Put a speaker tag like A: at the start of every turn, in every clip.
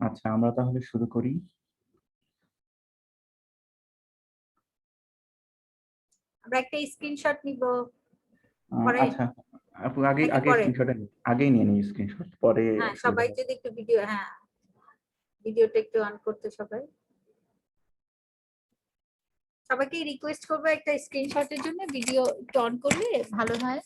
A: আচ্ছা, আমরা তাহলে শুরু করি।
B: আমরা একটা স্ক্রিনশট নিব পরে।
A: আচ্ছা আপু, আগে
B: নাকি
A: আগে
B: পরে?
A: স্ক্রিনশট আগেই নিয়ে নিই স্ক্রিনশট, পরে
B: হ্যাঁ,
A: অসুবিধা
B: সবাই
A: হবে।
B: যদি একটু ভিডিওটা একটু অন করতে সবাই। সবাইকে রিকোয়েস্ট করবো একটা স্ক্রিনশটের জন্য, ভিডিও একটু অন করলে ভালো হয়।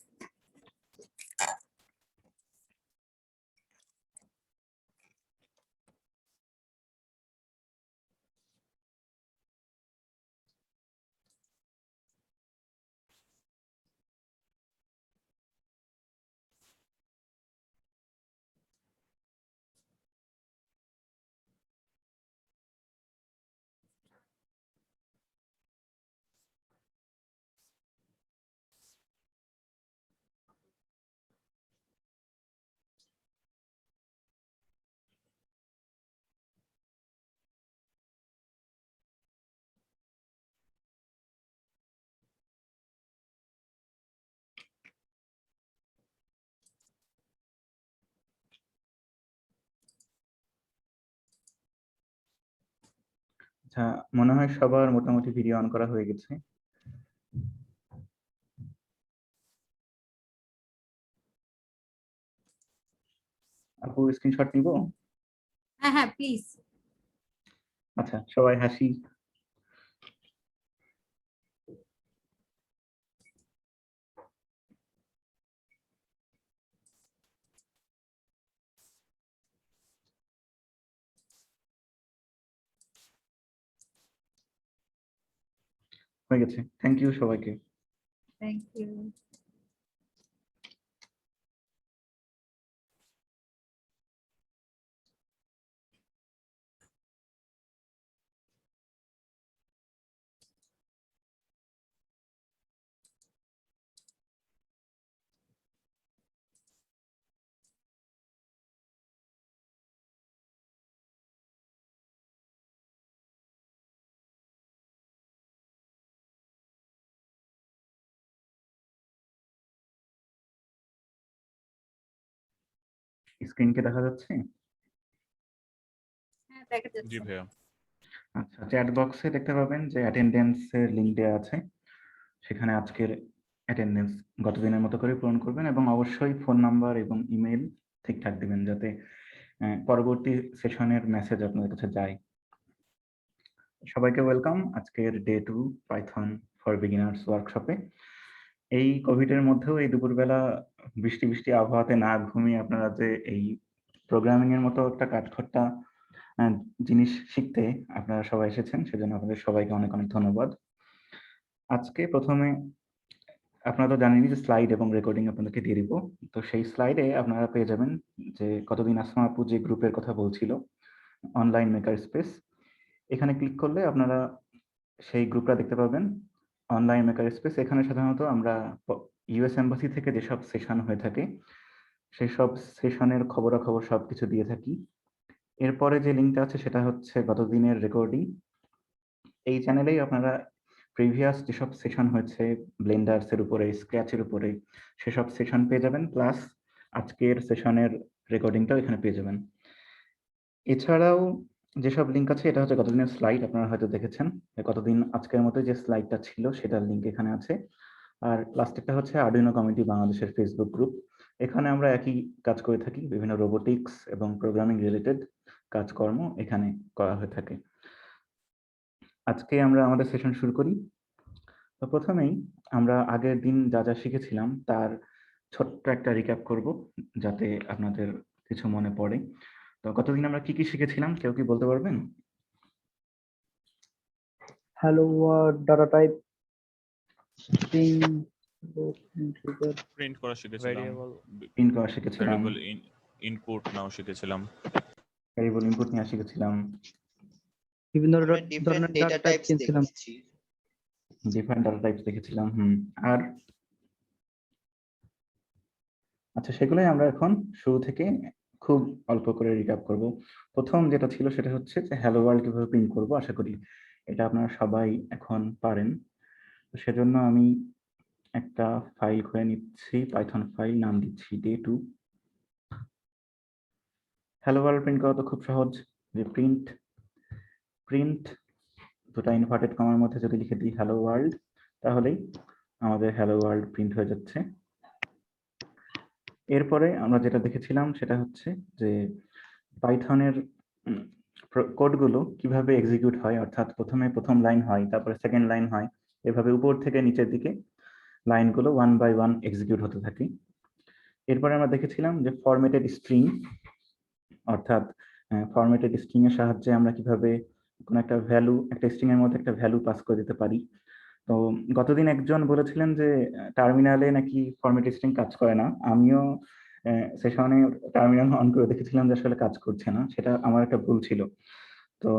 A: আচ্ছা, মনে হয় সবার মোটামুটি ভিডিও অন করা হয়ে গেছে। আপু স্ক্রিনশট নিব?
B: হ্যাঁ হ্যাঁ, প্লিজ।
A: আচ্ছা, সবাই হাসি। হয়ে গেছে, থ্যাংক ইউ সবাইকে।
B: Thank you.
A: স্ক্রিনকে দেখা যাচ্ছে?
B: হ্যাঁ, দেখা
C: জি
B: যাচ্ছে।
C: ভাইয়া।
A: আচ্ছা, চ্যাট বক্সে দেখতে পাবেন যে অ্যাটেন্ডেন্স এর লিংক দেওয়া আছে। সেখানে আজকের অ্যাটেন্ডেন্স গতদিনের মতো করে পূরণ করবেন এবং অবশ্যই ফোন নাম্বার এবং ইমেল ঠিকঠাক দিবেন, যাতে পরবর্তী সেশনের মেসেজ আপনাদের কাছে যায়। সবাইকে ওয়েলকাম আজকের ডে 2 পাইথন ফর বিগিনার্স ওয়ার্কশপে। এই কোভিডের মধ্যেও এই দুপুরবেলা বৃষ্টি বৃষ্টি আবহাওয়াতে না ঘুমিয়ে আপনারা যে এই প্রোগ্রামিং এর মতো একটা কাঠখোট্টা জিনিস শিখতে আপনারা সবাই এসেছেন, সেজন্য আপনাদের সবাইকে অনেক অনেক ধন্যবাদ। আজকে প্রথমে আপনারা তো জানেনই যে স্লাইড এবং রেকর্ডিং আপনাদেরকে দিয়ে দিব। তো সেই স্লাইডে আপনারা পেয়ে যাবেন যে কতদিন আসমা আপু যে গ্রুপের কথা বলছিল, অনলাইন মেকার স্পেস। এখানে ক্লিক করলে আপনারা সেই গ্রুপটা দেখতে পাবেন, অনলাইন মেকার স্পেস। এখানে সাধারণত আমরা ইউএস এম্বাসি থেকে যেসব সেশন হয়ে থাকে সেই সব সেশনের খবরাখবর সবকিছু দিয়ে থাকি। এরপরে যে লিঙ্কটা আছে সেটা হচ্ছে গতদিনের রেকর্ডিং। এই চ্যানেলেই আপনারা প্রিভিয়াস যেসব সেশন হয়েছে ব্লেন্ডার্স এর উপরে, স্ক্র্যাচের উপরে, সেসব সেশন পেয়ে যাবেন, প্লাস আজকের সেশনের রেকর্ডিংটাও এখানে পেয়ে যাবেন। এছাড়াও যেসব লিঙ্ক আছে, এটা হচ্ছে গতদিনের স্লাইড, আপনারা হয়তো দেখেছেন গতদিন আজকের মতো যে স্লাইডটা ছিল সেটার লিঙ্ক এখানে আছে। আর লাস্টেরটা হচ্ছে আরডুইনো কমিউনিটি বাংলাদেশের ফেসবুক গ্রুপ। এখানে আমরা একই কাজ করে থাকি, বিভিন্ন রোবোটিক্স এবং প্রোগ্রামিং রিলেটেড কাজকর্ম এখানে করা হয়ে থাকে। আজকে আমরা আমাদের সেশন শুরু করি। তো প্রথমেই আমরা আগের দিন যা যা শিখেছিলাম তার ছোট্ট একটা রিক্যাপ করব, যাতে আপনাদের কিছু মনে পড়ে। তো গতদিন আমরা কি কি শিখেছিলাম, কেউ কি বলতে পারবেন?
D: hello world, data type, string,
C: print করা শিখেছিলাম,
A: প্রিন্ট করা শিখেছিলাম,
C: ভেরিয়েবল ইনপুট নাও শিখেছিলাম,
A: ভেরিয়েবল ইনপুট নিয়ে শিখেছিলাম,
D: বিভিন্ন
E: আমরা
D: ধরনের
E: different
D: data
E: data
D: type
E: types
D: চিনছিলাম।
E: দেখেছি।
A: ডিফারেন্ট ডাটা টাইপস দেখেছিলাম। আর আচ্ছা, সেগুলোই আমরা এখন শুরু থেকে খুব অল্প করে রিক্যাপ করব। প্রথম যেটা ছিল সেটা হচ্ছে যে হ্যালো ওয়ার্ল্ড কিভাবে প্রিন্ট করব। আশা করি এটা আপনারা সবাই এখন পারেন। তো সেজন্য আমি একটা ফাইল খুলে নিচ্ছি, পাইথন ফাইল, নাম দিচ্ছি day2। হ্যালো ওয়ার্ল্ড প্রিন্ট করা তো খুব সহজ। যে প্রিন্ট প্রিন্ট দুটা ইনভার্টেড কমার মধ্যে যদি লিখে দিই হ্যালো ওয়ার্ল্ড, তাহলেই আমাদের হ্যালো ওয়ার্ল্ড প্রিন্ট হয়ে যাচ্ছে। এরপরে আমরা যেটা দেখেছিলাম সেটা হচ্ছে যে পাইথনের কোডগুলো কিভাবে এক্সিকিউট হয়, অর্থাৎ প্রথমে প্রথম লাইন হয়, তারপরে সেকেন্ড লাইন হয়, এভাবে উপর থেকে নিচের দিকে লাইনগুলো 1 বাই 1 এক্সিকিউট হতে থাকে। এরপরে আমরা দেখেছিলাম যে ফরম্যাটেড স্ট্রিং, অর্থাৎ ফরম্যাটেড স্ট্রিং এর সাহায্যে আমরা কিভাবে কোনো একটা ভ্যালু, একটা স্ট্রিং এর মধ্যে একটা ভ্যালু পাস করে দিতে পারি। তো গতদিন একজন বলেছিলেন যে টার্মিনালে নাকি ফরম্যাটেড স্ট্রিং কাজ করে না। আমিও সেশনে টার্মিনাল অন করে দেখেছিলাম যে আসলে কাজ করছে না, সেটা আমার একটা ভুল ছিল। তো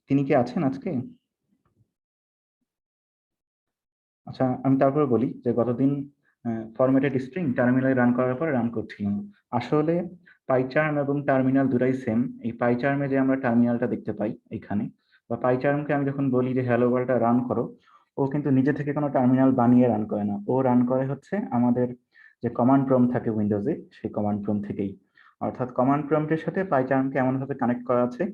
A: তিনি কি আছেন আজকে? আচ্ছা, আমি তারপরে বলি যে গতদিন ফরম্যাটেড স্ট্রিং টার্মিনালে রান করার পরে রান করছিল না। আসলে পাইচার্ম এবং টার্মিনাল দুটাই সেম। এই পাইচার্মে যে আমরা টার্মিনালটা দেখতে পাই এখানে, বা পাইচার্মকে আমি যখন বলি যে হ্যালো ওয়ার্ল্ডটা রান করো, ও কিন্তু নিজে থেকে কোনো টার্মিনাল বানিয়ে রান করে না। ও রান করে হচ্ছে আমাদের যে কমান্ড প্রম্পট থাকে উইন্ডোজে, সেই কমান্ড প্রম্পট থেকেই। অর্থাৎ কমান্ড প্রম্পটের সাথে পাইচার্মকে এমনভাবে কানেক্ট করা আছে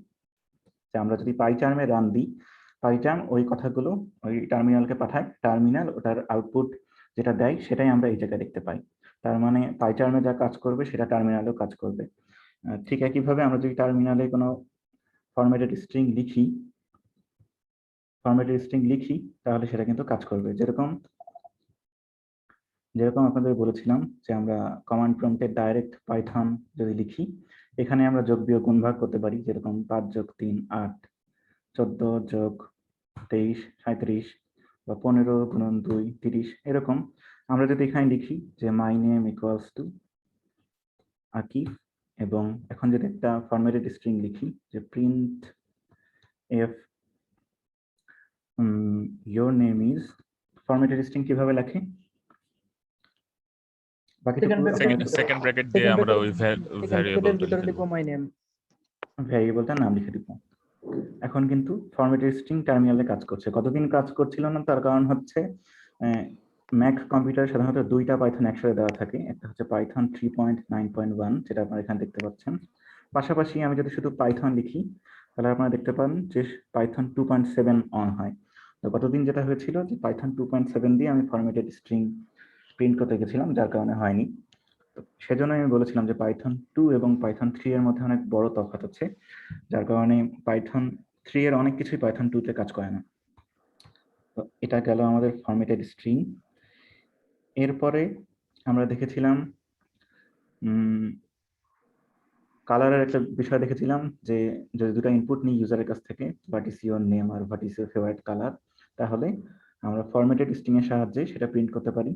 A: যে আমরা যদি পাইচার্মে রান দিই, পাইচার্ম ওই কথাগুলো ওই টার্মিনালকে পাঠায়, টার্মিনাল ওটার আউটপুট যেটা দেয় সেটাই আমরা এই জায়গায় দেখতে পাই। তার মানে পাইচার্মে যা কাজ করবে সেটা টার্মিনালেও কাজ করবে। ঠিক একইভাবে আমরা যদি টার্মিনালে কোনো ফরম্যাটেড স্ট্রিং লিখি তাহলে সেটা কিন্তু কাজ করবে। যেরকম আপনাদের বলেছিলাম যে আমরা কমান্ড প্রম্পটে ডাইরেক্ট পাইথন যদি লিখি, এখানে আমরা যোগ বিয়োগ গুণ ভাগ করতে পারি, যেরকম 5 যোগ 3 8, 14 যোগ 23 37, বা 15 গুণন 2 30। এরকম আমরা যদি এখানে লিখি যে my name equals to Akif, এবং এখন যদি একটা ফরম্যাটেড স্ট্রিং লিখি যে print F your name is, formatted string কিভাবে লেখে?
C: সেকেন্ড ব্র্যাকেট দিয়ে আমরা ওই ভ্যারিয়েবলটা লিখে দেব।
D: মাই নেম,
A: ভ্যারিয়েবলটার নাম লিখে দিব। এখন কিন্তু ফরম্যাটেড স্ট্রিং টার্মিনালে কাজ করছে। কতদিন কাজ করছিল না, তার কারণ হচ্ছে ম্যাক কম্পিউটার সাধারণত দুইটা পাইথন একসাথে দেওয়া থাকে। একটা হচ্ছে পাইথন 3.9.1, যেটা আপনারা এখানে দেখতে পাচ্ছেন। পাশাপাশি আমি যদি শুধু পাইথন লিখি তাহলে আপনারা দেখতে পান যে পাইথন 2.7 অন হয়। তো গতদিন যেটা হয়েছিল যে পাইথন 2.7 দিয়ে আমি ফরম্যাটেড স্ট্রিং প্রিন্ট করতে গেছিলাম, যার কারণে হয়নি। সেজন্য আমি বলেছিলাম যে পাইথন 2 এবং পাইথন 3 এর মধ্যে অনেক বড় তফাৎ আছে, যার কারণে পাইথন 3 এর অনেক কিছুই পাইথন 2 তে কাজ করে না। তো এটা গেল আমাদের ফরম্যাটেড স্ট্রিং। এরপরে আমরা দেখেছিলাম কালারের একটা বিষয় দেখেছিলাম যে যদি দুটো ইনপুট নিই ইউজারের কাছ থেকে, হোয়াট ইজ ইউর নেম আর what is your favourite colour, তাহলে আমরা ফরম্যাটেড স্ট্রিং এর সাহায্যে সেটা প্রিন্ট করতে পারি।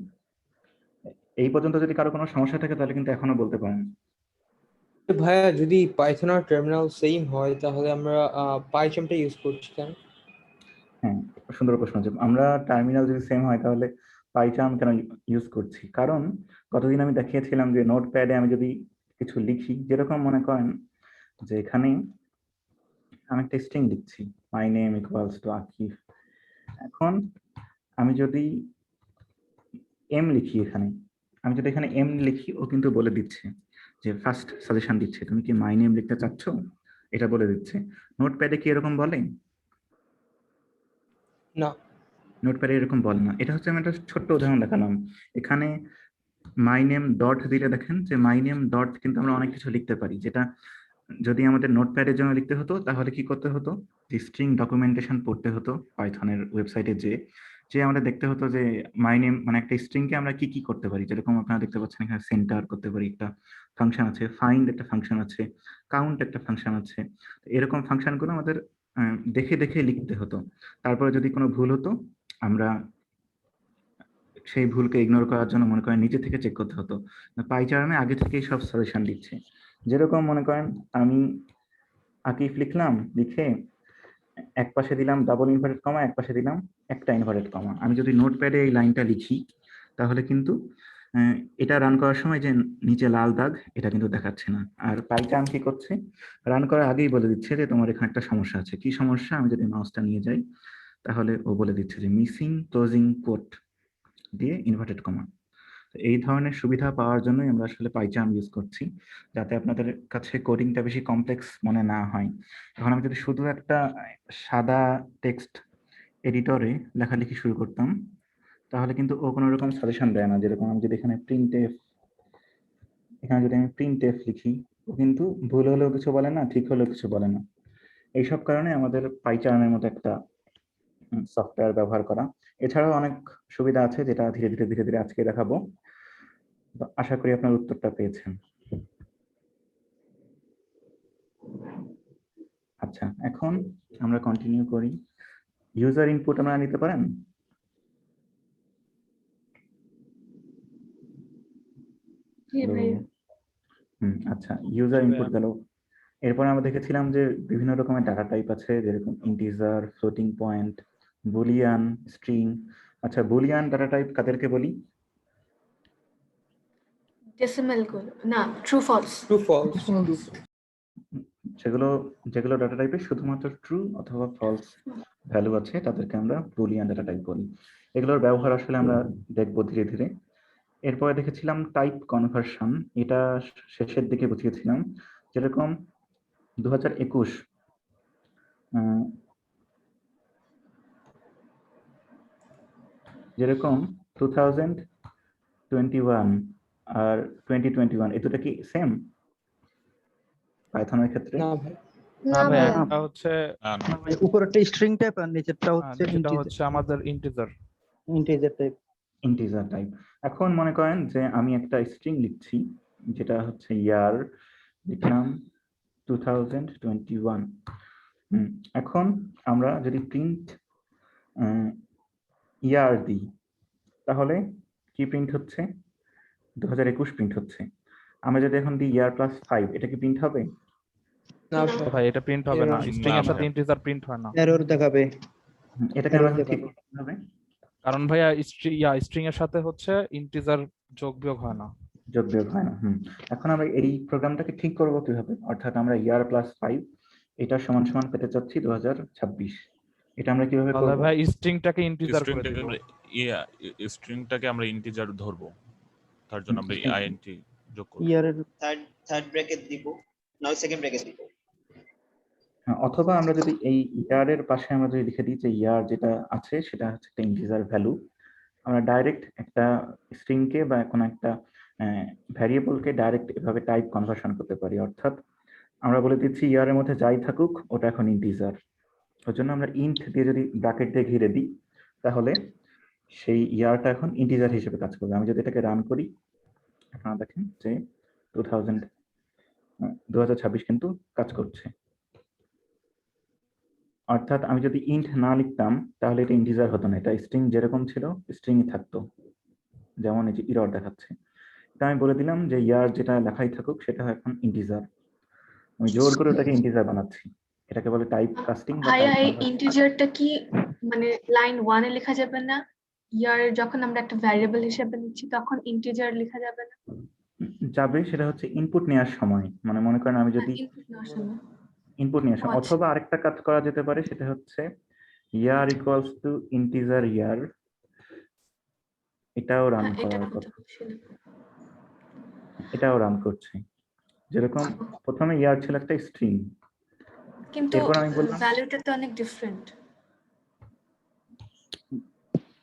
A: এই পর্যন্ত যদি কারো কোনো সমস্যা থাকে তাহলে কিন্তু এখনো বলতে পারেন।
E: ভাইয়া, যদি পাইথন আর টার্মিনাল সেম হয় তাহলে আমরা পাইচার্মটা ইউজ করছি কেন?
A: হ্যাঁ, সুন্দর প্রশ্ন। যে আমরা টার্মিনাল যদি সেম হয় তাহলে পাইচার্ম কেন ইউজ করছি? কারণ গতদিন আমি দেখিয়েছিলাম যে নোটপ্যাডে আমি যদি কিছু লিখি, যেরকম মনে করেন যে এখানে আমি একটা স্ট্রিং লিখছি my name equals to Akif. এখন আমি যদি এম লিখি, এখানে এম লিখি, ও কিন্তু বলে দিচ্ছে যে ফার্স্ট সাজেশন দিচ্ছে তুমি কি মাই নেম লিখতে চাচ্ছ, এটা বলে দিচ্ছে। নোটপ্যাডে কি এরকম বলে?
E: না,
A: নোটপ্যাডে এরকম বলে না। এটা হচ্ছে আমি একটা ছোট্ট উদাহরণ দেখালাম। এখানে মাই নেম ডট দিলে দেখেন যে মাই নেম ডট কিন্তু আমরা অনেক কিছু লিখতে পারি, যেটা যদি আমাদের নোটপ্যাডের জন্য লিখতে হতো তাহলে কি করতে হতো, যে স্ট্রিং ডকুমেন্টেশন পড়তে হতো পাইথনের ওয়েবসাইটে, যে আমরা দেখতে হতো যে মাই নেম মানে একটা স্ট্রিংকে আমরা কি কি করতে পারি। যেরকম আপনারা দেখতে পাচ্ছেন এখানে সেন্টার করতে পারি, একটা ফাংশন আছে, ফাইন্ড একটা ফাংশন আছে, কাউন্ট একটা ফাংশন আছে। এরকম ফাংশনগুলো আমাদের দেখে দেখে লিখতে হতো। তারপরে যদি কোনো ভুল হতো আমরা সেই ভুলকে ইগনোর করার জন্য মনে করেন নিজে থেকে চেক করতে হতো। পাইচার্মে আগে থেকেই সব সলিউশন দিচ্ছে। যেরকম মনে করেন আমি আকিফ লিখলাম, লিখে এক পাশে দিলাম ডাবল ইনভার্টেড কমা, এক পাশে দিলাম একটা ইনভার্টেড কমা। আমি যদি নোটপ্যাডে এই লাইনটা লিখি তাহলে কিন্তু এটা রান করার সময় যে নিচে লাল দাগ এটা কিন্তু দেখাচ্ছে না। আর পাইচার্ম কি করছে, রান করার আগেই বলে দিচ্ছে যে তোমার এখানে একটা সমস্যা আছে। কি সমস্যা? আমি যদি মাউসটা নিয়ে যাই তাহলে ও বলে দিচ্ছে যে মিসিং ক্লোজিং কোট দিয়ে ইনভার্টেড কমা। তো এই ধরনের সুবিধা পাওয়ার জন্যই আমরা আসলে পাইচার্ম ইউজ করছি, যাতে আপনাদের কাছে কোডিংটা বেশি কমপ্লেক্স মনে না হয়। এখন আমি যদি শুধু একটা সাদা টেক্সট এডিটরে লেখালেখি শুরু করতাম, তাহলে কিন্তু ও কোনো রকম সাজেশন দেয় না। যেরকম আমি যদি এখানে প্রিন্ট এফ লিখি, ও কিন্তু ভুল হলেও কিছু বলে না, ঠিক হলেও কিছু বলে না। এইসব কারণে আমাদের পাইচার্মের মতো একটা সফটওয়্যার ব্যবহার করা। এছাড়াও অনেক সুবিধা আছে, যেটা ধীরে ধীরে আজকে দেখাবো। তো আশা করি আপনার উত্তরটা পেয়েছেন। আচ্ছা, এখন আমরা কন্টিনিউ করি। ইউজার ইনপুট আপনারা নিতে পারেন? আচ্ছা, ইউজার ইনপুট গেল। এরপর আমরা দেখেছিলাম যে বিভিন্ন রকমের ডাটা টাইপ আছে, যেরকম integer, floating point, Boolean, string. আচ্ছা, বুলিয়ান ডাটা টাইপ কাদেরকে বলি?
F: ডেসিমেল গুলো না, ট্রু ফলস।
A: যেগুলো ডাটা টাইপে শুধুমাত্র ট্রু অথবা ফলস ভ্যালু আছে, তাদেরকে আমরা বুলিয়ান ডাটা টাইপ বলি। এগুলোর ব্যবহার আসলে আমরা দেখবো ধীরে ধীরে। এরপরে দেখেছিলাম টাইপ কনভার্সন, এটা শেষের দিকে বুঝিয়েছিলাম। যেরকম 2021 যেরকম 2021 আর 2021 এই দুটো কি সেম পাইথনের ক্ষেত্রে?
E: না ভাই,
F: না
C: ভাই
F: ভাই,
C: একটা হচ্ছে
D: উপরেরটা স্ট্রিং টাইপ আর নিচেরটা হচ্ছে
C: যেটা হচ্ছে আমাদের ইন্টিজার
D: টাইপ।
A: Integer type. এখন মনে করেন যে আমি একটা স্ট্রিং লিখছি, যেটা হচ্ছে ইয়ার লিখলাম 2021। এখন আমরা যদি প্রিন্ট ইয়ার দিই, তাহলে কি প্রিন্ট হচ্ছে? 2021 প্রিন্ট হচ্ছে। আমরা যদি এখন দিই ইয়ার +5, এটা কি প্রিন্ট হবে?
E: না
C: ভাই এটা প্রিন্ট হবে না,
E: Error.
C: স্ট্রিং এর সাথে ইন্টিজার প্রিন্ট হয় না।
D: এরর দেখাবে।
A: এটাকে আমরা এখন ঠিক করতে হবে।
C: কারণ ভাইয়া স্ট্রিং এর সাথে হচ্ছে ইন্টিজার যোগ বিয়োগ হয় না।
A: যোগ বিয়োগ হয় না। এখন আমরা এই প্রোগ্রামটাকে ঠিক করব কিভাবে? অর্থাৎ আমরা ইয়ার +5 এটা সমান সমান পেতে চাচ্ছি 2026। এটা আমরা কিভাবে
C: তাহলে
A: করব?
C: ভাই স্ট্রিংটাকে ইন্টিজার করে
G: স্ট্রিংটাকে
C: দিব।
G: আমরা স্ট্রিংটাকে আমরা ইন্টিজার ধরবো, তার জন্য আমরা int যোগ করব।
D: ইয়ারের
H: থার্ড ব্র্যাকেট দিব, নাও সেকেন্ড ব্র্যাকেট দিব।
A: অথবা আমরা যদি এই ইয়ারের পাশে আমরা যদি লিখে দিই যে ইয়ার যেটা আছে সেটা হচ্ছে একটা ইন্টিজার ভ্যালু, আমরা ডাইরেক্ট একটা স্ট্রিংকে বা কোনো একটা ভ্যারিয়েবলকে ডাইরেক্ট এভাবে টাইপ কনভার্সন করতে পারি। অর্থাৎ আমরা বলে দিচ্ছি ইয়ারের মধ্যে যাই থাকুক ওটা এখন ইন্টিজার। ওর জন্য আমরা ইন্ট দিয়ে যদি ব্র্যাকেট দিয়ে ঘিরে দিই, তাহলে সেই ইয়ারটা এখন ইন্টিজার হিসেবে কাজ করবে। আমি যদি এটাকে রান করি, আপনারা দেখেন যে 2026 কিন্তু কাজ করছে। অর্থাৎ আমি যদি ইন্ট না লিখতাম তাহলে এটা ইন্টিজার হতো না, এটা স্ট্রিং যেরকম ছিল স্ট্রিংই থাকতো, যেমন এই যে এরর দেখাচ্ছে। এটা আমি বলে দিলাম যে ইয়ার যেটা লেখাই থাকুক সেটা এখন ইন্টিজার। আমি জোর করে ওটাকে ইন্টিজার বানাচ্ছি। এটাকে বলে টাইপ কাস্টিং বা
F: ভাইয়া এই
A: টাইপ
F: ইন্টিজারটা কি মানে লাইন 1 এ লেখা যাবে না? ইয়ার যখন আমরা একটা ভ্যারিয়েবল হিসেবে নিচ্ছি তখন ইন্টিজার লেখা যাবে না?
A: যাবে, সেটা হচ্ছে ইনপুট নেওয়ার সময়। মানে মনে করেন আমি যদি
F: ইনপুট নেওয়ার সময়।
A: ইনপুট নিয়ে আসা,
F: আচ্ছা।
A: অথবা আরেকটা কাজ করা যেতে পারে, সেটা হচ্ছে ইয়ার ইকুয়ালস টু ইন্টিজার ইয়ার, এটাও রান
F: হ্যাঁ, এটা
A: করার
F: করতে
A: কথা,
F: পারছিলাম।
A: এটাও রান করছে। যেরকম প্রথমে ইয়ার ছিল একটা স্ট্রিং,
F: কিন্তু
A: এরপর আমি বললাম
F: ভ্যালুটা তো অনেক ডিফারেন্ট।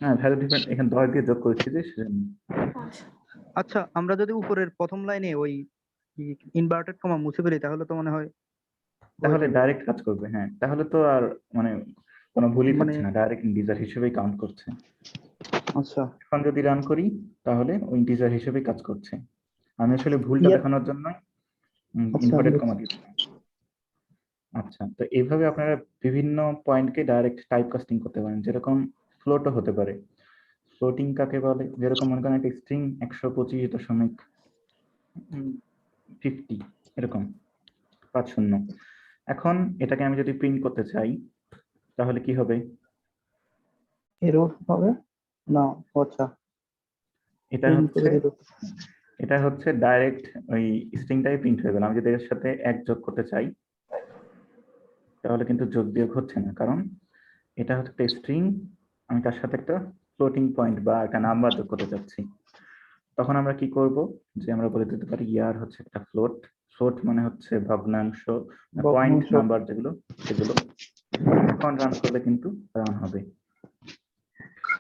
A: হ্যাঁ ভ্যালু ডিফারেন্ট, এখানে 10 দিয়ে যোগ করেছি যে সেজন্য।
F: আচ্ছা,
D: আচ্ছা, আমরা যদি উপরের প্রথম লাইনে ওই ইনভার্টেড কমা মুছে ফেলি তাহলে তো মনে হয়
A: তাহলে ডাইরেক্ট কাজ করবে। হ্যাঁ, তাহলে তো আর মানে কোনো ভুলই
D: মানে-
A: থাকছে না, ডাইরেক্ট ইন্টিজার হিসেবেই কাউন্ট করছে।
D: আচ্ছা,
A: এখন যদি রান করি তাহলে ওই ইন্টিজার হিসেবেই কাজ করছে। আমি আসলে ভুলটা
D: ইয়ার-
A: দেখানোর জন্য
D: আচ্ছা,
A: ইনভার্টেড কমা দিয়েছি। আচ্ছা, তো এইভাবে আপনারা বিভিন্ন পয়েন্টকে ডাইরেক্ট টাইপ কাস্টিং করতে পারেন। যেরকম ফ্লোটও হতে পারে। ফ্লোটিং কাকে বলে? যেরকম মনে করেন একটা স্ট্রিং 125.50 এরকম 50। এখন এটাকে আমি যদি প্রিন্ট করতে চাই তাহলে কি হবে?
D: এরর হবে না। আচ্ছা,
A: এটা হচ্ছে ডাইরেক্ট ওই স্ট্রিংটাই প্রিন্ট হয়ে গেল। আমি যদি এর সাথে 1 যোগ করতে চাই তাহলে কিন্তু যোগ বিয়োগ হচ্ছে না, কারণ এটা হচ্ছে একটা স্ট্রিং, আমি তার সাথে একটা ফ্লোটিং পয়েন্ট বা একটা নাম্বার যোগ করতে চাচ্ছি। তখন আমরা কি করব, যে আমরা বলে দিতে পারি ইয়ার হচ্ছে একটা ফ্লোট। ফ্লোট মানে হচ্ছে ভগ্নাংশ, পয়েন্ট
D: ভগ্নাংশ।
A: নাম্বার যেগুলো সেগুলো এখন রান করলে কিন্তু রান হবে।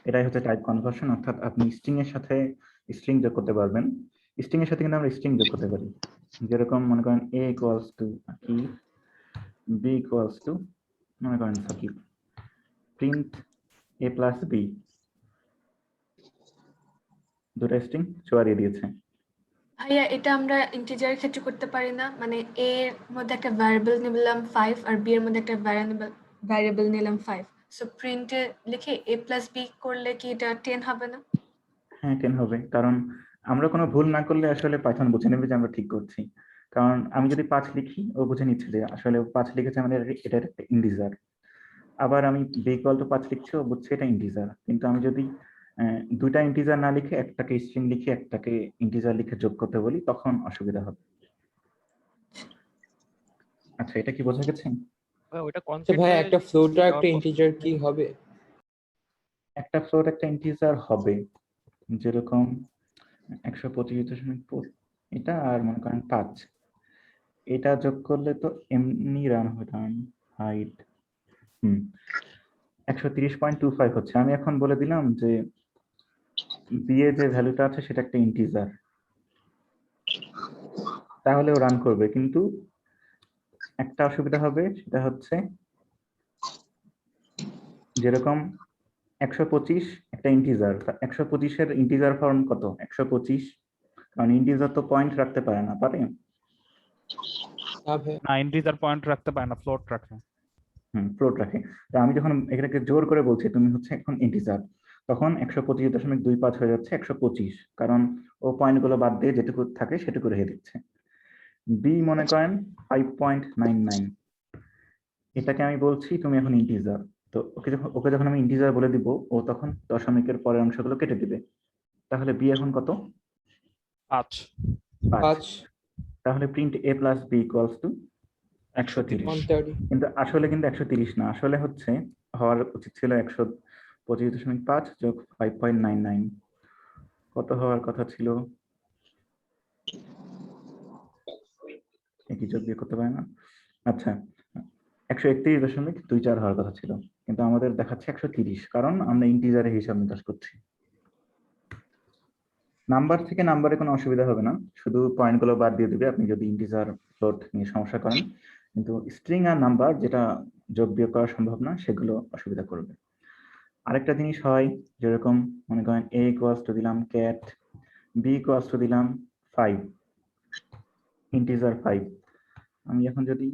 A: এটাই হচ্ছে টাইপ কনভার্সন, অর্থাৎ আপনি স্ট্রিং এর সাথে স্ট্রিং যোগ করতে পারবেন। স্ট্রিং এর সাথে কিন্তু আমরা স্ট্রিং যোগ করতে পারি, যেরকম মনে করেন a ইকুয়ালস টু কি, b ইকুয়ালস টু মনে করেন Sakib, print a plus b, দুটো স্ট্রিং চুয়ারিয়ে দিয়েছে।
F: ভাইয়া এটা আমরা ইন্টিজারের ক্ষেত্রে করতে পারি না, মানে a এর মধ্যে একটা ভ্যারিয়েবল নিলাম 5 আর b এর মধ্যে একটা ভ্যারিয়েবল নিলাম 5, সো প্রিন্টে লিখে a প্লাস b করলে কি এটা 10 হবে না?
A: হ্যাঁ 10 হবে, কারণ আমরা কোনো ভুল না করলে আসলে পাইথন বুঝে নেবে যে আমরা ঠিক করছি। কারণ আমি যদি 5 লিখি, ও বুঝে নিচ্ছে যে আসলে 5 লিখেছে মানে এটা একটা ইন্টিজার। আবার আমি b ইকুয়াল টু 5 লিখছি, ও বুঝছে এটা ইন্টিজার। কিন্তু আমি যদি দুইটা ইন্টিজার না লিখে একটাকে স্ট্রিং লিখে একটাকে ইন্টিজার লিখে যোগ করতে বলি, তখন অসুবিধা হবে। আচ্ছা, এটা কি বোঝা গেছে?
I: ওটা
E: আচ্ছা
I: কনসেপ্ট
E: ভাই, একটা ফ্লোট আর একটা ইন্টিজার কি হবে?
A: একটা ফ্লোট একটা ইন্টিজার হবে, যেরকম 125.5 এটা আর মনে করেন 5, এটা যোগ করলে তো এমনি রান হয়, রান হাইট 130.25 হচ্ছে। আমি এখন বলে দিলাম যে দিয়ে যে ভ্যালুটা আছে সেটা একটা ইন্টিজার, তাহলেও রান করবে। কিন্তু একটা অসুবিধা হবে, সেটা হচ্ছে যেরকম 125 একটা ইন্টিজার, 125-এর ইন্টিজার ফর্ম কত? 125, কারণ ইন্টিজার তো পয়েন্ট রাখতে পারে না, পারে?
E: না ভাই,
I: না, ইন্টিজার পয়েন্ট রাখতে পারে না, ফ্লোট রাখে।
A: ফ্লোট রাখে। তো আমি যখন এটাকে জোর করে বলছি তুমি হচ্ছে এখন ইন্টিজার, তখন 125.25 হয়ে যাচ্ছে 125, কারণ ও পয়েন্ট গুলো বাদ দিয়ে যেটুকু থাকে সেটুকু রেখে দিচ্ছে। বি মনে করেন 5.99, এটাকে আমি বলছি তুমি এখন ইন্টিজার। তো ওকে যখন আমি ইন্টিজার বলে দিব, ও তখন দশমিকের পরের অংশগুলো কেটে দিবে। তাহলে বি এখন কত?
I: 5
A: 5।
E: 5
A: তাহলে print a plus B equals to 130।
E: 130।
A: কিন্তু 130 না, আসলে হচ্ছে হওয়ার উচিত ছিল 125.5 যোগ 5.99, কত হওয়ার কথা ছিল? একই যোগ দিয়ে করতে পারে না। আচ্ছা, 131.24 হওয়ার কথা ছিল, কিন্তু আমাদের দেখাচ্ছে 130, কারণ আমরা ইন্টিজারে হিসাব নিকাশ করছি। নাম্বার থেকে নাম্বারে কোনো অসুবিধা হবে না, শুধু পয়েন্টগুলো বাদ দিয়ে দিবে আপনি যদি ইন্টিজার ফ্লোট নিয়ে সমস্যা করেন। কিন্তু স্ট্রিং আর নাম্বার যেটা যোগ বিয়োগ করা সম্ভব না, সেগুলো অসুবিধা করবে। আরেকটা জিনিস হয়, যেরকম মনে করেন a ইকুয়ালস টু দিলাম ক্যাট, b ইকুয়ালস টু দিলাম 5, ইন্টিজার 5। আমি এখন যদি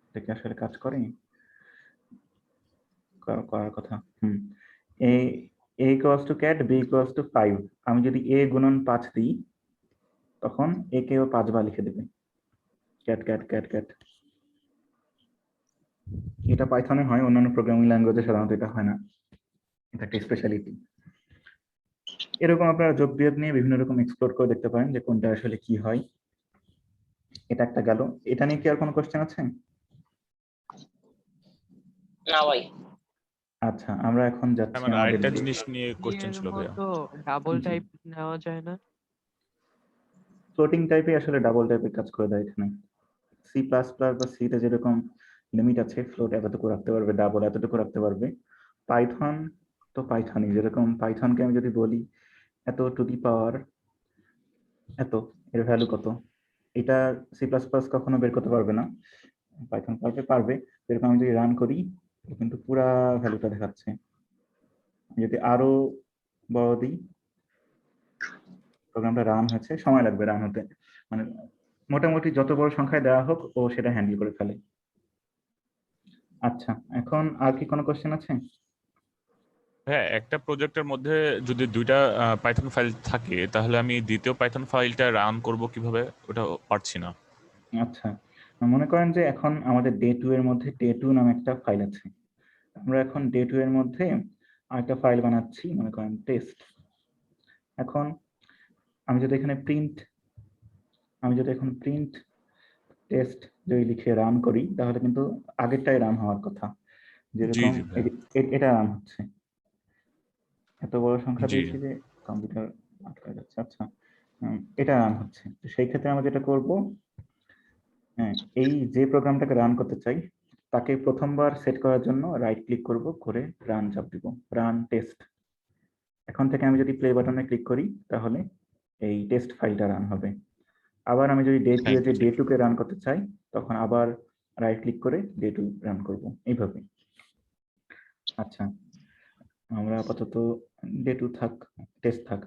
A: এটাকে আসলে কাজ করে করার কথা, a equals two cat, b equals two 5, আমি যদি a গুণন 5 দিই, তখন a কেও 5 বার লিখে দেবে, ক্যাট ক্যাট ক্যাট ক্যাট। এটা পাইথনে হয়, অন্যান্য প্রোগ্রামিং ল্যাঙ্গুয়েজে সাধারণত এটা হয় না, এটা একটা স্পেশালিটি। এরকম আপনারা যোগ বিয়োগ নিয়ে বিভিন্ন রকম এক্সপ্লোর করে দেখতে পারেন যে কোনটা আসলে কি হয়। এটা একটা গেল। এটা নিয়ে কি আর কোনো কোশ্চেন আছে?
J: না ভাই।
A: আচ্ছা, আমরা এখন যাচ্ছি
G: আমার
A: আমাদের
G: আরেকটা জিনিস নিয়ে কোশ্চেন ছিল ভাইয়া।
I: তো ডাবল
A: জি।
I: টাইপ নেওয়া যায় না?
A: ফ্লোটিং টাইপে আসলে ডাবল টাইপের কাজ করে দেয় এখানে। সি প্লাস প্লাস বা সিতে যেরকম লিমিট আছে, ফ্লোট এতটুকু রাখতে পারবে, ডাবল এতটুকু রাখতে পারবে। পাইথন তো পাইথনই, যেরকম পাইথনকে আমি যদি বলি এত টু দি পাওয়ার এত, এর ভ্যালু কত, এটা সি প্লাস প্লাস কখনো বের করতে পারবে না, পাইথন পারবে পারবে। যেরকম আমি যদি রান করি, ও কিন্তু পুরা ভ্যালুটা দেখাচ্ছে। আমি যদি আরো বড় দিই, প্রোগ্রামটা রান হচ্ছে, সময় লাগবে রান হতে, মানে মোটামুটি যত বড় সংখ্যায় দেওয়া হোক ও সেটা হ্যান্ডেল করে ফেলে। আচ্ছা, এখন আর কি কোনো কোশ্চেন আছে?
G: হ্যাঁ, একটা প্রজেক্টের মধ্যে যদি দুইটা পাইথন ফাইল থাকে, তাহলে আমি দ্বিতীয় পাইথন ফাইলটা রান করব কিভাবে, ওটা পারছি না।
A: আচ্ছা, মনে করেন যে এখন আমাদের ডে 2 এর মধ্যে ডে 2 নামে একটা ফাইল আছে। আমরা এখন ডে 2 এর মধ্যে আরেকটা ফাইল বানাচ্ছি, মনে করেন টেস্ট। এখন আমি যদি এখানে প্রিন্ট টেস্ট যদি লিখে রান করি, তাহলে কিন্তু আগেরটাই রান হওয়ার কথা,
G: জি
A: যেরকম
G: জি ভাইয়া।
A: এটা রান হচ্ছে। এত বড় সংখ্যা
G: জি
A: দিয়েছি যে কম্পিউটার আটকে যাচ্ছে। আচ্ছা, এটা রান হচ্ছে। তো সেই ক্ষেত্রে আমরা যেটা করব, হ্যাঁ, এই যে প্রোগ্রামটাকে রান করতে চাই তাকে প্রথমবার সেট করার জন্য রাইট ক্লিক করব, করে রান চাপ দিব, রান টেস্ট। এখন থেকে আমি যদি প্লে বাটনে ক্লিক করি তাহলে এই টেস্ট ফাইলটা রান হবে। আবার আমি যদি ডে টু
C: Thank
A: যে
C: you.
A: ডে টু কে রান করতে চাই তখন আবার রাইট ক্লিক করে ডে টু রান করব, এইভাবে। আচ্ছা, আমরা আপাতত ডে টু থাক, টেস্ট থাক।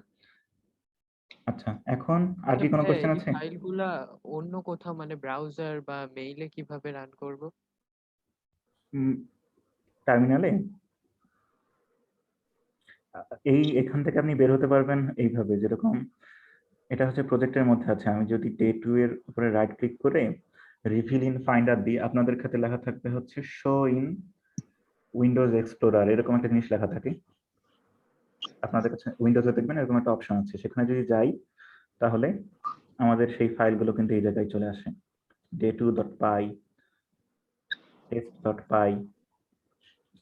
A: আচ্ছা, এখন আর কি কোনো কোশ্চেন আছে?
I: ফাইলগুলা অন্য কোথাও মানে ব্রাউজার বা মেইলে কিভাবে রান করব?
A: টার্মিনালে এই এখান থেকে আপনি বের হতে পারবেন এইভাবে, যেরকম এটা হচ্ছে প্রজেক্টের মধ্যে আছে। আমি যদি ডে টু এর উপরে রাইট ক্লিক করে রিভিল ইন ফাইন্ডার দিই, আপনাদের ক্ষেত্রে লেখা থাকবে হচ্ছে শো ইন উইন্ডোজ এক্সপ্লোরার, এরকম একটা জিনিস লেখা থাকে। আপনাদের কাছে উইন্ডোজে দেখবেন এরকম একটা অপশন আছে, সেখানে যদি যাই তাহলে আমাদের সেই ফাইলগুলো কিন্তু এই জায়গায় চলে আসে, day2.py, test.py।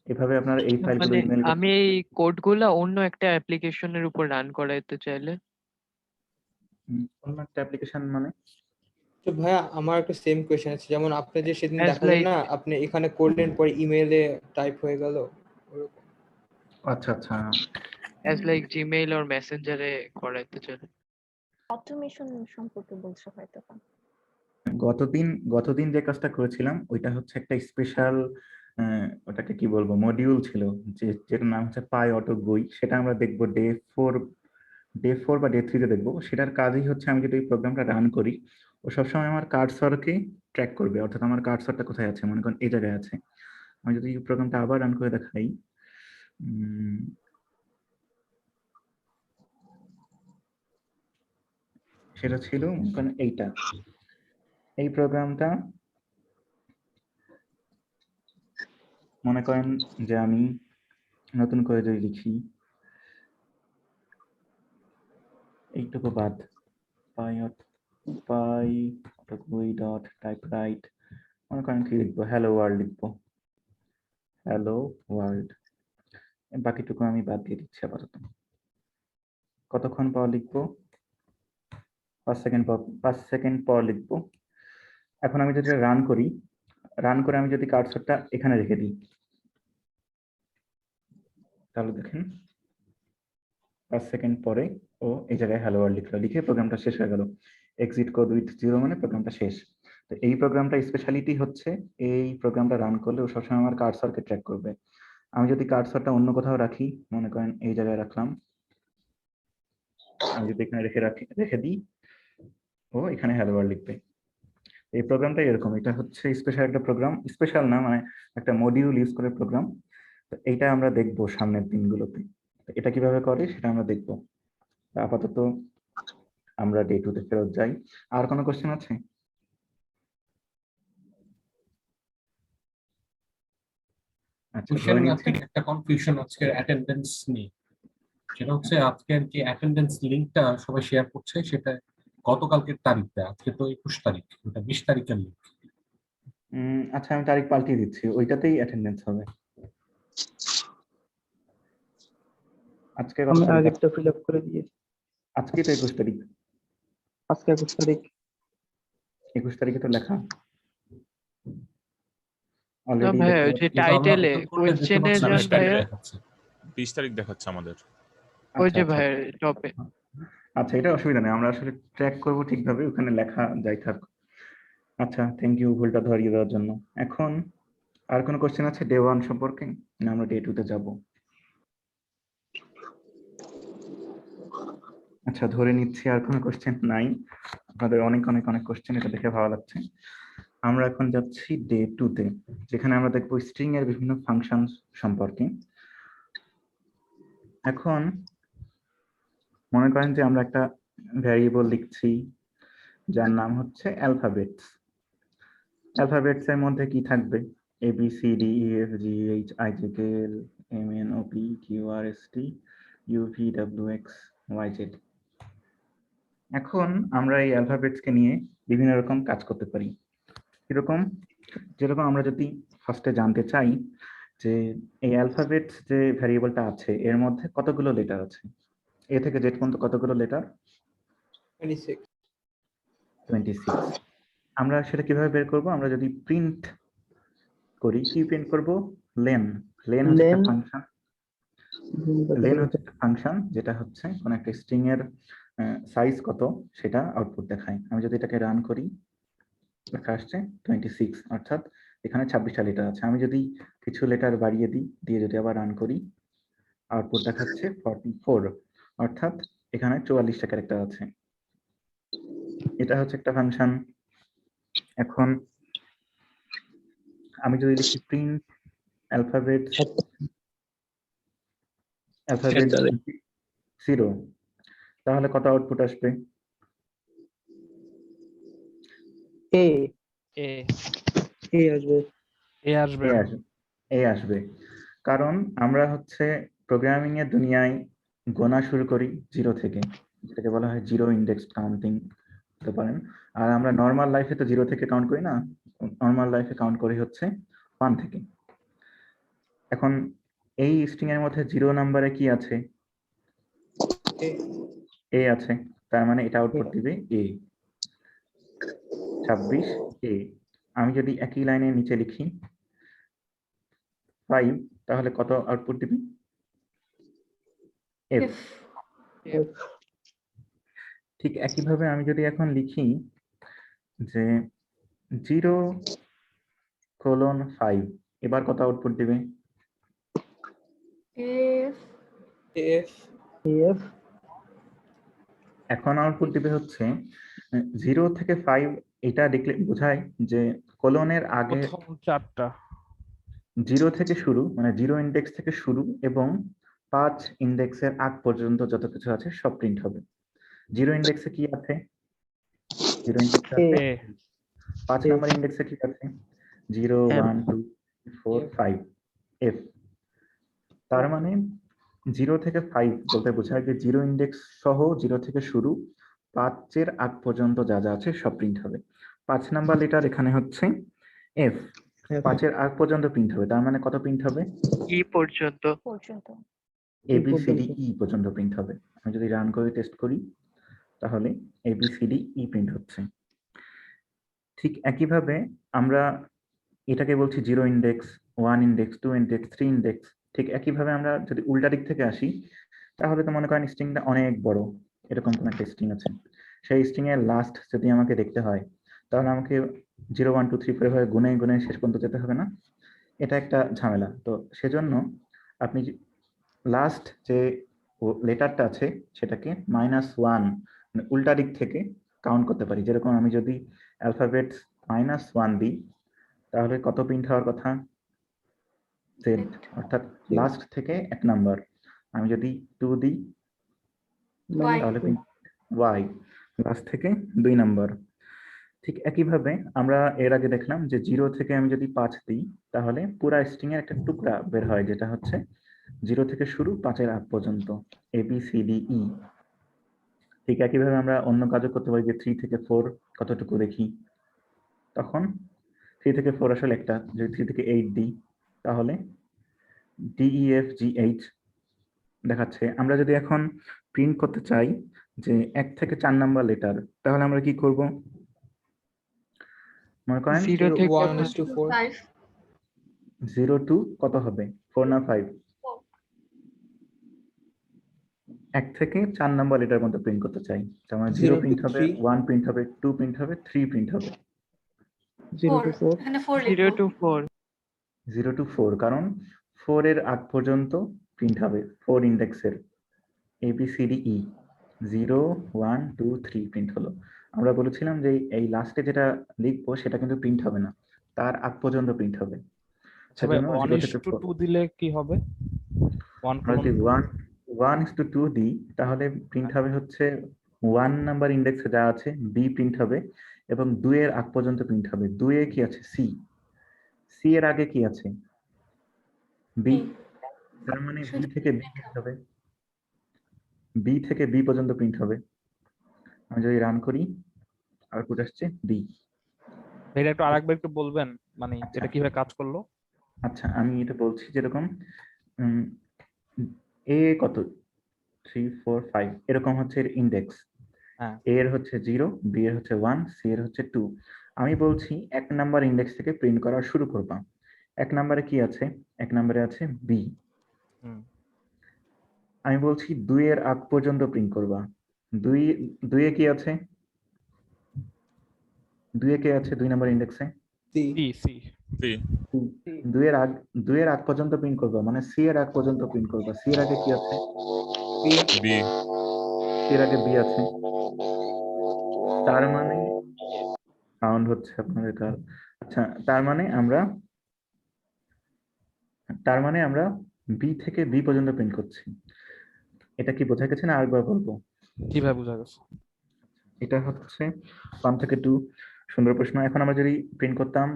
A: এভাবে আপনার এই ফাইলগুলো
I: মানে
A: ইমেল
I: আমি এই কোডগুলা অন্য একটা অ্যাপ্লিকেশনের উপর রান করাইতে চাইলে
A: অন্য একটা অ্যাপ্লিকেশন মানে?
E: তো ভাইয়া আমার একটা সেম কোয়েশ্চেন আছে, যেমন আপনি যে সেদিন
I: As
E: দেখালেন
I: like-
E: না, আপনি এখানে করলেন পরে ইমেইলে টাইপ হয়ে গেল, ওরকম।
A: আচ্ছা আচ্ছা,
I: অ্যাজ লাইক জিমেইল অর মেসেঞ্জারে করাইতে চাইলে।
B: অটোমেশন সম্পর্কে বলছো হয়তো।
A: গতদিন যে কাজটা করেছিলাম ওইটা হচ্ছে একটা স্পেশাল, ওটাকে কি বলবো, মডিউল ছিল, যেটার নাম হচ্ছে পাই অটো বই। সেটা আমরা দেখবো ডে ফোর বা ডে 3-তে দেখবো। সেটার কাজই হচ্ছে আমি যদি এই প্রোগ্রামটা রান করি, ও সবসময় আমার কার্সরকে ট্র্যাক করবে, অর্থাৎ আমার কার্সরটা কোথায় আছে, মনে করেন এই জায়গায় আছে। আমি যদি এই প্রোগ্রামটা আবার রান করে দেখাই, সেটা ছিল মনে করেন এইটা, এই প্রোগ্রামটা মনে করেন যে আমি নতুন করে যদি লিখি, এইটুকু বাদ, py.py.typewrite, মনে করেন কি লিখবো, হ্যালো ওয়ার্ল্ড লিখবো, হ্যালো ওয়ার্ল্ড। বাকিটুকু আমি বাদ দিয়ে দিচ্ছি আপাতত। কতক্ষণ পর লিখবো? 5 সেকেন্ড পর লিখবো। এখন আমি যদি রান করি, রান করে আমি যদি কার্সরটা এখানে রেখে দিই, তাহলে দেখেন 5 সেকেন্ড পরে ও এই জায়গায় হ্যালো ওয়ার্ল্ড লিখলো, লিখে প্রোগ্রামটা শেষ হয়ে গেল। এক্সিট কোড উইথ 0 মানে প্রোগ্রামটা শেষ। তো এই প্রোগ্রামটা স্পেশালিটি হচ্ছে, এই প্রোগ্রামটা রান করলে ও সবসময় আমার কার্সরকে ট্র্যাক করবে। আমি যদি কার্সরটা অন্য কোথাও রাখি, মনে করেন এই জায়গায় রাখলাম, আমি যদি এখানে রেখে দিই, ও এখানে হ্যালো ওয়ার্ল্ড লিখবে। এই প্রোগ্রামটা এরকম, এটা হচ্ছে স্পেশাল একটা প্রোগ্রাম, স্পেশাল না মানে একটা মডিউল ইউজ করে প্রোগ্রাম। তো এইটা আমরা দেখবো সামনের দিনগুলোতে, এটা কিভাবে করে সেটা আমরা দেখবো। আপাতত আমরা ডে 2-তে ফেরত যাই। আর কোনো কোশ্চেন আছে? আচ্ছা, ধরে নিচ্ছি
J: একটা কনফিউশন হচ্ছে অ্যাটেন্ডেন্স নিয়ে। সেটা হচ্ছে আজকের যে অ্যাটেন্ডেন্স লিংকটা সবাই শেয়ার করছে, সেটা গতকালকের তারিখ দেয়, আজকে তো 21 তারিখ, ওটা 20 তারিখের লিংক।
A: আচ্ছা, আমি তারিখ পাল্টিয়ে দিচ্ছি, ওইটাতেই অ্যাটেন্ডেন্স হবে। আজকে কত
D: আমি
A: তারিখ?
D: আগেরটা ফিল আপ করে দিয়েছি।
A: আজকে তো 21 তারিখ।
D: আজকে 21 তারিখ।
A: 21 তারিখে তো লেখা
I: না
A: অলরেডি।
I: ভাইয়া ওই যে টাইটেলে কোয়েশ্চেনের
G: না,
I: জন্য ভাইয়া
G: 20 তারিখ দেখাচ্ছে আমাদের।
I: ওই যে ভাইয়া টপে।
A: আচ্ছা, এটা অসুবিধা নেই, আমরা আসলে ট্র্যাক করবো ঠিকভাবে, ওখানে লেখা যাই থাক। আচ্ছা, থ্যাংক ইউ ভুলটা ধরিয়ে দেওয়ার জন্য। এখন আর কোনো কোশ্চেন আছে ডে 1 সম্পর্কে, না আমরা ডে 2-তে যাব? আচ্ছা, ধরে নিচ্ছি আর কোনো কোশ্চেন নাই। আপনাদের অনেক অনেক অনেক কোশ্চেন, এটা দেখে ভালো লাগছে। আমরা এখন যাচ্ছি ডে 2-তে, যেখানে আমরা দেখবো স্ট্রিং এর বিভিন্ন ফাংশন সম্পর্কে। এখন মনে করেন যে আমরা একটা ভ্যারিয়েবল লিখছি যার নাম হচ্ছে অ্যালফাবেটস। অ্যালফাবেটস এর মধ্যে কি থাকবে? A B C D E F G H I J K L M N O P Q R S T U V W X Y Z. এখন আমরা এই অ্যালফাবেটস কে নিয়ে বিভিন্ন রকম কাজ করতে পারি। কিরকম? যেরকম আমরা যদি ফার্স্টে জানতে চাই যে এই অ্যালফাবেটস যে ভ্যারিয়েবলটা আছে এর মধ্যে কতগুলো লেটার আছে, এ থেকে জেড পর্যন্ত কতগুলো লেটার,
E: 26
A: 26। আমরা সেটা কিভাবে বের করব? আমরা যদি প্রিন্ট করি, কি প্রিন্ট করব? লেন। লেন হচ্ছে একটা
D: লেন
A: ফাংশন। লেন হচ্ছে একটা ফাংশন যেটা হচ্ছে কোন একটা স্ট্রিং এর সাইজ কত সেটা আউটপুট দেখায়। আমি যদি এটাকে রান করি, লেখা আসছে 26, অর্থাৎ এখানে 26টা লেটার আছে। আমি যদি কিছু লেটার বাড়িয়ে দিই, দিয়ে যদি আবার রান করি, আউটপুট দেখাচ্ছে 44, অর্থাৎ এখানে 44টা ক্যারেক্টার আছে। এটা হচ্ছে একটা ফাংশন। এখন আমি যদি লিখি প্রিন্ট অ্যালফাবেট 0, তাহলে কত আউটপুট আসবে?
D: এ
I: এ
D: এ আসবে।
A: এ আসবে, কারণ আমরা হচ্ছে প্রোগ্রামিং এর দুনিয়ায় গোনা শুরু করি 0 থেকে, যেটাকে বলা হয় জিরো ইন্ডেক্স কাউন্টিং করতে পারেন। আর আমরা নর্মাল লাইফে তো 0 থেকে কাউন্ট করি না, নর্মাল লাইফে কাউন্ট করি হচ্ছে 1 থেকে। এখন এই স্ট্রিং এর মধ্যে 0 নাম্বারে কি আছে? এ আছে, তার মানে এটা আউটপুট দিবে এ, 26 এ। আমি যদি একই লাইনে নিচে লিখি 5, তাহলে কত আউটপুট দিবে? এফ। ঠিক একইভাবে আমি যদি এখন লিখি যে 0:5, এবার কত আউটপুট দিবে?
F: if
E: এফ
D: এফ
A: এখন আউটপুট দিবে হচ্ছে 0 থেকে 5, এটা দেখলে বোঝায় যে কোলনের আগে
C: প্রথম 4টা
A: 0 থেকে শুরু, মানে 0 ইন্ডেক্স থেকে শুরু এবং 5 ইন্ডেক্সের আগ পর্যন্ত যত কিছু আছে সব প্রিন্ট হবে। 0 ইন্ডেক্সে কি আছে? 0 ইন্ডেক্সে আছে
C: এ
A: 5 নাম্বার ইন্ডেক্সে কি আছে? 0, 1, 2, 3, 4, 5 এফ। তার মানে 0 থেকে 5 বলতে বোঝায় যে 0 ইন্ডেক্স সহ 0 থেকে শুরু 5 এর আগ পর্যন্ত যা যা আছে সব প্রিন্ট হবে। 5 নাম্বার লেটার এখানে হচ্ছে এফ, 5 এর আগ পর্যন্ত প্রিন্ট হবে। তার মানে কত প্রিন্ট হবে?
I: ই পর্যন্ত
A: এ বি সি ডি ই পর্যন্ত প্রিন্ট হবে। আমি যদি রান করে টেস্ট করি, তাহলে A B C D E print হচ্ছে। ঠিক একইভাবে আমরা এটাকে বলছি 0 ইন্ডেক্স, 1 ইন্ডেক্স, 2 ইন্ডেক্স, 3 ইন্ডেক্স। ঠিক একইভাবে আমরা যদি উল্টা দিক থেকে আসি, তাহলে তো মনে করেন স্ট্রিংটা অনেক বড়, এরকম কোন একটা স্ট্রিং আছে, সেই স্ট্রিং এর লাস্ট যদি আমাকে দেখতে হয়, তাহলে আমাকে 0, 1, 2, 3, 4 এভাবে গুনে গুনে শেষ পর্যন্ত যেতে হবে না? এটা একটা ঝামেলা। তো সেজন্য আপনি লাস্ট যে লেটারটা আছে সেটাকে -1, মানে উল্টা দিক থেকে কাউন্ট করতে পারি। যেরকম আমি যদি অ্যালফাবেট -1 দিই, তাহলে কত প্রিন্ট হওয়ার কথা? জেড, অর্থাৎ লাস্ট থেকে 1 নাম্বার। আমি যদি 2 দিই,
F: y
A: তাহলে ওয়াই, লাস্ট থেকে 2 নাম্বার। ঠিক একইভাবে আমরা এর আগে দেখলাম যে 0 থেকে আমি যদি 5 দিই, তাহলে পুরা স্ট্রিং এর একটা টুকরা বের হয়, যেটা হচ্ছে 0 থেকে শুরু 5 এর আগ পর্যন্ত, এ বি সি ডি ই। ঠিক একইভাবে আমরা অন্য কাজও করতে পারি, যে 3 থেকে 4 কতটুকু দেখি। তখন 3 থেকে 4 আসলে একটা, যদি 3 থেকে 8 দিই, তাহলে D E F G H দেখাচ্ছে। আমরা যদি এখন প্রিন্ট করতে চাই যে 1 থেকে 4 নাম্বার লেটার, তাহলে আমরা কি করব? মনে করেন
I: 0 থেকে
E: 1:4
F: 5
A: 0 টু কত হবে? 4 না 5? 1 থেকে 4 নাম্বার লেটার মধ্যে প্রিন্ট করতে চাই, তার মানে 0
E: 0 to
A: প্রিন্ট হবে,
E: 3
A: 1 প্রিন্ট হবে, 2 প্রিন্ট হবে, 3 প্রিন্ট হবে।
D: 0 to 4
F: এখানে 4
I: 0
F: লিখবো
I: to 4
A: 0 to 4, কারণ 4 এর আগ পর্যন্ত প্রিন্ট হবে 4 ইন্ডেক্সের, A B C D E. 0, 1, 2, 3 print হলো। আমরা বলেছিলাম যে এই লাস্টে যেটা লিখবো সেটা কিন্তু প্রিন্ট হবে না, তার আগ পর্যন্ত প্রিন্ট হবে। সেজন্য 0 থেকে 4।
C: 1:2 দিলে কি হবে? 1
A: আমরা যদি 1:2 দিই, তাহলে প্রিন্ট হবে হচ্ছে 1 নাম্বার ইন্ডেক্সে যা আছে বি প্রিন্ট হবে, এবং 2 এর আগ পর্যন্ত প্রিন্ট হবে। 2 এ কি আছে? সি। সি এর আগে কি আছে? বি। তার মানে বি থেকে বি প্রিন্ট হবে, বি থেকে বি পর্যন্ত প্রিন্ট হবে। আমি যদি রান করি, আউটপুট আসছে বি।
C: এটা একটু আরেকবার একটু বলবেন, মানে এটা কিভাবে কাজ করলো?
A: আচ্ছা, আমি এটা বলছি, যেরকম এ কত 3, 4, 5 এরকম হচ্ছে এর ইন্ডেক্স।
K: হ্যাঁ।
A: এ এর হচ্ছে 0, বি এর হচ্ছে 1, সি এর হচ্ছে 2। আমি বলছি 1 নাম্বার ইন্ডেক্স থেকে প্রিন্ট করা শুরু করবা। 1 নম্বরে কি আছে? 1 নম্বরে আছে বি।
K: হুম।
A: আমি বলছি 2 এর আগ পর্যন্ত প্রিন্ট করবা। 2 এ কি আছে? 2 এ কে আছে 2 নম্বর ইন্ডেক্সে?
K: সি সি
G: সি
A: 2 এর আগ পর্যন্ত প্রিন্ট করবা, মানে সি এর আগ পর্যন্ত প্রিন্ট করবা। সি এর আগে কি আছে?
G: বি
A: সি এর আগে বি আছে। তার মানে সাউন্ড হচ্ছে আপনাদের কার। আচ্ছা, তার মানে আমরা বি থেকে বি পর্যন্ত প্রিন্ট করছি। এটা কি বোঝা গেছে না আরেকবার বলবো?
K: কিভাবে বোঝা গেছে?
A: এটা হচ্ছে 1 থেকে 2। সুন্দর প্রশ্ন। এখন আমরা যদি প্রিন্ট করতাম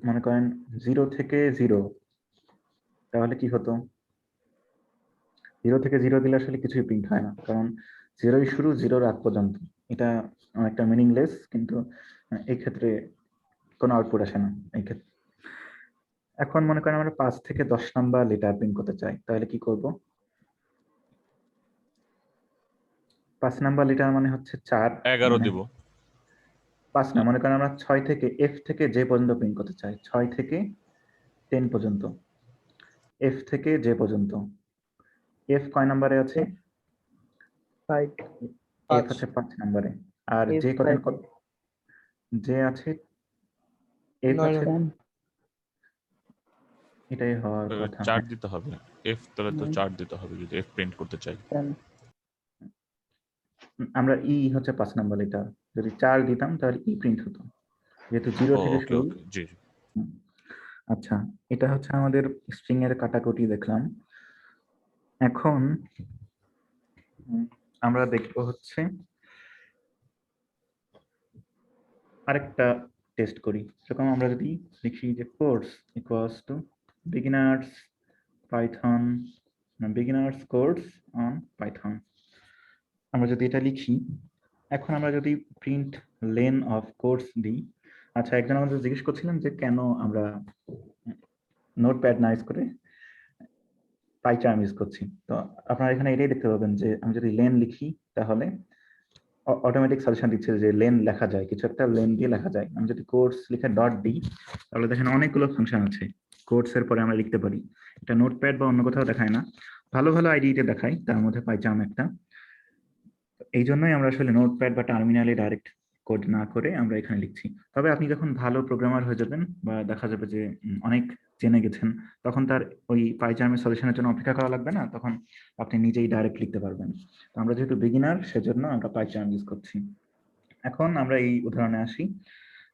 A: মনে করেন 0 থেকে 0, তাহলে কি হতো? 0 থেকে 0 দিলে আসলে কিছুই প্রিন্ট হয় না, কারণ 0ই শুরু, 0 আগ পর্যন্ত। এটা অনেকটা মিনিংলেস, কিন্তু এই ক্ষেত্রে কোনো আউটপুট আসে না এই ক্ষেত্রে। এখন মনে করেন আমরা 5 থেকে 10 নাম্বার লেটার প্রিন্ট করতে চাই, তাহলে কি করব? 5 নাম্বার লেটার মানে হচ্ছে 4।
G: 11 দিব।
A: 5 না, মনে করেন আমরা 6 থেকে এফ থেকে জে পর্যন্ত প্রিন্ট করতে চাই। 6 থেকে 10 পর্যন্ত, এফ থেকে জে পর্যন্ত। এফ কয় নম্বরে আছে?
D: 5
A: এফ হচ্ছে 5 নম্বরে। আর
D: F
A: জে কত?
D: 5
A: জে আছে, এফ আছে, এটাই হওয়ার কথা।
G: 4 দিতে হবে। এফ তাহলে তো 4 দিতে হবে যদি এফ প্রিন্ট করতে চাই।
A: আমরা ই হচ্ছে 5 নাম্বার লেটার, যদি 4 দিতাম তাহলে ই প্রিন্ট হতো, যেহেতু 0 থেকে
G: ওকে
A: শুরু।
G: ওকে জি জি।
A: আচ্ছা, এটা হচ্ছে আমাদের স্ট্রিং এর কাটাকুটি দেখলাম। এখন আমরা দেখবো হচ্ছে আরেকটা টেস্ট করি। সেরকম আমরা যদি লিখি যে course equals to beginners Python, beginners course on Python, আমরা যদি এটা লিখি, এখন আমরা যদি প্রিন্ট লেন অফ কোর্স দিই। আচ্ছা, একজন আমাদের জিজ্ঞেস করছিলেন যে কেন আমরা নোটপ্যাড না ইউজ করে পাইচার্ম ইউজ করছি। তো আপনারা এখানে এটাই দেখতে পাবেন যে আমি যদি লেন লিখি তাহলে অটোমেটিক সাজেশন দিচ্ছে যে লেন লেখা যায়, কিছু একটা লেন দিয়ে লেখা যায়। আমি যদি কোর্স লিখে ডট দিই তাহলে দেখেন অনেকগুলো ফাংশন আছে কোর্স এর পরে আমরা লিখতে পারি। এটা নোটপ্যাড বা অন্য কোথাও দেখায় না, ভালো ভালো আইডিতে দেখায়, তার মধ্যে পাইচার্ম একটা। এই জন্যই আমরা আসলে নোটপ্যাড বা টার্মিনালে ডাইরেক্ট কোড না করে আমরা এখানে লিখছি। তবে আপনি যখন ভালো প্রোগ্রামার হয়ে যাবেন বা দেখা যাবে যে অনেক জেনে গেছেন, তখন তার ওই পাইচার্মের সলিউশনের জন্য অপেক্ষা করা লাগবে না, তখন আপনি নিজেই ডাইরেক্ট লিখতে পারবেন। তো আমরা যেহেতু বিগিনার, সেজন্য আমরা পাইচার্ম ইউজ করছি। এখন আমরা এই উদাহরণে আসি।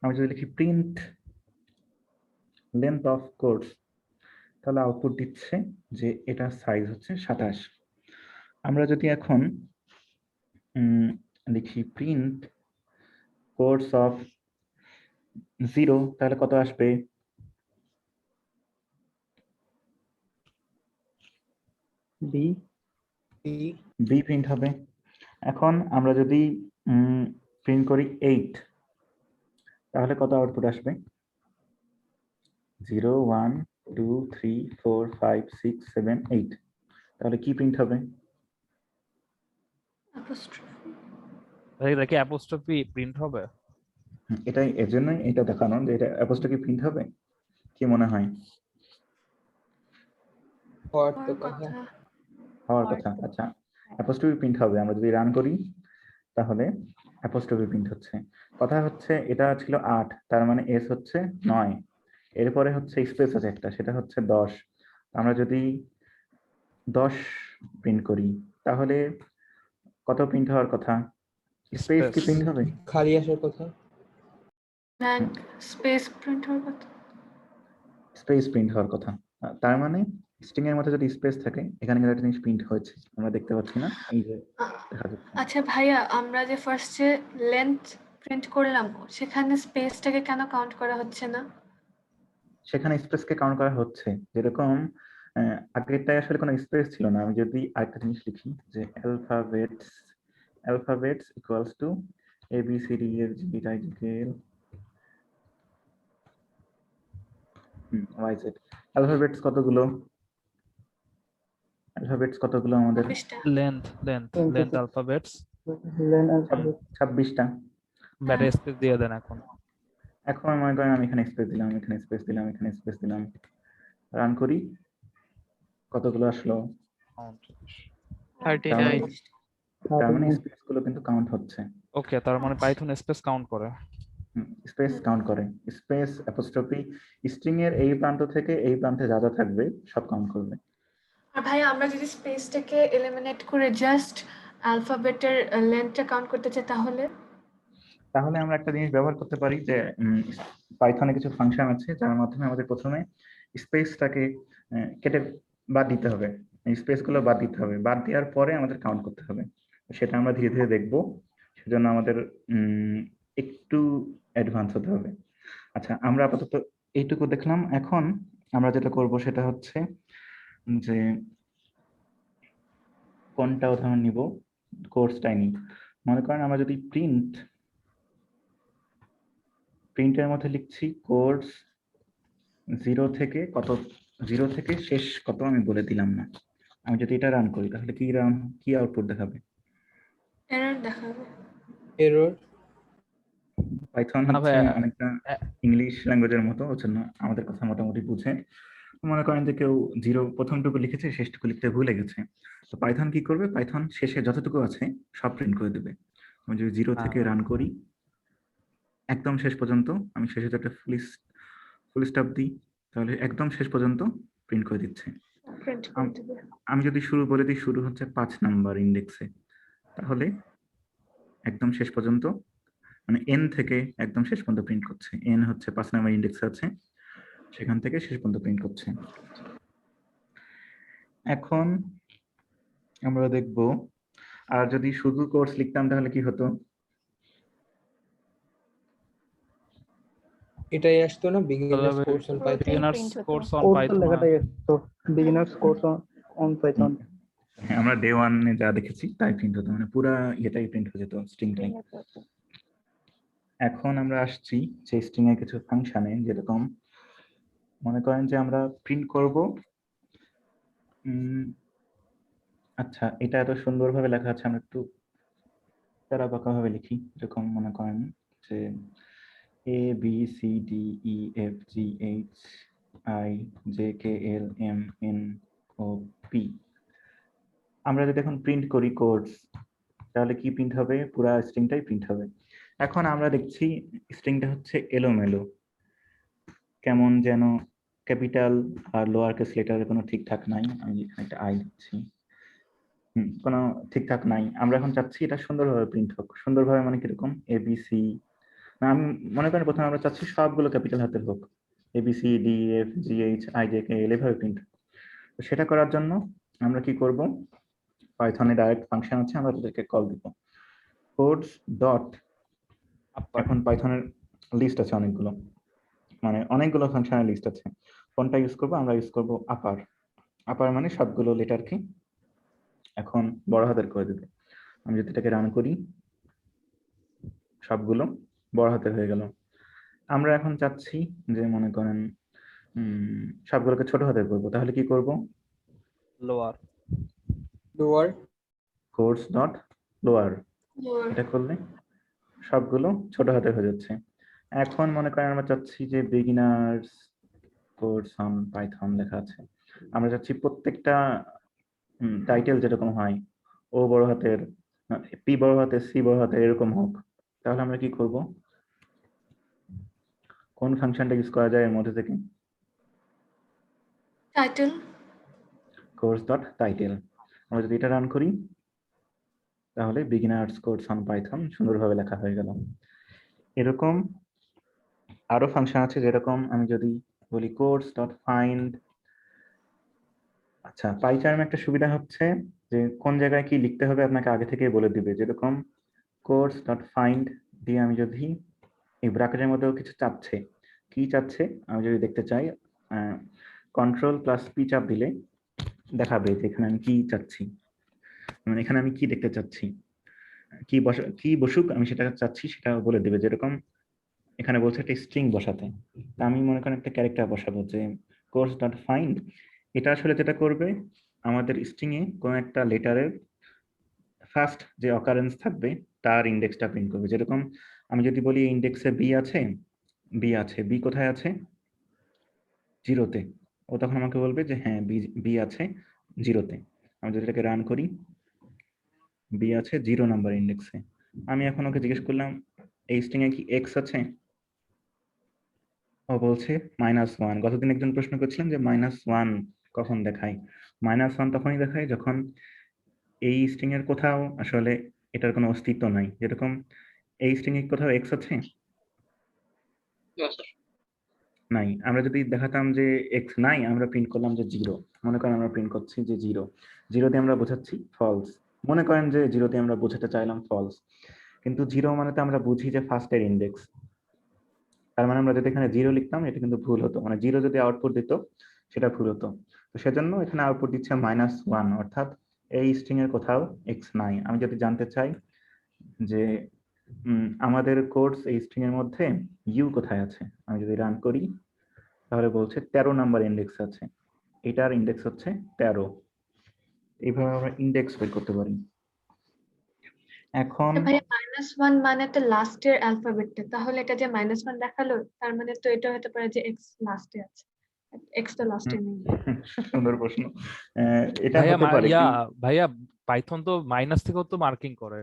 A: আমরা যদি লিখি প্রিন্ট লেন্থ অফ কোর্স, তাহলে আউটপুট দিচ্ছে যে এটা সাইজ হচ্ছে 27। আমরা যদি এখন লিখি প্রিন্ট কোর্স অফ 0, তাহলে কত আসবে?
D: বি
A: প্রিন্ট হবে। এখন আমরা যদি প্রিন্ট করি 8, তাহলে কত আউটপুট আসবে? 0 1 2 3 4 5 6 7 8, তাহলে কি প্রিন্ট হবে?
K: এটা কি অ্যাপোস্ট্রফি প্রিন্ট হবে?
A: এটাই, এর জন্যই এটা দেখানো যে এটা অ্যাপোস্ট্রফি প্রিন্ট হবে। কি মনে হয়? হওয়ার কথা। আচ্ছা, অ্যাপোস্ট্রফি প্রিন্ট হবে। আমরা যদি রান করি তাহলে অ্যাপোস্ট্রফি প্রিন্ট হচ্ছে। কথা হচ্ছে এটা ছিল 8, তার মানে এস হচ্ছে 9, এরপরে হচ্ছে স্পেস আছে একটা, সেটা হচ্ছে 10। আমরা যদি 10 প্রিন্ট করি তাহলে কত প্রিন্ট হওয়ার কথা? স্পেস কি প্রিন্ট হবে?
E: খালি আসার কথা।
F: ব্ল্যাঙ্ক স্পেস প্রিন্ট হওয়ার কথা।
A: স্পেস প্রিন্ট হওয়ার কথা। তার মানে স্ট্রিং এর মধ্যে যদি স্পেস থাকে, এখানে কিন্তু একটা জিনিস প্রিন্ট হয়েছে, আমরা দেখতে পাচ্ছি না, এই যে দেখা যাচ্ছে।
F: আচ্ছা ভাইয়া, আমরা যে ফার্স্টে লেন্থ প্রিন্ট করলাম, সেখানে স্পেসটাকে কেন কাউন্ট করা হচ্ছে না?
A: সেখানে স্পেসকে কাউন্ট করা হচ্ছে, যেরকম আগেরটায় আসলে কোনো স্পেস ছিল না। আমি যদি আরেকটা জিনিস লিখি যে alphabets equals to A B C D F G H I J K L Y Z. Alphabets কতগুলো? অ্যালফাবেটস কতগুলো আমাদের?
K: লেন্থ অ্যালফাবেটস
D: লেন আর
A: 26টা।
K: ব্যাটা স্পেস দিয়ে দেন এখন।
A: এখন মনে করেন আমি এখানে স্পেস দিলাম, এখানে স্পেস দিলাম, এখানে স্পেস দিলাম, রান করি, কতগুলো আসলো?
I: 39
A: তার মানে স্পেস গুলো কিন্তু কাউন্ট হচ্ছে।
K: ওকে, তার মানে পাইথন স্পেস কাউন্ট করে।
A: স্পেস কাউন্ট করে, স্পেস অ্যাপোস্ট্রফি স্ট্রিং এর এই প্রান্ত থেকে এই প্রান্তে যা যা থাকবে সব কাউন্ট করবে।
F: আর ভাইয়া আমরা যদি স্পেসটাকে এলিমিনেট করে জাস্ট অ্যালফাবেটের লেন্থটা কাউন্ট করতে চাই তাহলে
A: আমরা একটা জিনিস ব্যবহার করতে পারি যে পাইথনে কিছু ফাংশন আছে যার মাধ্যমে আমাদের প্রথমে স্পেসটাকে কেটে বাদ দিতে হবে, স্পেস গুলো বাদ দিতে হবে, বাদ দেওয়ার পরে আমাদের কাউন্ট করতে হবে। সেটা আমরা ধীরে ধীরে দেখবো, সেজন্য আমাদের একটু অ্যাডভান্স হতে হবে। আচ্ছা, আমরা আপাতত এইটুকু দেখলাম। এখন আমরা যেটা করব সেটা হচ্ছে যে কোনটা উদাহরণ নিব, কোর্সটাই নিই। মনে করেন আমরা যদি প্রিন্টের মধ্যে লিখছি কোর্স 0 থেকে কত, 0 থেকে শেষ কত আমি বলে দিলাম না। আমি যদি এটা রান করি তাহলে কি আউটপুট দেখাবে?
F: এরর দেখাবে।
E: এরর।
A: পাইথন
K: না
A: হচ্ছে
K: ভাইয়া,
A: অনেকটা ইংলিশ ল্যাঙ্গুয়েজের মতো, ওর জন্য আমাদের কথা মোটামুটি বুঝে। মনে করেন যে কেউ 0 প্রথমটুকু লিখেছে, শেষটুকু লিখতে ভুলে গেছে, তো পাইথন কি করবে? পাইথন শেষে যতটুকু আছে সব প্রিন্ট করে দেবে। আমি যদি 0 থেকে রান করি একদম শেষ পর্যন্ত, আমি শেষে একটা ফুল স্টপ দিই, তাহলে একদম শেষ পর্যন্ত প্রিন্ট করে দিচ্ছে। আমি যদি শুরু বলে দিই, শুরু হচ্ছে 5 নাম্বার ইন্ডেক্সে, তাহলে একদম শেষ পর্যন্ত, মানে এন থেকে একদম শেষ পর্যন্ত প্রিন্ট করছে। এন হচ্ছে 5 নাম্বার ইন্ডেক্সে আছে, সেখান থেকে শেষ পর্যন্ত প্রিন্ট করছে। এখন আমরা দেখব, আর যদি শুধু কোর্স লিখতাম তাহলে কি হতো?
E: এটাই আসতো না, beginners course on Python.
K: Beginners course on
D: course
K: Python.
D: লেখাটাই আসতো, বিগিনার্স কোর্স অন পাইথন।
A: হ্যাঁ, আমরা ডে 1 এ যা দেখেছি তাই প্রিন্ট হতো, মানে পুরা এটাই প্রিন্ট হয়ে যেত, স্ট্রিংটাই। এখন আমরা আসছি যে স্ট্রিং এর কিছু ফাংশনে, যেরকম মনে করেন যে আমরা প্রিন্ট করব, আচ্ছা এটা এত সুন্দরভাবে লেখা আছে, আমরা একটু তারা বাঁকা ভাবে লিখি। যেরকম মনে করেন যে A B C D E F G H I J K L M N O P। আমরা যদি এখন প্রিন্ট করি কোডস, তাহলে কি প্রিন্ট হবে? পুরা স্ট্রিংটাই প্রিন্ট হবে। এখন আমরা দেখছি স্ট্রিংটা হচ্ছে এলোমেলো, কেমন যেন ক্যাপিটাল আর লোয়ার কেস লেটারের কোনো ঠিকঠাক নাই। আমি এখানে একটা আই দিচ্ছি, কোনো ঠিকঠাক নাই। আমরা এখন চাচ্ছি এটা সুন্দরভাবে প্রিন্ট হোক। সুন্দরভাবে মানে কিরকম? ABC, না আমি মনে করি প্রথমে আমরা চাচ্ছি সবগুলো ক্যাপিটাল হাতের হোক, ABCDEFGHIJKL এভাবে প্রিন্ট। তো সেটা করার জন্য আমরা কি করব? পাইথনে ডাইরেক্ট ফাংশন আছে, আমরা তাদেরকে কল দিব কোডস ডট। এখন পাইথনের লিস্ট আছে অনেকগুলো, মানে অনেকগুলো ফাংশনের লিস্ট আছে। কোনটা ইউজ করব? আমরা ইউজ করব আপার। আপার মানে সবগুলো লেটারকে এখন বড় হাতের করে দেবে। আমি যদি এটাকে রান করি, সবগুলো বড় হাতের হয়ে গেল। আমরা এখন চাচ্ছি যে মনে করেন সবগুলোকে ছোট হাতের করব, তাহলে কি করব?
K: লোয়ার
A: কোডস ডট লোয়ার, এটা করলে সবগুলো ছোট হাতের হয়ে যাচ্ছে। এখন মনে করেন আমরা চাচ্ছি যে বিগিনার্স কোর্স অন পাইথন লেখা আছে, আমরা চাচ্ছি প্রত্যেকটা টাইটেল যেরকম হয়, ও বড় হাতের, পি বড় হাতের, সি বড় হাতের এরকম হোক। তাহলে আমরা কি করব? কোন ফাংশনটা ইউজ করা যায় এর মধ্যে থেকে?
F: Title,
A: course dot title. আমরা যদি এটা রান করি তাহলে বিগিনার্স কোর্স অন পাইথন সুন্দরভাবে লেখা হয়ে গেল। এরকম আরো ফাংশন আছে, যেরকম আমি যদি বলি কোর্স ডট ফাইন্ড। আচ্ছা, পাইচার্মে একটা সুবিধা হচ্ছে যে কোন জায়গায় কি লিখতে হবে আপনাকে আগে থেকেই বলে দিবে। যেরকম কোর্স ডট ফাইন্ড দিয়ে আমি যদি এই ব্র্যাকেটের মধ্যেও কিছু চাচ্ছে, কি চাচ্ছে আমি যদি দেখতে চাই, কন্ট্রোল প্লাস পি চাপ দিলে দেখাবে যে এখানে আমি কি চাচ্ছি, মানে এখানে আমি কি দেখতে চাচ্ছি, কি বসুক আমি সেটা চাচ্ছি সেটা বলে দেবে। যেরকম এখানে বলছে একটা স্ট্রিং বসাতে, তা আমি মনে করেন একটা ক্যারেক্টার বসাবো যে কোর্স ডট ফাইন্ড। এটা আসলে যেটা করবে, আমাদের স্ট্রিং এ কোন একটা লেটারের ফার্স্ট যে অকারেন্স থাকবে তার ইন্ডেক্সটা প্রিন্ট করবে। যেরকম আমি যদি বলি ইন্ডেক্সে বি আছে, বি কোথায় আছে? 0-তে। ও তখন আমাকে বলবে যে হ্যাঁ বি আছে 0-তে। আমি যদি এটাকে রান করি, বি আছে 0 নাম্বার ইন্ডেক্সে। আমি এখন ওকে জিজ্ঞেস করলাম এই স্ট্রিং এ কি এক্স আছে? ও বলছে -1। গতদিন একজন প্রশ্ন করছিলেন যে -1 কখন দেখায়? -1 তখনই দেখায় যখন এই স্ট্রিং এর কোথাও আসলে এটার কোনো অস্তিত্ব নাই। যেরকম এই স্ট্রিং এ কোথাও এক্স আছে? নাই। আমরা যদি দেখাতাম যে এক্স নাই, আমরা প্রিন্ট করলাম যে 0। মনে করেন আমরা প্রিন্ট করছি যে 0 দিয়ে আমরা বোঝাচ্ছি ফলস। মনে করেন যে 0 দিয়ে আমরা বোঝাতে চাইলাম ফলস, কিন্তু 0 মানে তো আমরা বুঝি যে ফার্স্টের ইন্ডেক্স। তার মানে আমরা যদি এখানে 0 লিখতাম এটা কিন্তু ভুল হতো, মানে 0 যদি আউটপুট দিত সেটা ভুল হতো। তো সেজন্য এখানে আউটপুট দিচ্ছে -1, অর্থাৎ এই স্ট্রিং এর কোথাও এক্স নাই। আমি যদি জানতে চাই যে আমাদের কোর্স এই স্ট্রিং এর মধ্যে ইউ কোথায় আছে, আমি যদি রান করি তাহলে বলছে 13 নাম্বার ইন্ডেক্স আছে, এটার ইন্ডেক্স হচ্ছে 13। এইভাবে আমরা ইন্ডেক্স বের করতে পারি। এখন
F: ভাইয়া -1 মানে তো লাস্টের অ্যালফাবেটটা, তাহলে এটা যে -1 দেখালো তার মানে তো এটা হতে পারে যে এক্স লাস্টে আছে, এক্স তো লাস্টে নেই।
A: সুন্দর প্রশ্ন। এটা
K: ভাইয়া
A: হতে পারে,
K: ভাইয়া পাইথন তো মাইনাস থেকেও তো মার্কিং করে।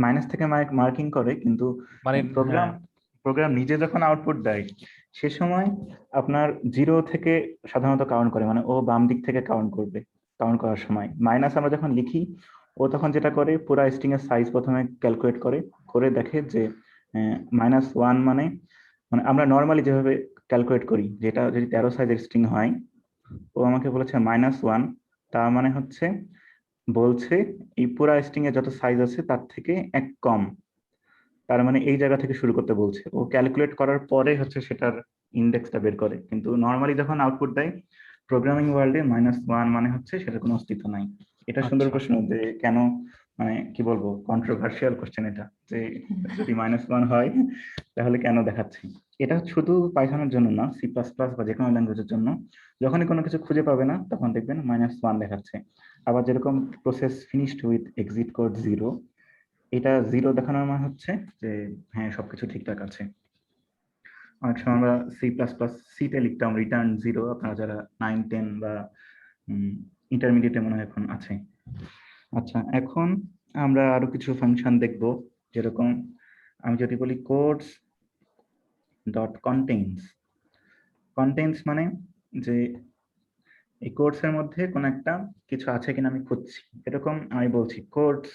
A: মাইনাস থেকে মার্কিং করে, কিন্তু
K: মানে
A: প্রোগ্রাম নিজে যখন আউটপুট দেয় সে সময় আপনার 0 থেকে সাধারণত কাউন্ট করে, মানে ও বাম দিক থেকে কাউন্ট করবে। কাউন্ট করার সময় মাইনাস আমরা যখন লিখি, ও তখন যেটা করে পুরো স্ট্রিং এর সাইজ প্রথমে ক্যালকুলেট করে দেখে যে -1 মানে আমরা নর্মালি যেভাবে ক্যালকুলেট করি, যেটা যদি 13 সাইজের স্ট্রিং হয়, ও আমাকে বলেছে -1, তার মানে হচ্ছে বলছে এই পুরা স্ট্রিং এর যত সাইজ আছে তার থেকে 1 কম। তার মানে এই জায়গা থেকে শুরু করতে বলছে। ও ক্যালকুলেট করার পরে হচ্ছে সেটার ইন্ডেক্সটা বের করে, কিন্তু নর্মালি যখন আউটপুট দেয় প্রোগ্রামিং ওয়ার্ল্ডে -1 মানে হচ্ছে সেটার কোনো অস্তিত্ব নাই। এটা সুন্দর প্রশ্ন, যে কেন, মানে কি বলবো, কন্ট্রোভার্সিয়াল কোশ্চেন এটা, যে যদি -1 হয় তাহলে কেন দেখাচ্ছে। এটা শুধু পাইথনের জন্য না, সি++ বা যে কোনো ল্যাঙ্গুয়েজের জন্য যখনই কোনো কিছু খুঁজে পাবে না তখন দেখবেন -1 দেখাচ্ছে। আবার যেরকম process finished with exit code 0, এটা 0 দেখানোর মানে হচ্ছে যে হ্যাঁ সবকিছু ঠিকঠাক আছে। অনেক সময় আমরা সি তে লিখতাম রিটার্ন 0, আপনারা যারা 9, 10 বা ইন্টারমিডিয়েটে মনে হয় এখন আছে। আচ্ছা, এখন আমরা আরো কিছু ফাংশন দেখব। যেরকম আমি যদি বলি কোডস ডট কন্টেন্টস মানে যে এই কোডস এর মধ্যে কোন একটা কিছু আছে কিনা আমি খুঁজছি। এরকম আমি বলছি কোর্স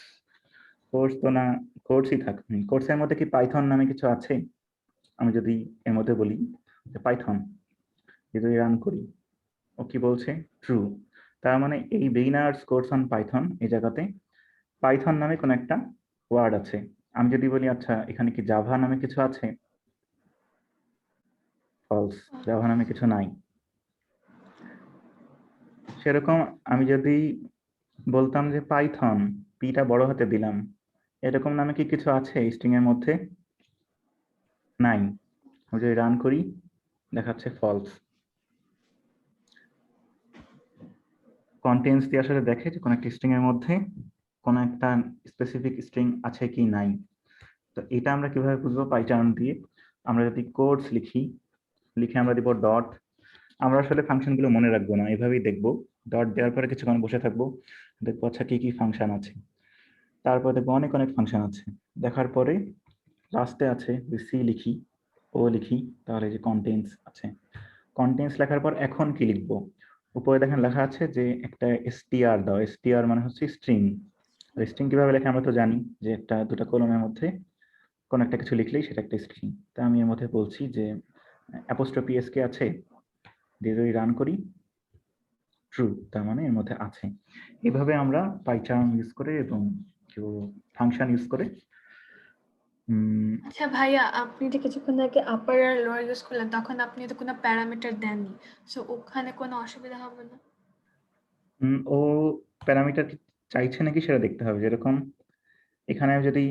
A: তো না, কোর্সই থাক, কোর্সের মধ্যে কি পাইথন নামে কিছু আছে? আমি যদি এর মধ্যে বলি যে পাইথন, যদি রান করি, ও কি বলছে? ট্রু। তার মানে এই বিগিনার্স কোর্স অন পাইথন এই জায়গাতে পাইথন নামে কোন একটা ওয়ার্ড আছে। আমি যদি বলি আচ্ছা এখানে কি জাভা নামে কিছু আছে? ফলস, জাভা নামে কিছু নাই। সেরকম আমি যদি বলতাম যে পাইথন, পিটা বড় হাতে দিলাম, এরকম নামে কি কিছু আছে স্ট্রিং এর মধ্যে? নাই। আমি যদি রান করি দেখাচ্ছে ফলস। কন্টেন্টস দিয়ে আসলে দেখে যে কোন একটা স্ট্রিং এর মধ্যে কোন একটা স্পেসিফিক স্ট্রিং আছে কি নাই। তো এটা আমরা কিভাবে বুঝবো? পাইথন দিয়ে আমরা যদি কোডস লিখে আমরা দিব ডট। আমরা আসলে ফাংশন গুলো মনে রাখবো না, এভাবেই দেখবো। ডট দেওয়ার পরে কিছুক্ষণ বসে থাকবো, দেখবো আচ্ছা কি কি ফাংশন আছে। তারপর দেখবো অনেক ফাংশন আছে। দেখার পরে লাস্টে আছে যে সি লিখি, ও লিখি, তাহলে যে কন্টেন্টস আছে। কন্টেন্টস লেখার পর এখন কি লিখবো? উপরে দেখেন লেখা আছে যে একটা str দাও। str মানে হচ্ছে স্ট্রিং। আর স্ট্রিং কিভাবে লেখা আমরা তো জানি, যে একটা দুটো কলমের মধ্যে কোন একটা কিছু লিখলেই সেটা একটা স্ট্রিং। তা আমি এর মধ্যে বলছি যে অ্যাপোস্ট্রফি sk আছে, দিয়ে যদি রান করি ট্রু, তার মানে এর মধ্যে আছে। এভাবে আমরা পাইথন ইউজ করে এবং ফাংশন ইউজ করে
F: আচ্ছা ভাইয়া, আপনি যে কিছুক্ষণ আগে আপার আর লোয়ার ইউজ করলেন, তখন আপনি তো কোনো প্যারামিটার দেননি, সো ওখানে কোনো অসুবিধা হবে না?
A: ও প্যারামিটার চাইছে নাকি সেটা দেখতে হবে। যেরকম এখানে যদি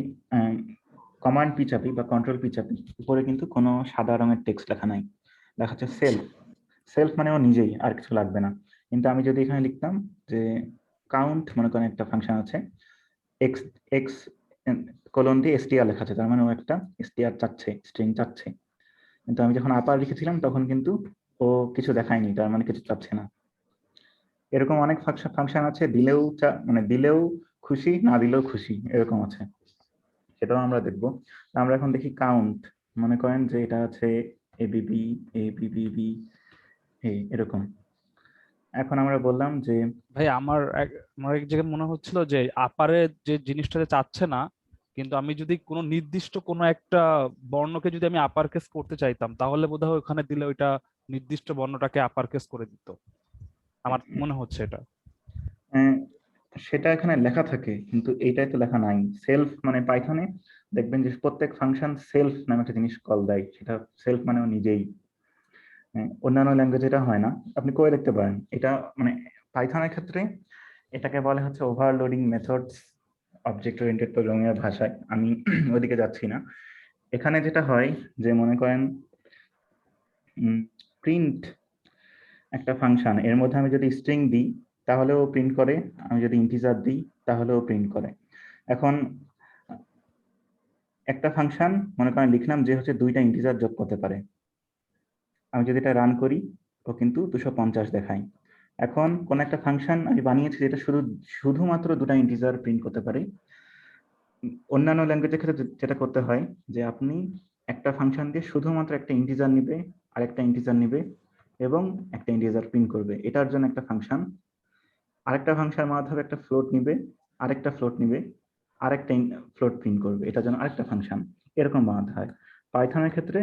A: কমান্ড পি চাপি বা কন্ট্রোল পি চাপি, উপরে কিন্তু কোনো সাদা রঙের টেক্সট লেখা নাই, দেখাচ্ছে সেলফ মানে ও নিজেই, আর কিছু লাগবে না। কিন্তু আমি যদি এখানে লিখতাম যে কাউন্ট, মনে করেন একটা ফাংশন আছে, এক্স এক্স কোলন দিয়ে str লেখা আছে, তার মানে ও একটা str চাচ্ছে, স্ট্রিং চাচ্ছে। কিন্তু আমি যখন আপার লিখেছিলাম তখন কিন্তু ও কিছু দেখায়নি, তার মানে কিছু চাচ্ছে না। এরকম অনেক ফাংশন আছে, দিলেও মানে দিলেও খুশি, না দিলেও খুশি, এরকম আছে, সেটাও আমরা দেখবো। আমরা এখন দেখি কাউন্ট। মনে করেন যে এটা আছে এবিবি এবিবিবি এরকম। এখন আমরা বললাম যে
K: ভাই আমার এক জায়গায় মনে হচ্ছিল যে আপারে যে জিনিসটাতে চাচ্ছে না, কিন্তু আমি যদি কোনো নির্দিষ্ট কোনো একটা বর্ণকে যদি আমি আপার কেস করতে চাইতাম, তাহলে বোধহয় ওখানে দিলে ওইটা নির্দিষ্ট বর্ণটাকে আপার কেস করে দিত, আমার মনে হচ্ছে এটা।
A: সেটা এখানে লেখা থাকে, কিন্তু এইটাই তো লেখা নাই। সেলফ মানে পাইথনে দেখবেন যে প্রত্যেক ফাংশন সেলফ নামে একটা জিনিস কল দেয়, সেটা সেলফ মানে ও নিজেই। অন্যান্য ল্যাঙ্গুয়েজে এটা হয় না, আপনি করে দেখতে পারেন। এটা মানে পাইথনের ক্ষেত্রে এটাকে বলে হচ্ছে overloading methods object oriented programming এর ভাষায়। আমি ওদিকে যাচ্ছি না। এখানে যেটা হয় যে মনে করেন প্রিন্ট একটা ফাংশন, এর মধ্যে আমি যদি স্ট্রিং দিই তাহলেও প্রিন্ট করে, আমি যদি ইন্টিজার দিই তাহলেও প্রিন্ট করে। এখন একটা ফাংশন মনে করেন লিখলাম যে হচ্ছে 2টা ইন্টিজার যোগ করতে পারে, আমি যদি এটা রান করি ও কিন্তু 250 দেখায়। এখন কোন একটা ফাংশন আমি বানিয়েছি যেটা শুধুমাত্র 2টা ইন্টিজার প্রিন্ট করতে পারে। অন্যান্য ল্যাঙ্গুয়েজের ক্ষেত্রে যেটা করতে হয় যে আপনি একটা ফাংশন দিয়ে শুধুমাত্র একটা ইন্টিজার নিবে, আরেকটা ইন্টিজার নিবে এবং একটা ইন্টিজার প্রিন্ট করবে, এটার জন্য একটা ফাংশন। আরেকটা ফাংশন মাধ্যমে একটা ফ্লোট নিবে, আরেকটা ফ্লোট নিবে, আরেকটা ফ্লোট প্রিন্ট করবে, এটার জন্য আরেকটা ফাংশন, এরকম বানাতে হয়। পাইথনের ক্ষেত্রে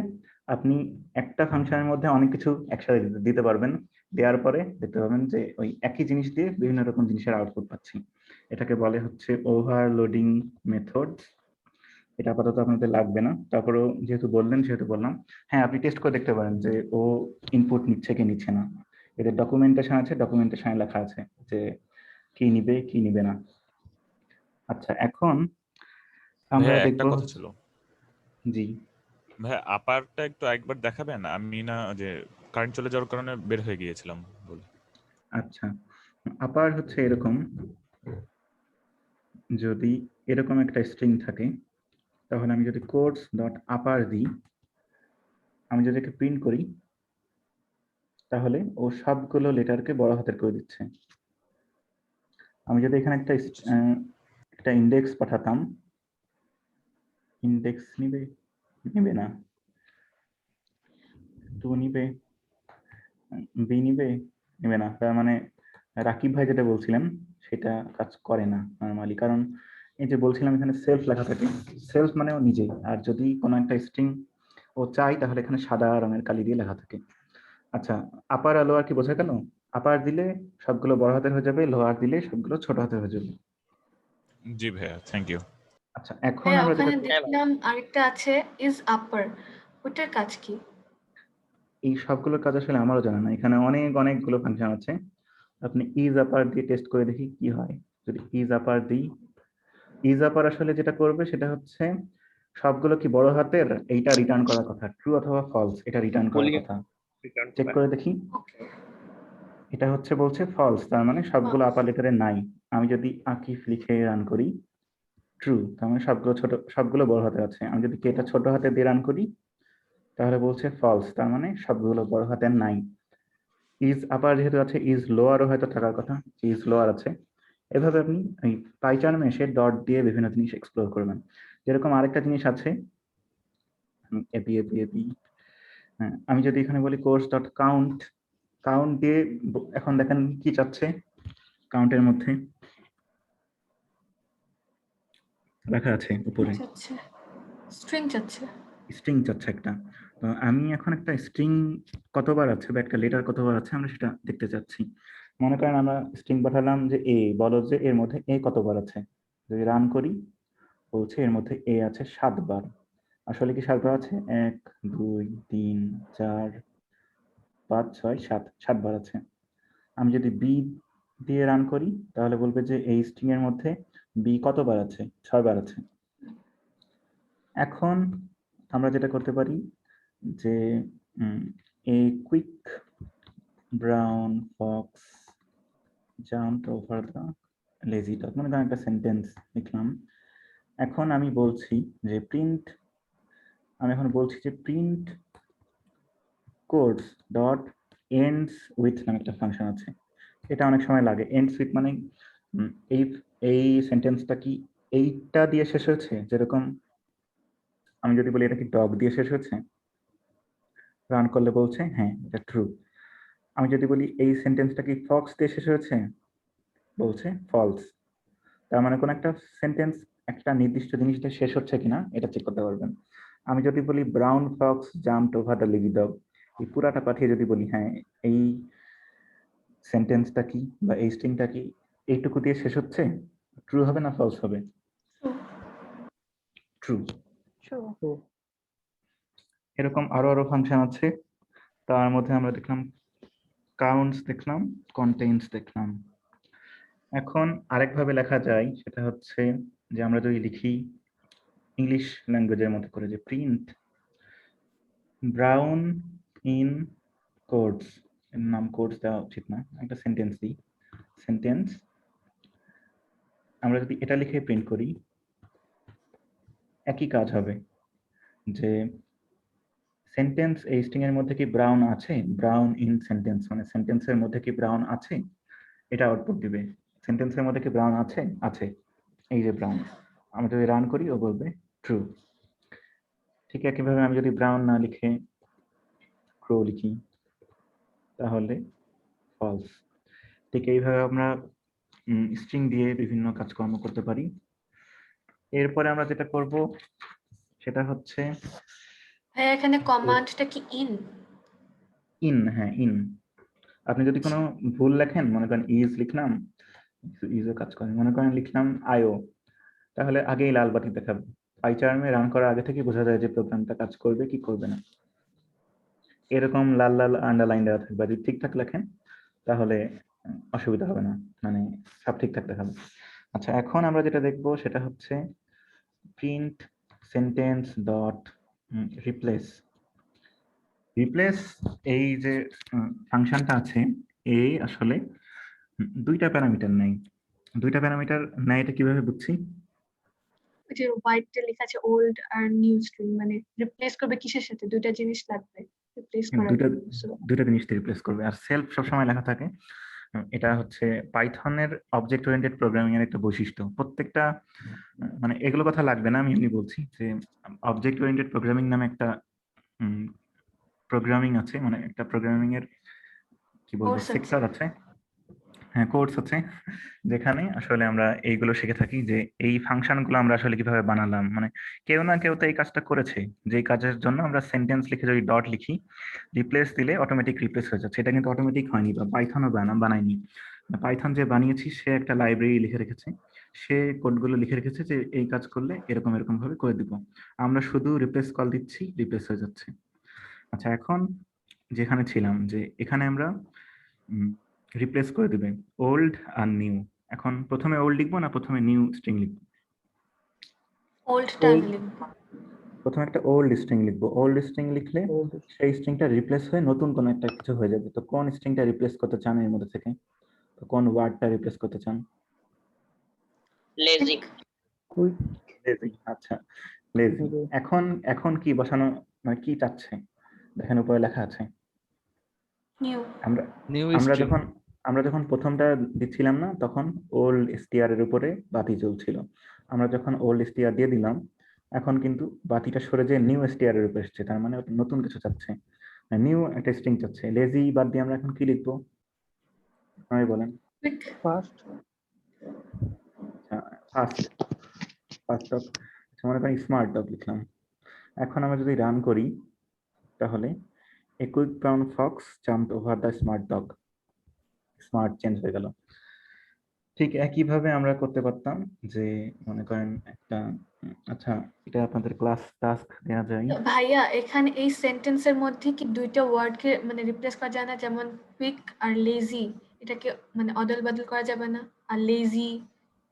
A: আপনি একটা ফাংশনের মধ্যে অনেক কিছু একসাথে দিতে পারবেন, দেওয়ার পরে দেখতে পাবেন যে ওই একই জিনিস দিয়ে বিভিন্ন রকম জিনিসের আউটপুট পাচ্ছি। এটাকে বলে হচ্ছে ওভারলোডিং মেথড। এটা আপাতত আপনাদের লাগবে না, তারপরেও যেহেতু বললেন সেহেতু বললাম। হ্যাঁ, আপনি টেস্ট করে দেখতে পারেন যে ও ইনপুট নিচ্ছে কি নিচ্ছে না। এদের ডকুমেন্টেশন আছে, ডকুমেন্টেশনে লেখা আছে যে কি নিবে কি নিবে না। আচ্ছা, এখন আমরা
G: ভাইয়া একটা
A: দেখবো।
G: কথা ছিল।
A: জি
G: ভাই আপারটা একটু একবার দেখাবেন, আমি না যে কারেন্ট চলে যাওয়ার কারণে বের হয়ে গিয়েছিলাম বলে।
A: আচ্ছা, আপার হচ্ছে এরকম, যদি এরকম একটা স্ট্রিং থাকে তাহলে আমি যদি কোডস ডট আপার দিই, আমি যদি একে প্রিন্ট করি তাহলে ও সবগুলো লেটারকে বড় হাতের করে দিচ্ছে। আমি যদি এখানে একটা ইন্ডেক্স পাঠাতাম, ইন্ডেক্স নিবে না, 2 নিবে, বি নিবে না, তার মানে রাকিব ভাই যেটা বলছিলেন সেটা কাজ করে না নরমালি। কারণ এই যে বলছিলাম এখানে সেলফ লেখা থাকে, সেলফ মানে ও নিজেই, আর যদি কোনো একটা স্ট্রিং ও চাই তাহলে এখানে সাদা রঙের কালি দিয়ে লেখা থাকে। আচ্ছা, আপার আর লোয়ার কি বোঝা গেল? আপার দিলে সবগুলো বড় হাতের হয়ে যাবে, লোয়ার দিলে সবগুলো ছোট হাতের হয়ে যাবে।
G: জি ভাইয়া, থ্যাংক ইউ।
A: আচ্ছা, এখন
F: হ্যাঁ,
A: আমরা
F: ওখানে
A: যেটা
F: দেখলাম আরেকটা আছে ইজ আপার, ওটার কাজ কি?
A: এই সবগুলোর কাজ আসলে আমারও জানা না, এখানে অনেকগুলো ফাংশন আছে। আপনি ইজ আপার দিয়ে টেস্ট করে দেখি কি হয়। যদি ইজ আপার দিই, ইজ আপার আসলে যেটা করবে সেটা হচ্ছে সবগুলো কি বড় হাতের, এইটা রিটার্ন করার কথা, ট্রু অথবা ফলস এটা রিটার্ন করার কথা। চেক করে দেখি, এটা হচ্ছে বলছে ফলস, তার মানে সবগুলো আপার লেটারে নাই। আমি যদি আকিফ লিখে রান করি, ট্রু, তার মানে সবগুলো বড় হাতে আছে। আমি যদি এটা ছোট হাতে দিয়ে রান করি তাহলে বলছে ফলস, তার মানে সবগুলো বড় হাতের নাই। ইজ আপার যেহেতু আছে, ইজ লোয়ারও হয়তো থাকার কথা, ইজ লোয়ার আছে। এভাবে আপনি এই পাইচার্মে এসে ডট দিয়ে বিভিন্ন জিনিস এক্সপ্লোর করবেন। যেরকম আরেকটা জিনিস আছে এপি এপি এপি, হ্যাঁ, আমি যদি এখানে বলি কোর্স ডট কাউন্ট, কাউন্ট দিয়ে এখন দেখেন কি চাচ্ছে, কাউন্টের মধ্যে লেখা আছে উপরে
F: স্ট্রিং চাচ্ছে।
A: স্ট্রিং চাচ্ছে একটা। তো আমি এখন একটা স্ট্রিং কতবার আছে বা একটা লেটার কতবার আছে আমরা সেটা দেখতে চাচ্ছি। মনে করেন আমরা স্ট্রিং পাঠালাম যে এ, বলো যে এর মধ্যে এ কতবার আছে। যদি রান করি বলছে এর মধ্যে এ আছে 7 বার। আসলে কি 7 বার আছে? 1 2 3 4 5 6 7, 7 বার আছে। আমি যদি বি দিয়ে রান করি তাহলে বলবে যে এই স্ট্রিং এর মধ্যে বি কতবার আছে? 6 বার আছে। এখন আমরা যেটা করতে পারি যে a quick brown fox jumped over the lazy dog, মনে করেন একটা সেন্টেন্স লিখলাম। এখন আমি বলছি যে print codes dot ends with নামে একটা ফাংশন আছে। এটা অনেক সময় লাগে। এন্ডস উইথ মানে এই এই সেন্টেন্সটা কি এইটা দিয়ে শেষ হয়েছে, যেরকম আমি যদি বলি এটা কি ডগ দিয়ে শেষ হয়েছে, রান করলে বলছে হ্যাঁ এটা ট্রু। আমি যদি বলি এই সেন্টেন্সটা কি ফক্স দিয়ে শেষ হয়েছে, বলছে ফলস। তার মানে কোন একটা সেন্টেন্স একটা নির্দিষ্ট জিনিস দিয়ে শেষ হচ্ছে কিনা এটা চেক করতে পারবেন। আমি যদি বলি brown Fox jumped over the lazy dog, এই পুরাটা পাঠিয়ে যদি বলি হ্যাঁ এই সেন্টেন্সটা কি বা এই স্ট্রিংটা কি এইটুকু দিয়ে শেষ হচ্ছে, ট্রু হবে না ফলস হবে? ট্রু। এরকম আরো ফাংশন আছে। তার মধ্যে আমরা দেখলাম কাউন্টস, দেখলাম কন্টেইনস, দেখলাম। এখন আরেকভাবে লেখা যায়, সেটা হচ্ছে যে আমরা যদি লিখি ইংলিশ ল্যাঙ্গুয়েজের মতো করে যে প্রিন্ট ব্রাউন ইন কোডস, এর নাম কোডস দেওয়া উচিত না, একটা সেন্টেন্স দিই, সেন্টেন্স। আমরা যদি এটা লিখে প্রিন্ট করি একই কাজ হবে, যে সেন্টেন্স এই স্ট্রিং এর মধ্যে কি ব্রাউন আছে, ব্রাউন ইন সেন্টেন্স মানে সেন্টেন্সের মধ্যে কি ব্রাউন আছে, এটা আউটপুট দিবে। সেন্টেন্সের মধ্যে কি ব্রাউন আছে, আছে, এই যে ব্রাউন। আমরা যদি রান করি ও বলবে ট্রু। ঠিক একইভাবে আমি যদি ব্রাউন না লিখে ক্রো লিখি তাহলে ফলস। ঠিক এইভাবে আমরা স্ট্রিং দিয়ে বিভিন্ন কাজকর্ম করতে পারি। এরপরে আমরা যেটা করব সেটা হচ্ছে
F: ভাইয়া এখানে কমান্ডটা কি ইন?
A: ইন, হ্যাঁ ইন। আপনি যদি কোনো ভুল লেখেন, মনে করেন ইজ লিখলাম, ইজও কাজ করে, মনে করেন লিখলাম আইও, তাহলে আগেই লাল বাতি দেখাবে। পাইচার্মে রান করার আগে থেকে বোঝা যায় যে প্রোগ্রামটা কাজ করবে কি করবে না। এরকম লাল লাল আন্ডারলাইন দেওয়া থাকবে। যদি ঠিকঠাক লেখেন তাহলে অসুবিধা হবে না, মানে সব ঠিকঠাক দেখাবে। আচ্ছা, এখন আমরা যেটা দেখবো সেটা হচ্ছে print sentence dot replace. Replace এই যে ফাংশনটা আছে, এই আসলে দুইটা প্যারামিটার নেই। দুইটা প্যারামিটার নেই, এটা কিভাবে বুঝছি?
F: ওই যে হোয়াইটে লেখা আছে ওল্ড আর নিউ স্ট্রিং, মানে রিপ্লেস করবে কিসের সাথে? দুইটা জিনিস লাগবে রিপ্লেস করার
A: দুইটা
F: জন্য। So,
A: দুইটা জিনিস রিপ্লেস করবে। আর সেলফ সবসময় লেখা থাকে। এটা হচ্ছে পাইথনের অবজেক্ট ওরিয়েন্টেড প্রোগ্রামিং এর একটা বৈশিষ্ট্য। প্রত্যেকটা মানে এগুলো কথা লাগবে না, আমি এমনি বলছি যে অবজেক্ট ওরিয়েন্টেড প্রোগ্রামিং নামে একটা প্রোগ্রামিং আছে, মানে একটা প্রোগ্রামিং এর কি বলবো
F: course আছে।
A: সেক্টর আছে, হ্যাঁ কোর্স আছে, যেখানে আসলে আমরা এইগুলো শিখে থাকি যে এই ফাংশনগুলো আমরা আসলে কিভাবে বানালাম। মানে কেউ না কেউ তো এই কাজটা করেছে, যে কাজের জন্য আমরা সেন্টেন্স লিখে যদি ডট লিখি, রিপ্লেস দিলে অটোমেটিক রিপ্লেস হয়ে যাচ্ছে। এটা কিন্তু অটোমেটিক হয়নি, বা পাইথনও বানায়নি। পাইথন যে বানিয়েছি সে একটা লাইব্রেরি লিখে রেখেছে, সে কোডগুলো লিখে রেখেছে যে এই কাজ করলে এরকম এরকম ভাবে করে দিব। আমরা শুধু রিপ্লেস কল দিচ্ছি, রিপ্লেস হয়ে যাচ্ছে। আচ্ছা, এখন যেখানে ছিলাম যে এখানে আমরা রিপ্লেস করে দিবে ওল্ড আর নিউ। এখন প্রথমে ওল্ড লিখবো না প্রথমে নিউ স্ট্রিং লিখবো?
F: ওল্ডটা লিখবো।
A: প্রথমে একটা ওল্ড স্ট্রিং লিখবো। ওল্ড স্ট্রিং লিখলে সেই স্ট্রিংটা রিপ্লেস হয়ে নতুন কোন একটা কিছু হয়ে যাবে। তো কোন স্ট্রিংটা রিপ্লেস করতে চান এর মধ্যে থেকে? তো কোন ওয়ার্ডটা রিপ্লেস করতে চান?
H: লেজি।
A: লেজি। আচ্ছা, লেজি। এখন কি বসানো, মানে কি চাচ্ছে দেখেন উপরে লেখা আছে।
F: নিউ।
A: আমরা যখন প্রথমটা দিচ্ছিলাম না, তখন ওল্ড এসটিআর এর উপরে বাতি জ্বলছিল। আমরা যখন ওল্ড এসটিআর দিয়ে দিলাম, এখন কিন্তু বাতিটা সরে যে নিউ এসটিআর এর উপরে এসছে, তার মানে নতুন কিছু চাচ্ছে, নিউ একটা স্ট্রিং চাচ্ছে। লেজি বাদ দিয়ে আমরা এখন কি লিখবো আপনি বলেন?
D: ফার্স্ট
A: ডগ, মনে করেন স্মার্ট ডগ লিখলাম। এখন আমরা যদি রান করি তাহলে a quick brown fox jumped over the smart dog, smart change হয়ে গেল। ঠিক একইভাবে আমরা করতে পারতাম যে মনে করেন একটা, আচ্ছা এটা আপনাদের ক্লাস টাস্ক দেওয়া যায়।
F: ভাইয়া এখানে এই সেন্টেন্সের মধ্যে কি দুইটা ওয়ার্ডকে মানে রিপ্লেস করা যায় না? যেমন কুইক আর লেজি, এটাকে মানে অদল বদল করা যাবে না? আর লেজি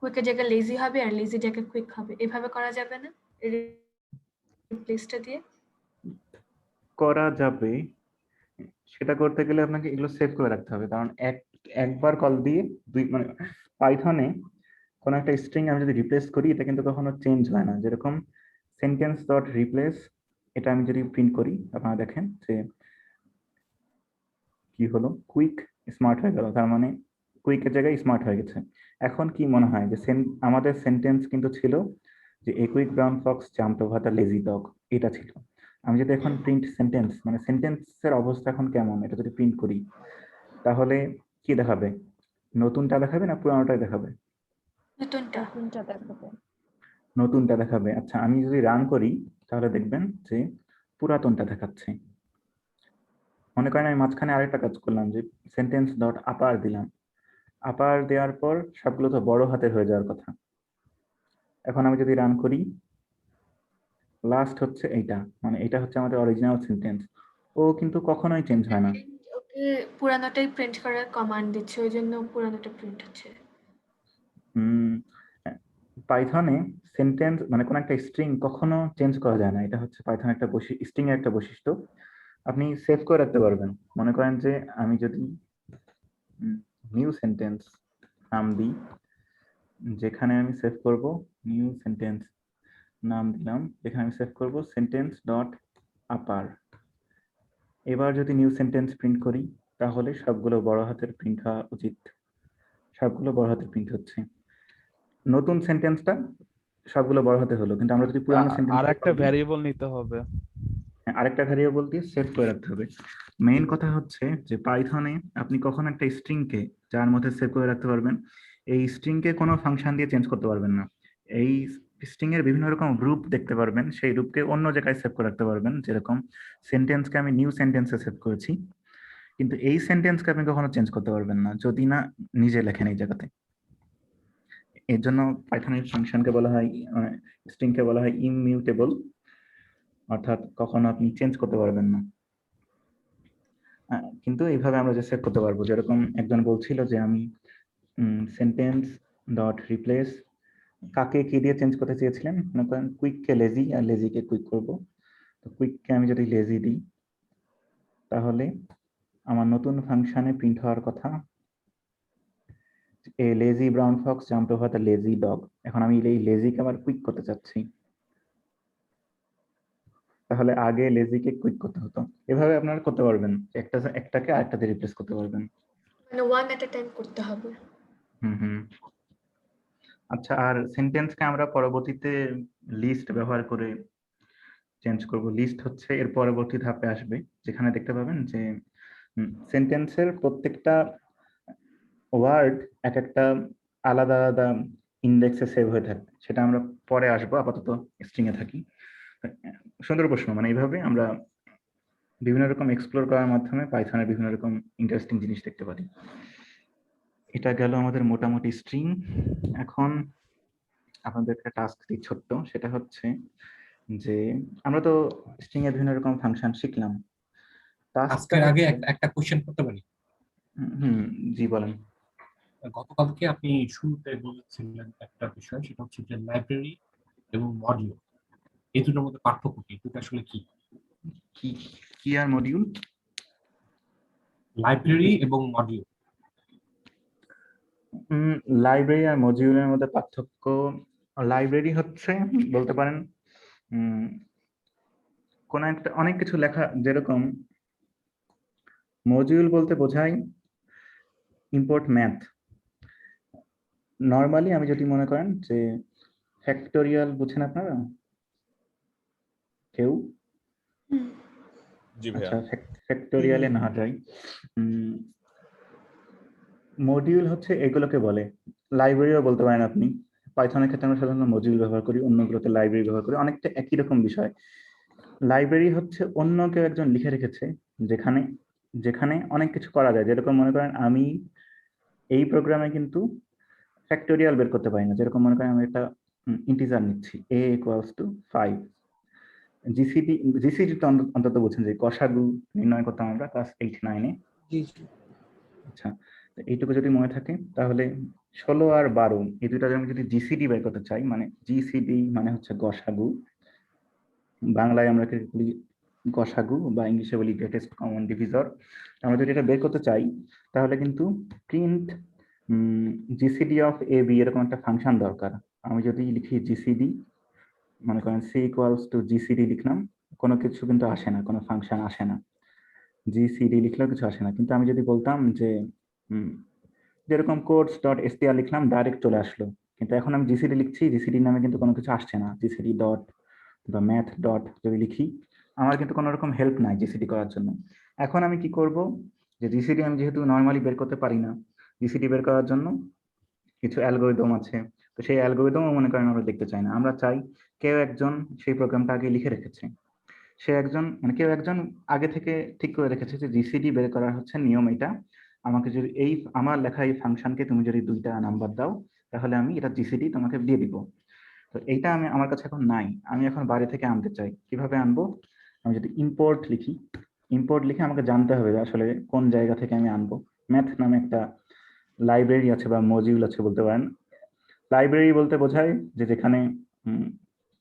F: কুইকের জায়গায় লেজি হবে আর লেজি জায়গায় কুইক হবে, এভাবে করা যাবে না রিপ্লেসটা দিয়ে?
A: করা যাবে, সেটা করতে গেলে আপনাকে এগুলো সেভ করে রাখতে হবে। কারণ একবার কল দিয়ে মানে পাইথনে কোনো একটা স্ট্রিং আমি যদি রিপ্লেস করি এটা কিন্তু কখনো চেঞ্জ হয় না। যেরকম সেন্টেন্স ডট রিপ্লেস, এটা আমি যদি প্রিন্ট করি আপনারা দেখেন যে কি হলো, কুইক স্মার্ট হয়ে গেল, তার মানে কুইকের জায়গায় স্মার্ট হয়ে গেছে। এখন কি মনে হয় যে আমাদের সেন্টেন্স কিন্তু ছিল যে a quick brown Fox jumped over the lazy dog, এটা ছিল। আমি যদি এখন প্রিন্ট সেন্টেন্স, মানে সেন্টেন্সের অবস্থা এখন কেমন, এটা যদি প্রিন্ট করি তাহলে কি দেখাবে? নতুনটা দেখাবে না পুরানোটাই দেখাবে?
F: নতুনটা।
A: নতুনটা দেখাবে। আচ্ছা, আমি যদি রান করি তাহলে দেখবেন যে পুরাতনটা দেখাচ্ছে। মনে করেন আমি মাঝখানে আরেকটা কাজ করলাম যে সেন্টেন্স ডট আপার দিলাম, আপার দেওয়ার পর সবগুলো তো বড় হাতের হয়ে যাওয়ার কথা। এখন আমি যদি রান করি, লাস্ট হচ্ছে এইটা, মানে এটা হচ্ছে আমাদের অরিজিনাল সেন্টেন্স। ও কিন্তু কখনোই চেঞ্জ হয় না।
F: ওকে পুরানোটাই প্রিন্ট করার কমান্ড দিচ্ছে, ওই জন্য পুরানোটা প্রিন্ট হচ্ছে।
A: পাইথনে সেন্টেন্স মানে কোন একটা স্ট্রিং কখনো চেঞ্জ করা যায় না, এটা হচ্ছে পাইথন একটা স্ট্রিং এর একটা বৈশিষ্ট্য। আপনি সেভ করে রাখতে পারবেন। মনে করেন যে আমি যদি নিউ সেন্টেন্স নাম দিই, যেখানে আমি সেভ করব নিউ সেন্টেন্স নাম দিলাম, যেখানে আমি সেভ করব সেন্টেন্স ডট আপার। এবার যদি নিউ সেন্টেন্স প্রিন্ট করি তাহলে সবগুলো বড় হাতের প্রিন্ট হওয়া উচিত, সবগুলো বড় হাতের প্রিন্ট হচ্ছে। নতুন সেন্টেন্সটা সবগুলো বড় হাতে হলো, কিন্তু আমরা যদি পুরানো সেন্টেন্স
K: আর একটা ভ্যারিয়েবল নিতে হবে,
A: আরেকটা ভ্যারিয়েবল দিয়ে সেভ করে রাখতে হবে। মেইন কথা হচ্ছে যে পাইথনে আপনি কখন একটা স্ট্রিংকে যার মধ্যে সেভ করে রাখতে পারবেন, এই স্ট্রিংকে কোনো ফাংশন দিয়ে চেঞ্জ করতে পারবেন না। এই স্ট্রিং এর বিভিন্ন রকম রূপ দেখতে পারবেন, সেই রূপকে অন্য জায়গায় সেভ করে রাখতে পারবেন। যেরকম সেন্টেন্সকে আমি নিউ সেন্টেন্সে সেভ করেছি, কিন্তু এই সেন্টেন্সকে আপনি কখনো চেঞ্জ করতে পারবেন না যদি না নিজে লেখেন এই জায়গাতে। এর জন্য পাইথনের ফাংশনকে বলা হয়, স্ট্রিংকে বলা হয় ইমিউটেবল, অর্থাৎ কখনো আপনি চেঞ্জ করতে পারবেন না। কিন্তু এইভাবে আমরা যে সেভ করতে পারবো, যেরকম একজন বলছিল যে আমি সেন্টেন্স ডট রিপ্লেস কাকে কি দিয়ে চেঞ্জ করতে চেয়েছিলেন, মনে করেন কুইককে লেজি আর লেজিকে কুইক করব। তো কুইককে আমি যদি লেজি দিই তাহলে আমার নতুন ফাংশনে প্রিন্ট হওয়ার কথা এ lazy brown Fox jumped over the lazy dog. এখন আমি এই লেজিকে আবার কুইক করতে চাচ্ছি, তাহলে আগে লেজিকে কুইক করতে হতো। এভাবে আপনারা করতে পারবেন, একটাকে আরেকটাতে রিপ্লেস করতে পারবেন।
F: মানে ওয়ান এট এ টাইম করতে হবে।
A: হুম। আচ্ছা, আর সেন্টেন্সকে আমরা পরবর্তীতে লিস্ট ব্যবহার করে চেঞ্জ করব। লিস্ট হচ্ছে এর পরবর্তী ধাপে আসবে, যেখানে দেখতে পাবেন যে সেন্টেন্সের প্রত্যেকটা ওয়ার্ড এক একটা আলাদা আলাদা ইন্ডেক্সে সেভ হয়ে থাকে, সেটা আমরা পরে আসবো, আপাতত স্ট্রিং এ থাকি। সুন্দর প্রশ্ন, মানে এইভাবে আমরা বিভিন্ন রকম এক্সপ্লোর করার মাধ্যমে পাইথনের বিভিন্ন রকম ইন্টারেস্টিং জিনিস দেখতে পারি। এটা গেল আমাদের মোটামুটি স্ট্রিং। এখন আপনাদের একটা টাস্ক দিই ছোট্ট, সেটা হচ্ছে যে আমরা তো স্ট্রিং এর বিভিন্ন রকম ফাংশন শিখলাম।
J: আজকের আগে একটা কোশ্চেন করতে পারি?
A: জি বলেন।
J: গতকালকে আপনি শুরুতে বলেছিলেন একটা বিষয়, সেটা হচ্ছে যে লাইব্রেরি এবং মডিউল, এই দুটোর মধ্যে পার্থক্য কি? দুটো আসলে কি?
A: কি আর মডিউল?
J: লাইব্রেরি এবং মডিউল।
A: লাইব্রেরি আর মডিউলের মধ্যে পার্থক্য, লাইব্রেরি হচ্ছে বলতে পারেন কোন একটা অনেক কিছু লেখা, যেরকম মডিউল বলতে বোঝায় ইম্পোর্ট ম্যাথ। নরমালি আমি যদি মনে করেন যে ফ্যাক্টোরিয়াল বুঝেন আপনারা কেউ? আচ্ছা, ফ্যাক্টোরিয়ালে না যাই। মডিউল হচ্ছে এগুলোকে বলে, লাইব্রেরিও বলতে পারেন আপনি। পাইথনের ক্ষেত্রে আমরা সাধারণত মডিউল ব্যবহার করি, অন্যগুলোতে লাইব্রেরি ব্যবহার করি, অনেকটা একই রকম বিষয়। লাইব্রেরি হচ্ছে অন্য কেউ একজন লিখে রেখেছে, যেখানে যেখানে অনেক কিছু করা যায়। যেরকম মনে করেন আমি এই প্রোগ্রামে কিন্তু ফ্যাক্টোরিয়াল বের করতে পারি না। যেরকম মনে করেন আমি একটা ইন্টিজার নিচ্ছি a = 5, জিসিডি তো অন্তত বুঝছেন যে গসাগু নির্ণয় করতাম আমরা ক্লাস 8-9-এ। আচ্ছা, এইটুকু যদি মনে থাকে তাহলে 16 আর 12 এই দুটো আমি যদি জিসিডি বের করতে চাই, মানে জিসিডি মানে হচ্ছে গসাগু, বাংলায় আমরা বলি গসাগু বা ইংলিশে বলি গ্রেটেস্ট কমন ডিভিজর। আমরা যদি এটা বের করতে চাই তাহলে কিন্তু print GCD of A B এরকম একটা ফাংশন দরকার। আমি যদি লিখি জিসিডি, মনে করেন সি ইকুয়ালস টু জিসিডি লিখলাম, কোনো কিছু কিন্তু আসে না, কোনো ফাংশন আসে না। জিসিডি লিখলেও কিছু আসে না। কিন্তু আমি যদি বলতাম যে যেরকম কোডস ডট এসটিআর লিখলাম, ডাইরেক্ট চলে আসলো। কিন্তু এখন আমি জিসিডি লিখছি, জিসিডি নামে কিন্তু কোনো কিছু আসছে না। জিসিডি ডট বা ম্যাথ ডট যদি লিখি, আমার কিন্তু কোনো রকম হেল্প নাই জিসিডি করার জন্য। এখন আমি কি করব, যে জিসিডি আমি যেহেতু নর্মালি বের করতে পারি না, জিসিডি বের করার জন্য কিছু অ্যালগোরিদম আছে। তো সেই অ্যালগোরিদমও মনে করেন আমরা দেখতে চাই না, আমরা চাই কেউ একজন সেই প্রোগ্রামটা আগে লিখে রেখেছে। সে একজন মানে কেউ একজন আগে থেকে ঠিক করে রেখেছে যে জিসিডি বের করার হচ্ছে নিয়ম এটা। আমাকে যদি এই আমার লেখা এই ফাংশনকে তুমি যদি 2টা নাম্বার দাও, তাহলে আমি এটা জিসিডি তোমাকে দিয়ে দিব। তো এইটা আমার কাছে এখন নাই, আমি এখন বাইরে থেকে আনতে চাই। কিভাবে আনবো? আমি যদি ইম্পোর্ট লিখি, ইম্পোর্ট লিখে আমাকে জানতে হবে যে আসলে কোন জায়গা থেকে আমি আনবো। ম্যাথ নামে একটা লাইব্রেরি আছে বা মডিউল আছে বলতে পারেন। লাইব্রেরি বলতে বোঝায় যে যেখানে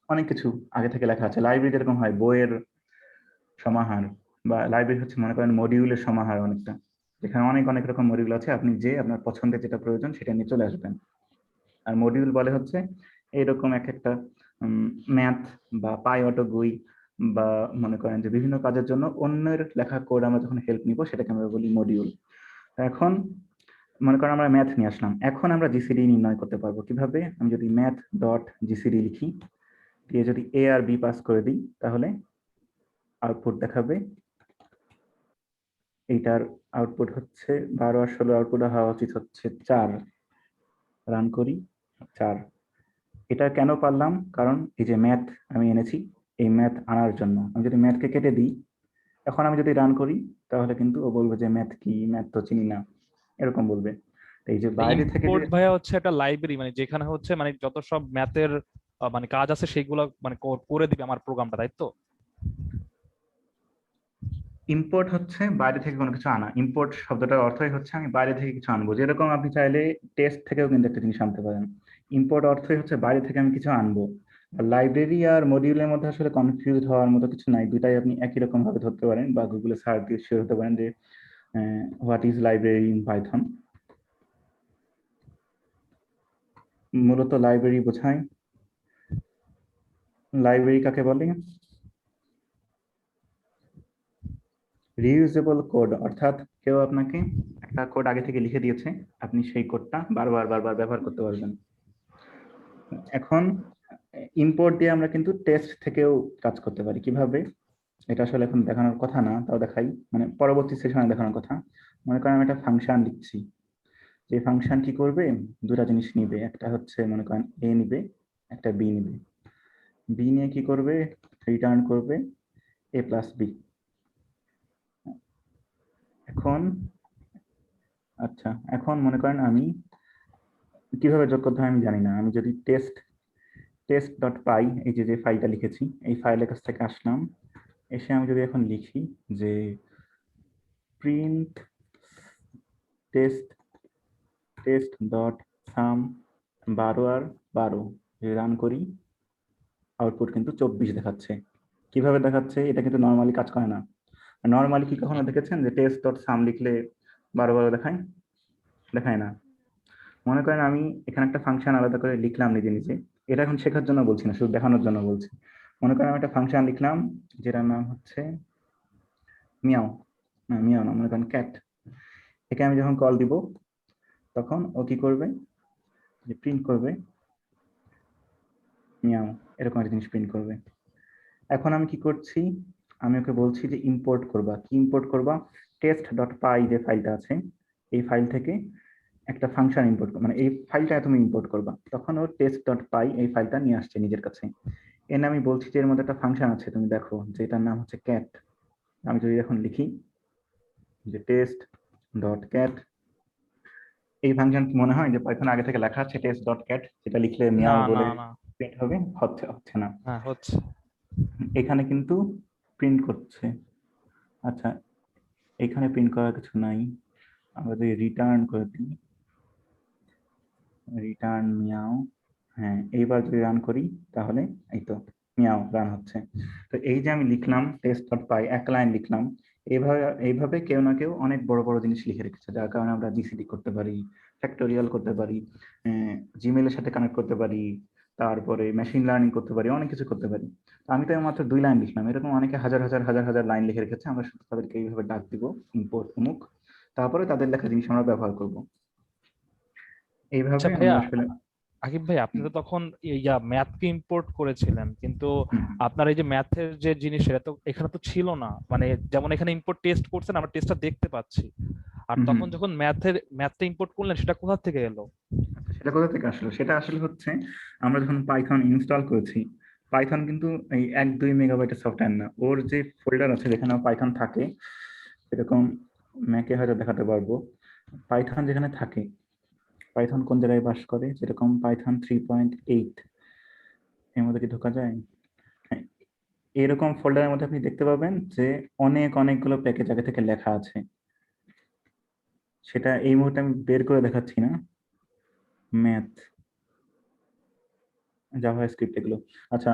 A: অনেক কিছু আগে থেকে লেখা আছে। লাইব্রেরি যেরকম হয় বইয়ের সমাহার, বা লাইব্রেরি হচ্ছে মনে করেন মডিউলের সমাহার অনেকটা, যেখানে অনেক অনেক রকম মডিউল আছে, আপনি যে আপনার পছন্দের যেটা প্রয়োজন সেটা নিয়ে চলে আসবেন। আর মডিউল বলে হচ্ছে এইরকম এক একটা ম্যাথ বা পাই অটো বই, বা মনে করেন যে বিভিন্ন কাজের জন্য অন্যের লেখা কোড আমরা যখন হেল্প নিব সেটাকে আমরা বলি মডিউল। এখন মনে করেন আমরা ম্যাথ নিয়ে আসলাম, এখন আমরা জিসিডি নির্ণয় করতে পারবো কিভাবে? আমি যদি ম্যাথ ডট জিসিডি লিখি, দিয়ে যদি এ আর বি পাস করে দিই, তাহলে আউটপুট দেখাবে। এইটার আউটপুট হচ্ছে 12 আর 16, আউটপুট হওয়া উচিত হচ্ছে 4। রান করি 4। এটা কেন পারলাম? কারণ এই যে ম্যাথ আমি এনেছি, এই ম্যাথ আনার জন্য। আমি যদি ম্যাথকে কেটে দিই, এখন আমি যদি রান করি, তাহলে কিন্তু ও বলবে যে ম্যাথ কি, ম্যাথ তো চিনি না, এরকম বলবে। এই যে বাইরে থেকে
K: ইম্পোর্ট ভাইয়া হচ্ছে একটা লাইব্রেরি, মানে যেখানে হচ্ছে মানে যত সব ম্যাথের মানে কাজ আছে সেগুলো মানে করে দিবে আমার প্রোগ্রামটা, তাই তো?
A: ইম্পোর্ট হচ্ছে বাইরে থেকে কোনো কিছু আনা। ইম্পোর্ট শব্দটার অর্থই হচ্ছে আমি বাইরে থেকে কিছু আনবো। যেরকম আপনি চাইলে টেস্ট থেকেও কিন্তু একটা জিনিস আনতে পারেন। ইম্পোর্ট অর্থই হচ্ছে বাইরে থেকে আমি কিছু আনবো। লাইব্রেরি আর মডিউলের মধ্যে আসলে কনফিউজ হওয়ার মতো কিছু নাই, দুটাই আপনি একই রকম ভাবে ধরতে পারেন, বা গুগলে সার্চ দিয়ে শিওর হতে পারেন যে what is library in Python. মূলত লাইব্রেরি বোঝায়, লাইব্রেরি কাকে বলে? রিইউজেবল কোড, অর্থাৎ কেউ আপনাকে একটা কোড আগে থেকে লিখে দিয়েছে, আপনি সেই কোডটা বারবার বারবার ব্যবহার করতে পারবেন। এখন ইম্পোর্ট দিয়ে আমরা কিন্তু টেস্ট থেকেও কাজ করতে পারি। কিভাবে? এটা আসলে এখন দেখানোর কথা না, তাও দেখাই, মানে পরবর্তী সেশনে দেখানোর কথা। মনে করেন আমি একটা ফাংশন লিখছি, যে ফাংশন কি করবে? দুটা জিনিস নিবে, একটা হচ্ছে মনে করেন এ নিবে, একটা বি নিবে। বি নিয়ে কি করবে? রিটার্ন করবে এ প্লাস বি। এখন আচ্ছা, এখন মনে করেন আমি কিভাবে যোগ করতে হয় আমি জানি না। আমি যদি টেস্ট ডট পাই, এই যে ফাইলটা লিখেছি, এই ফাইলের কাছ থেকে আসলাম, এসে আমি যদি এখন লিখি যে প্রিন্ট টেস্ট ডট সাম 12 আর 12, রান করি, আউটপুট কিন্তু 24 দেখাচ্ছে। কিভাবে দেখাচ্ছে? এটা কিন্তু নর্মালি কাজ করে না। নর্মালি কি কখনো দেখেছেন যে টেস্ট ডট সাম লিখলে 12 দেখায়? দেখায় না। মনে করেন আমি এখানে একটা ফাংশন আলাদা করে লিখলাম নিজে নিজে, এটা এখন শেখার জন্য বলছি না, শুধু দেখানোর জন্য বলছি। মনে করেন আমি একটা ফাংশন লিখলাম যেটার নাম হচ্ছে মিয়াও, না মিয়াও না, মনে করেন ক্যাট। একে আমি যখন কল দিব, তখন ও কি করবে? যে প্রিন্ট করবে মিয়াও, এরকম একটা জিনিস প্রিন্ট করবে। এখন আমি কি করছি? আমি ওকে বলছি যে ইম্পোর্ট করবা। কি ইম্পোর্ট করবা? টেস্ট ডট পাই যে ফাইলটা আছে, এই ফাইল থেকে একটা ফাংশন ইম্পোর্ট, মানে এই ফাইলটা তুমি ইম্পোর্ট করবা। তখন ও টেস্ট ডট পাই এই ফাইলটা নিয়ে আসছে নিজের কাছে। এর আমি বলছি যে এর মধ্যে একটা ফাংশন আছে, তুমি দেখো, যে এটার নাম হচ্ছে ক্যাট। আমি যদি এখন লিখি যে টেস্ট ডট ক্যাট, এই ফাংশন কি মনে হয় যে পাইথন আগে থেকে লেখা আছে টেস্ট ডট ক্যাট, যেটা লিখলে মিয়াও বলে প্রিন্ট হবে? হচ্ছে না।
K: হ্যাঁ হচ্ছে।
A: এখানে কিন্তু প্রিন্ট করছে। আচ্ছা, এখানে প্রিন্ট করার কিছু নাই, আমরা যদি রিটার্ন করে দিই, রিটার্ন মিয়াও, হ্যাঁ এইবার যদি রান করি, তাহলে এই তো মিয়াও রান হচ্ছে। তো এই যে আমি লিখলাম টেস্ট ডট পাই, এক লাইন লিখলাম, এইভাবে এইভাবে কেউ না কেউ অনেক বড় বড় জিনিস লিখে রেখেছে, যার কারণে আমরা জিসিডি করতে পারি, ফ্যাক্টোরিয়াল করতে পারি, জিমেলের সাথে কানেক্ট করতে পারি, তারপরে মেশিন লার্নিং করতে পারি, অনেক কিছু করতে পারি। তো আমি তো মাত্র 2 লাইন লিখলাম, এরকম অনেকে হাজার হাজার হাজার হাজার লাইন লিখে রেখেছে। আমরা শুধু তাদেরকে এইভাবে ডাক দিব ইম্পোর্ট অমুক, তারপরে তাদের লেখা জিনিস আমরা ব্যবহার করব। এইভাবে
K: আচ্ছা
A: আমরা
K: ভাইয়া,
A: আসলে
K: আকিব ভাই আপনি তো তখন ম্যাথকে ইম্পোর্ট করেছিলেন, কিন্তু
A: হুম,
K: আপনার এই যে ম্যাথের যে জিনিস সেটা তো এখানে তো ছিল না। মানে যেমন এখানে ইম্পোর্ট টেস্ট করছেন, আমরা টেস্টটা দেখতে পাচ্ছি, আর
A: হুম,
K: তখন যখন ম্যাথটা ইম্পোর্ট করলেন সেটা কোথা থেকে এলো?
A: আচ্ছা, সেটা কোথা থেকে আসলো? সেটা আসলে হচ্ছে আমরা যখন পাইথন ইনস্টল করেছি, পাইথন কিন্তু এই 1-2 মেগাবাইটের সফটওয়্যার না। ওর যে ফোল্ডার আছে যেখানে পাইথন থাকে, এরকম ম্যাকে হয়তো দেখাতে পারবো। পাইথন যেখানে থাকে, পাইথন কোন জায়গায় বাস করে, যেরকম পাইথন 3.8 এর মধ্যে কি ঢোকা যায়? হ্যাঁ, এরকম ফোল্ডারের মধ্যে আপনি দেখতে পাবেন যে অনেকগুলো প্যাকেজ আগে থেকে লেখা আছে। সেটা এই মুহূর্তে আমি বের করে দেখাচ্ছি না। ম্যাথ, জাভা স্ক্রিপ্ট এগুলো। আচ্ছা,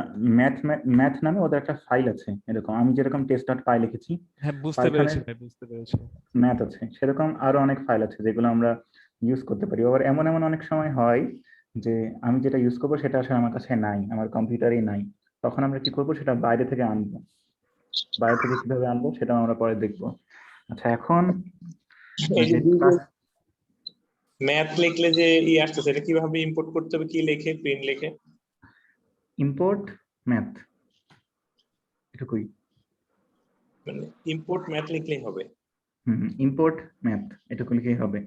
A: ম্যাথ নামে ওদের একটা ফাইল আছে, এরকম আমি যেরকম টেস্ট.পাই লিখেছি,
K: হ্যাঁ, বুঝতে পেরেছি
A: পাইথনের
K: ভাই, বুঝতে পেরেছি।
A: ম্যাথ আছে, সেরকম আরো অনেক ফাইল আছে যেগুলো আমরা ইউজ করতে পারি। আবার এমন এমন অনেক সময় হয় যে আমি যেটা ইউজ করবো সেটা আসলে আমার কাছে নাই, আমার কম্পিউটারেই নাই, তখন আমরা কি করবো, সেটা বাইরে থেকে আনবো। বাইরে থেকে কিভাবে আনবো সেটা আমরা পরে দেখবো। আচ্ছা, এখন
L: এই যে
A: যে কাজ,
L: ম্যাথ লিখলে যে আসতেছে এটা কিভাবে ইম্পোর্ট করতে হবে, কি লিখে, প্রিন্ট লিখে?
A: ইম্পোর্ট ম্যাথ, এটুকুই।
L: মানে ইম্পোর্ট ম্যাথ লিখলেই হবে?
A: ইম্পোর্ট ম্যাথ এটুকু লিখেই হবে।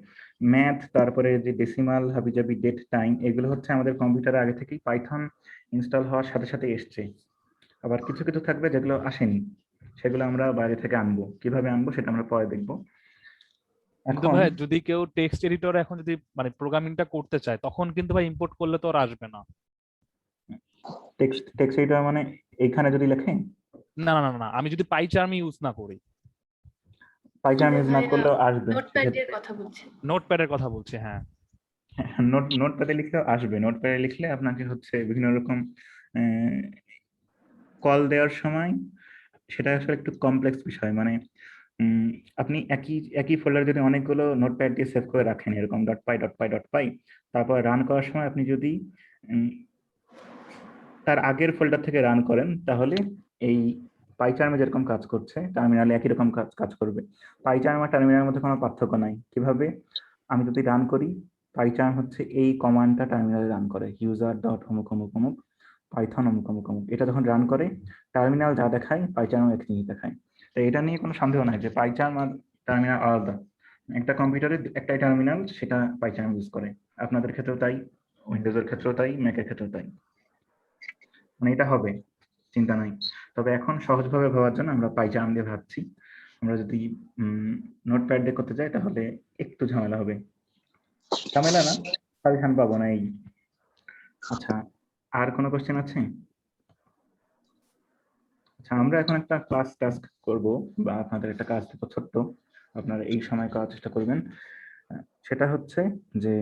A: ম্যাথ, তারপরে যে ডেসিমাল, হাবিজাবি, ডেট, টাইম, এগুলো হচ্ছে আমাদের কম্পিউটারে আগে থেকেই পাইথন ইনস্টল হওয়ার সাথে সাথে এসছে। আবার কিছু কিছু থাকবে যেগুলো আসেনি, সেগুলো আমরা বাইরে থেকে আনবো। কিভাবে আনবো সেটা আমরা পরে দেখবো।
K: কিন্তু
A: এখন
K: ভাই যদি কেউ টেক্সট এডিটরে এখন যদি মানে প্রোগ্রামিংটা করতে চায়, তখন কিন্তু ভাই ইম্পোর্ট করলে তো আর আসবে না।
A: টেক্সট এডিটর মানে এইখানে যদি লেখে,
K: না না না না, আমি যদি পাইচার্ম ইউজ না করি।
A: পাইচার্ম ইউজ না করলেও আসবে।
F: নোটপ্যাডের কথা বলছি।
K: নোটপ্যাডের কথা বলছি, হ্যাঁ।
A: নোটপ্যাডে লিখলেও আসবে। নোটপ্যাডে লিখলে আপনাকে হচ্ছে বিভিন্ন রকম কল দেওয়ার সময় সেটা আসলে একটু কমপ্লেক্স বিষয়। মানে আপনি একই ফোল্ডার যদি অনেকগুলো নোটপ্যাড দিয়ে সেভ করে রাখেন, এরকম .py, তারপর রান করার সময় আপনি যদি তার আগের ফোল্ডার থেকে রান করেন, তাহলে এই পাইচার্মে যেরকম কাজ করছে টার্মিনালে একই রকম কাজ করবে। পাইচার্ম আর টার্মিনালের মধ্যে কোনো পার্থক্য নাই। কিভাবে? আমি যদি রান করি, পাইচার্ম হচ্ছে এই কমান্ডটা টার্মিনালে রান করে, ইউজার ডট অমুক অমুক অমুক পাইথন অমুক অমুক অমুক। এটা যখন রান করে টার্মিনাল যা দেখায় পাইচার্ম এক জিনিস দেখায়। তো এটা নিয়ে কোনো সন্দেহ নাই যে পাইচার্ম আর টার্মিনাল আলাদা। একটা কম্পিউটারে একটাই টার্মিনাল, সেটা পাইচার্ম ইউজ করে। আপনাদের ক্ষেত্রেও তাই, উইন্ডোজের ক্ষেত্রেও তাই, ম্যাকের ক্ষেত্রেও তাই। মানে এটা হবে, চিন্তা নাই। তবে এখন সহজভাবে ভাবার জন্য আমরা পাইচার্ম দিয়ে ভাবছি। আমরা যদি নোটপ্যাড দিয়ে করতে যাই তাহলে একটু ঝামেলা হবে। ঝামেলা না, সাজেশন পাবো না এই। আচ্ছা, আর কোনো কোশ্চেন আছে? আচ্ছা, আমরা এখন একটা ক্লাস টাস্ক করব, বা আপনাদের একটা কাজ দেবো ছোট্ট, আপনারা এই সময় করার চেষ্টা করবেন। সেটা হচ্ছে যে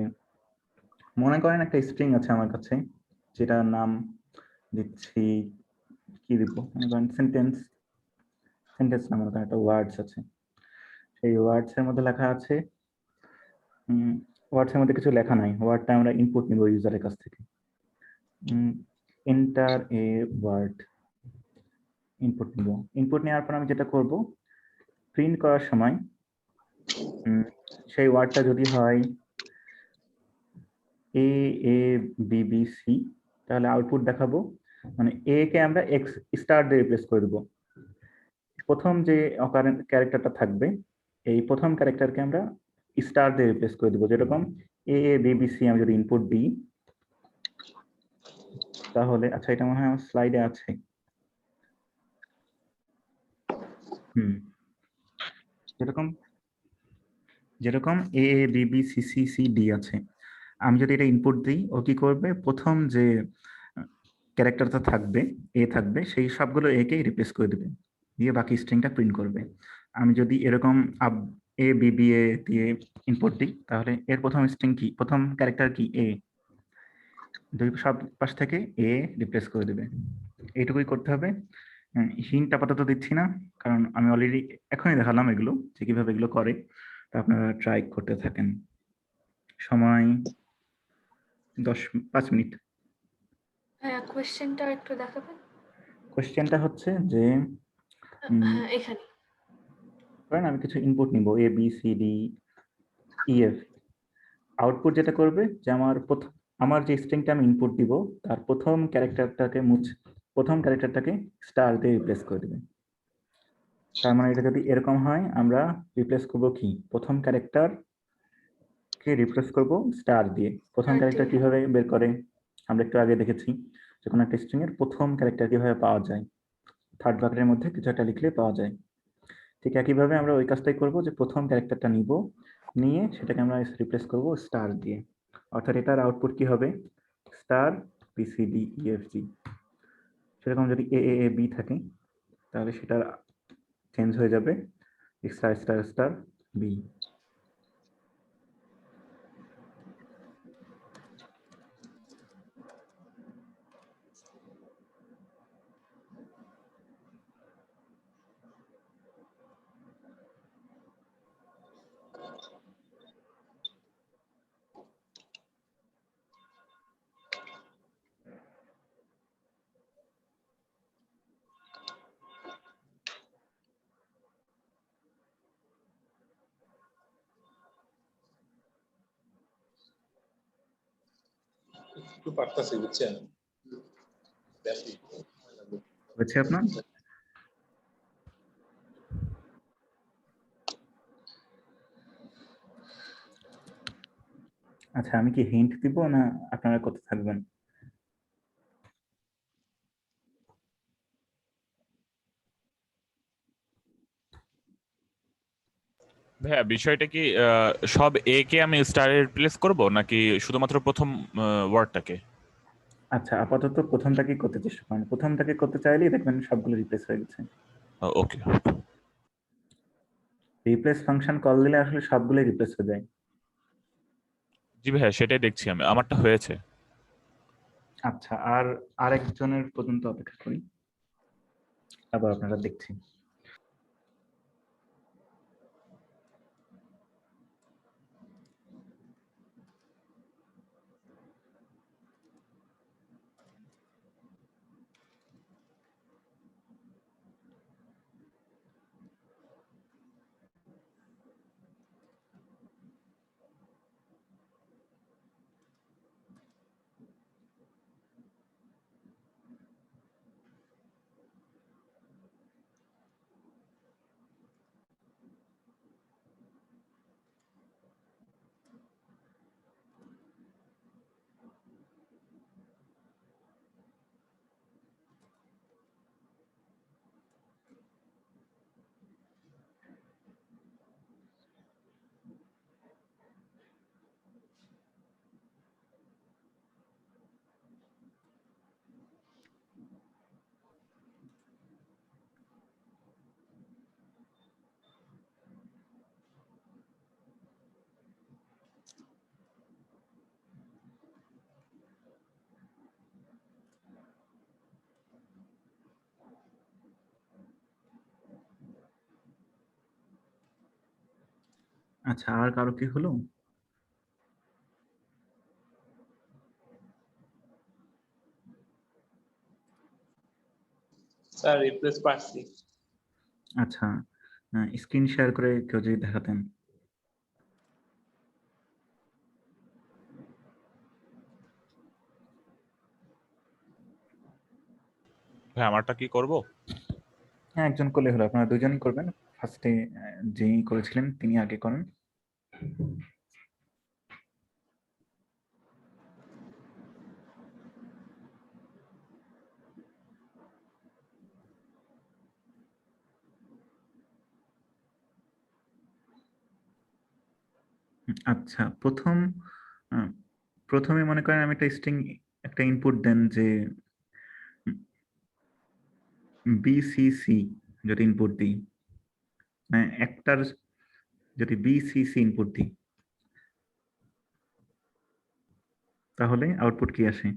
A: মনে করেন একটা স্ট্রিং আছে আমার কাছে, যেটার নাম দিচ্ছি, কি দিব, মনে করেন সেন্টেন্স না, মনে করেন একটা ওয়ার্ডস আছে। সেই ওয়ার্ডস এর মধ্যে লেখা আছে, ওয়ার্ডস এর মধ্যে কিছু লেখা নাই, ওয়ার্ডটা আমরা ইনপুট নিব ইউজারের কাছ থেকে। এন্টার এ ওয়ার্ড, ইনপুট নিব। ইনপুট নেওয়ার পর আমি যেটা করব, প্রিন্ট করার সময় সেই ওয়ার্ডটা যদি হয় এ এ বি বি সি, তাহলে আউটপুট দেখাবো। মানে এ কে আমরা এক্স স্টার দিয়ে রিপ্লেস করে দেবো। প্রথম যে ক্যারেক্টারটা থাকবে, এই প্রথম ক্যারেক্টারকে আমরা স্টার দিয়ে রিপ্লেস করে দেবো। যেরকম A A B B C আমি যদি ইনপুট দিই, তাহলে আচ্ছা, এটা মনে হয় আমার স্লাইডে আছে। যেরকম A A B B C C C D আছে, আমি যদি এটা ইনপুট দিই, ও কি করবে, প্রথম যে ক্যারেক্টারটা থাকবে, এ থাকবে, সেই সবগুলো এ কে রিপ্লেস করে দেবে, দিয়ে বাকি স্ট্রিংটা প্রিন্ট করবে। আমি যদি এরকম এ বি বি এ দিয়ে ইনপুট দিই, তাহলে এর প্রথম স্ট্রিং কি, প্রথম ক্যারেক্টার কি, এ, দুই সব পাশ থেকে এ রিপ্লেস করে দেবে। এইটুকুই করতে হবে। হিন্ট আপাতত দিচ্ছি না, কারণ আমি অলরেডি এখনই দেখালাম এগুলো যে কিভাবে এগুলো করে। তা আপনারা ট্রাই করতে থাকেন। সময় 5 মিনিট।
F: ভাইয়া কোয়েশ্চেনটা একটু দেখাবেন?
A: কোশ্চেনটা হচ্ছে যে
F: হ্যাঁ, এখানে।
A: ধরেন আমি কিছু ইনপুট নিব A B C D E F. Output যেটা করবে যে আমার যে স্ট্রিংটা আমি ইনপুট দিব তার প্রথম ক্যারেক্টারটাকে স্টার দিয়ে রিপ্লেস করে দেবে। তার মানে এটা যদি এরকম হয়, আমরা রিপ্লেস করব কি, প্রথম ক্যারেক্টার কে রিপ্লেস করব স্টার দিয়ে। প্রথম ক্যারেক্টার কিভাবে বের করে আমরা একটু আগে দেখেছি, যে কোনো একটা স্ট্রিং এর প্রথম ক্যারেক্টার কিভাবে পাওয়া যায়, থার্ড ব্র্যাকেটের মধ্যে কিছু একটা লিখলে পাওয়া যায়। ঠিক একইভাবে আমরা ওই কাজটাই করব, যে প্রথম ক্যারেক্টারটা নিয়ে সেটাকে আমরা রিপ্লেস করব স্টার দিয়ে। অর্থাৎ এটার আউটপুট কি হবে, স্টার বিসিডি ইএফজি। সেরকম যদি এ এ এ বি থাকে তাহলে সেটা চেঞ্জ হয়ে যাবে স্টার স্টার স্টার বি।
L: একটু পারতাছি বুঝছেন?
A: হচ্ছে আপনার? আচ্ছা, আমি কি হিন্ট দিব না আপনারা করতে থাকবেন?
G: ভাইয়া বিষয়টা কি সব এ কে আমি স্টারে রিপ্লেস করব নাকি শুধুমাত্র প্রথম ওয়ার্ডটাকে?
A: আচ্ছা, আপাতত প্রথমটাকে করতে চেষ্টা করেন। প্রথমটাকে করতে চাইলেই দেখবেন সবগুলো রিপ্লেস হয়ে গেছে।
G: ওকে।
A: রিপ্লেস ফাংশন কল দিলে আসলে সবগুলোই রিপ্লেস হয়ে যায়।
G: জি ভাইয়া, সেটাই দেখছি আমি, আমারটা হয়েছে।
A: আচ্ছা, আর আরেকজনের পর্যন্ত অপেক্ষা করি, আবার আপনারা দেখছি। আচ্ছা, আর কারো কি হলো?
L: স্যার রিপ্লেস পারছি।
A: আচ্ছা, স্ক্রিন শেয়ার করে কেউ যদি দেখাতেন।
G: ভাই আমারটা কি করব?
A: হ্যাঁ, একজন করলে হলো, আপনারা দুজনই করবেন। ফার্স্টে যিনি করেছিলেন তিনি আগে করেন। আচ্ছা, প্রথমে মনে করেন আমি একটা ইনপুট দেন যে বিসিসি যদি ইনপুট দিই, মানে একটার যদি বিসিসি ইনপুট দিই তাহলে আউটপুট কি আসে,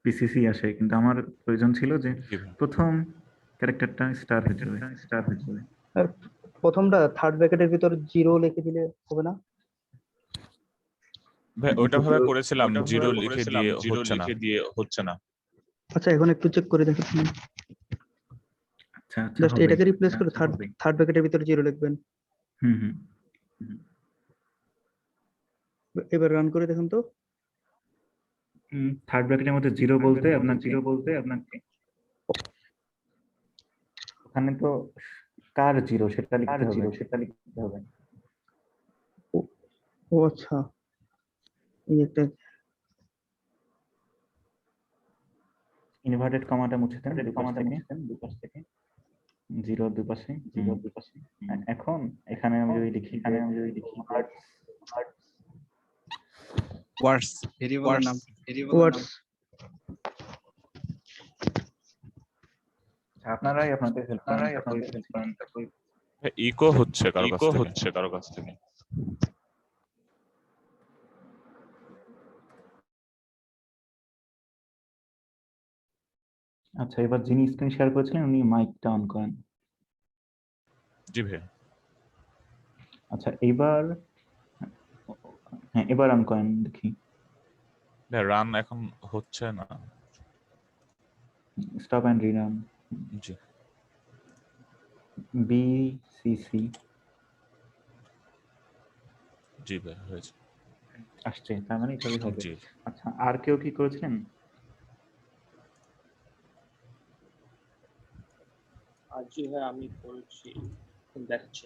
A: বিসিসি আসে। কিন্তু আমার প্রয়োজন ছিল যে প্রথম ক্যারেক্টারটা স্টার হয়ে যাবে।
D: আর প্রথমটা থার্ড ব্র্যাকেটের ভিতর 0 লিখে দিলে হবে না?
G: ভাই ওটা ভাবে করেছিলাম, জিরো লিখে দিয়ে হচ্ছে না।
D: আচ্ছা এখন একটু চেক করে দেখেন,
A: আচ্ছা
D: জাস্ট
A: হবে।
D: এটাকে রিপ্লেস করে থার্ড ব্র্যাকেটের ভিতর 0 লিখবেন।
A: হুম হুম।
D: এবার রান করে দেখুন তো।
A: থার্ড ব্র্যাকেটের মধ্যে 0 বলতে আপনাকে ওখানে তো কার 0 সেটা লিখতে হবে।
D: ও আচ্ছা, এই একটা
A: ইনভার্টেড কমাটা মুছে দেন দুই পাশ থেকে 0 দুই পাশে। এখন এখানে আমি যদি লিখি
M: ওয়ার্ডস ভেরিয়েবলের নাম
D: ওয়ার্ডস।
A: আপনারাই আপনাদের হেল্প করেন।
G: ইকো হচ্ছে কারো কাছ থেকে।
A: আচ্ছা এবার যিনি স্ক্রিন শেয়ার করেছিলেন উনি মাইকটা অন করেন।
G: জি ভাই।
A: আচ্ছা এবার অন করেন দেখি।
G: রান এখন হচ্ছে না।
A: Stop and rerun.
G: জি।
A: বিসিসি
G: জি ভাই হয়েছে।
A: আসছে, তার মানে সবই হবে।
G: জি।
A: আচ্ছা আর কেউ কি করেছিলেন?
L: জি হ্যাঁ আমি করেছি, দেখাচ্ছি।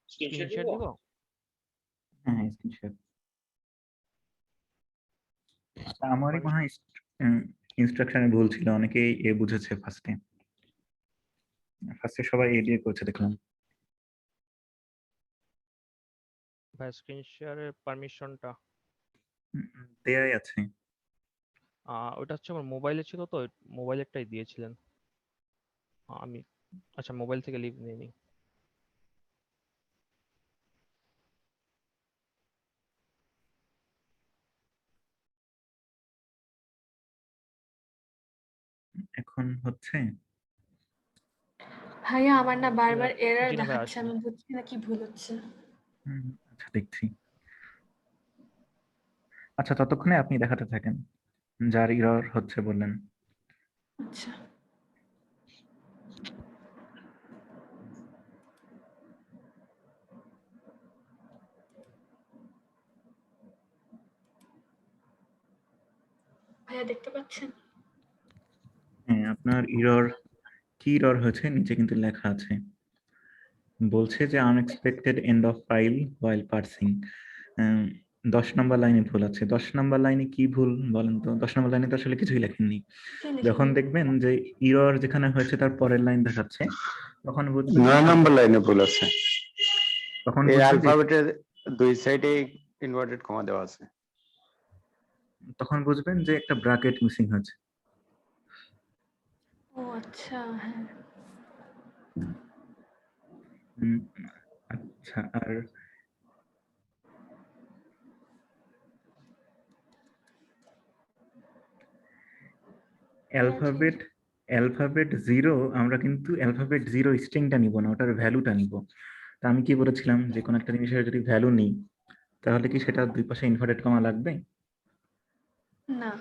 L: স্ক্রিনশট দিব?
A: হ্যাঁ স্ক্রিনশট। আমারই মনে হয় ইনস্ট্রাকশনে ভুল ছিল, অনেকেই এ বুঝেছে ফার্স্টে সবাই এ দিয়ে করছে দেখলাম।
N: ভাই স্ক্রিন শেয়ারের পারমিশনটা
A: দেয়াই আছে।
N: ওটা হচ্ছে আমার মোবাইলে ছিল তো, মোবাইলেরটাই দিয়েছিলেন আমি। আচ্ছা মোবাইল থেকে লিভ নিয়ে নিই।
A: এখন হচ্ছে
F: ভাইয়া আমার না বারবার এরর
N: জি না ভাই,
F: দেখাচ্ছে,
N: আসেনি।
F: আমি বুঝছি না কি ভুল হচ্ছে।
A: আচ্ছা দেখছি। আচ্ছা ততক্ষণে আপনি দেখাতে থাকেন যার এরর হচ্ছে বললেন।
F: আচ্ছা ভাইয়া দেখতে পাচ্ছেন?
A: হ্যাঁ আপনার কি এরর হয়েছে নিচে কিন্তু লেখা আছে, বলছে যে unexpected end of file while parsing. 10 number লাইনে ভুল আছে। 10 নম্বর লাইনে কি ভুল বলেন তো? 10 নম্বর লাইনে তো আসলে কিছুই লেখেননি। যখন দেখবেন যে এরর যেখানে হয়েছে তার পরের লাইন দেখাচ্ছে তখন বুঝবেন
M: 9 নম্বর লাইনে ভুল আছে।
A: তখন
M: এই
A: বুঝবেন
M: অ্যালফাবেটের দুই সাইডে ইনভার্টেড কমা দেওয়া আছে।
A: তখন বুঝবেন যে একটা ব্র্যাকেট মিসিং হয়েছে।
F: ও আচ্ছা হ্যাঁ।
A: আচ্ছা আর অ্যালফাবেট 0 আমরা কিন্তু অ্যালফাবেট 0 স্ট্রিংটা নিব না, ওটার ভ্যালুটা নিব। তা আমি কি বলেছিলাম যে কোনো একটা জিনিসের যদি ভ্যালু নিই তাহলে কি সেটা দুই পাশে ইনভার্টেড কমা লাগবে?
F: না।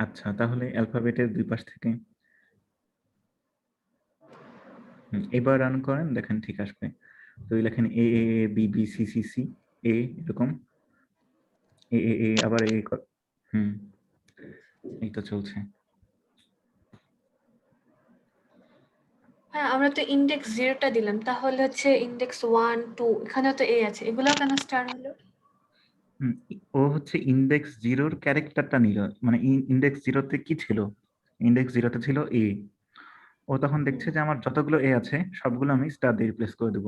A: আচ্ছা তাহলে অ্যালফাবেটের দুই পাশ থেকে এবার রান করেন, দেখেন ঠিক আসবে। তো লেখেন A A B B C C C A, এরকম এ এ এ আবার এ। এই তো চলছে।
F: হ্যাঁ আমরা তো ইন্ডেক্স 0টা দিলাম, তাহলে হচ্ছে ইন্ডেক্স 1 2 এখানে তো এ আছে, এগুলো কেন স্টার হলো?
A: ও হচ্ছে ইন্ডেক্স 0-র ক্যারেক্টারটা নিল, মানে ইন্ডেক্স 0-তে কি ছিল? ইন্ডেক্স 0-তে ছিল এ। ও তখন দেখছে যে আমার যতগুলো এ আছে সবগুলো আমি স্টার দিয়ে রিপ্লেস করে দেব।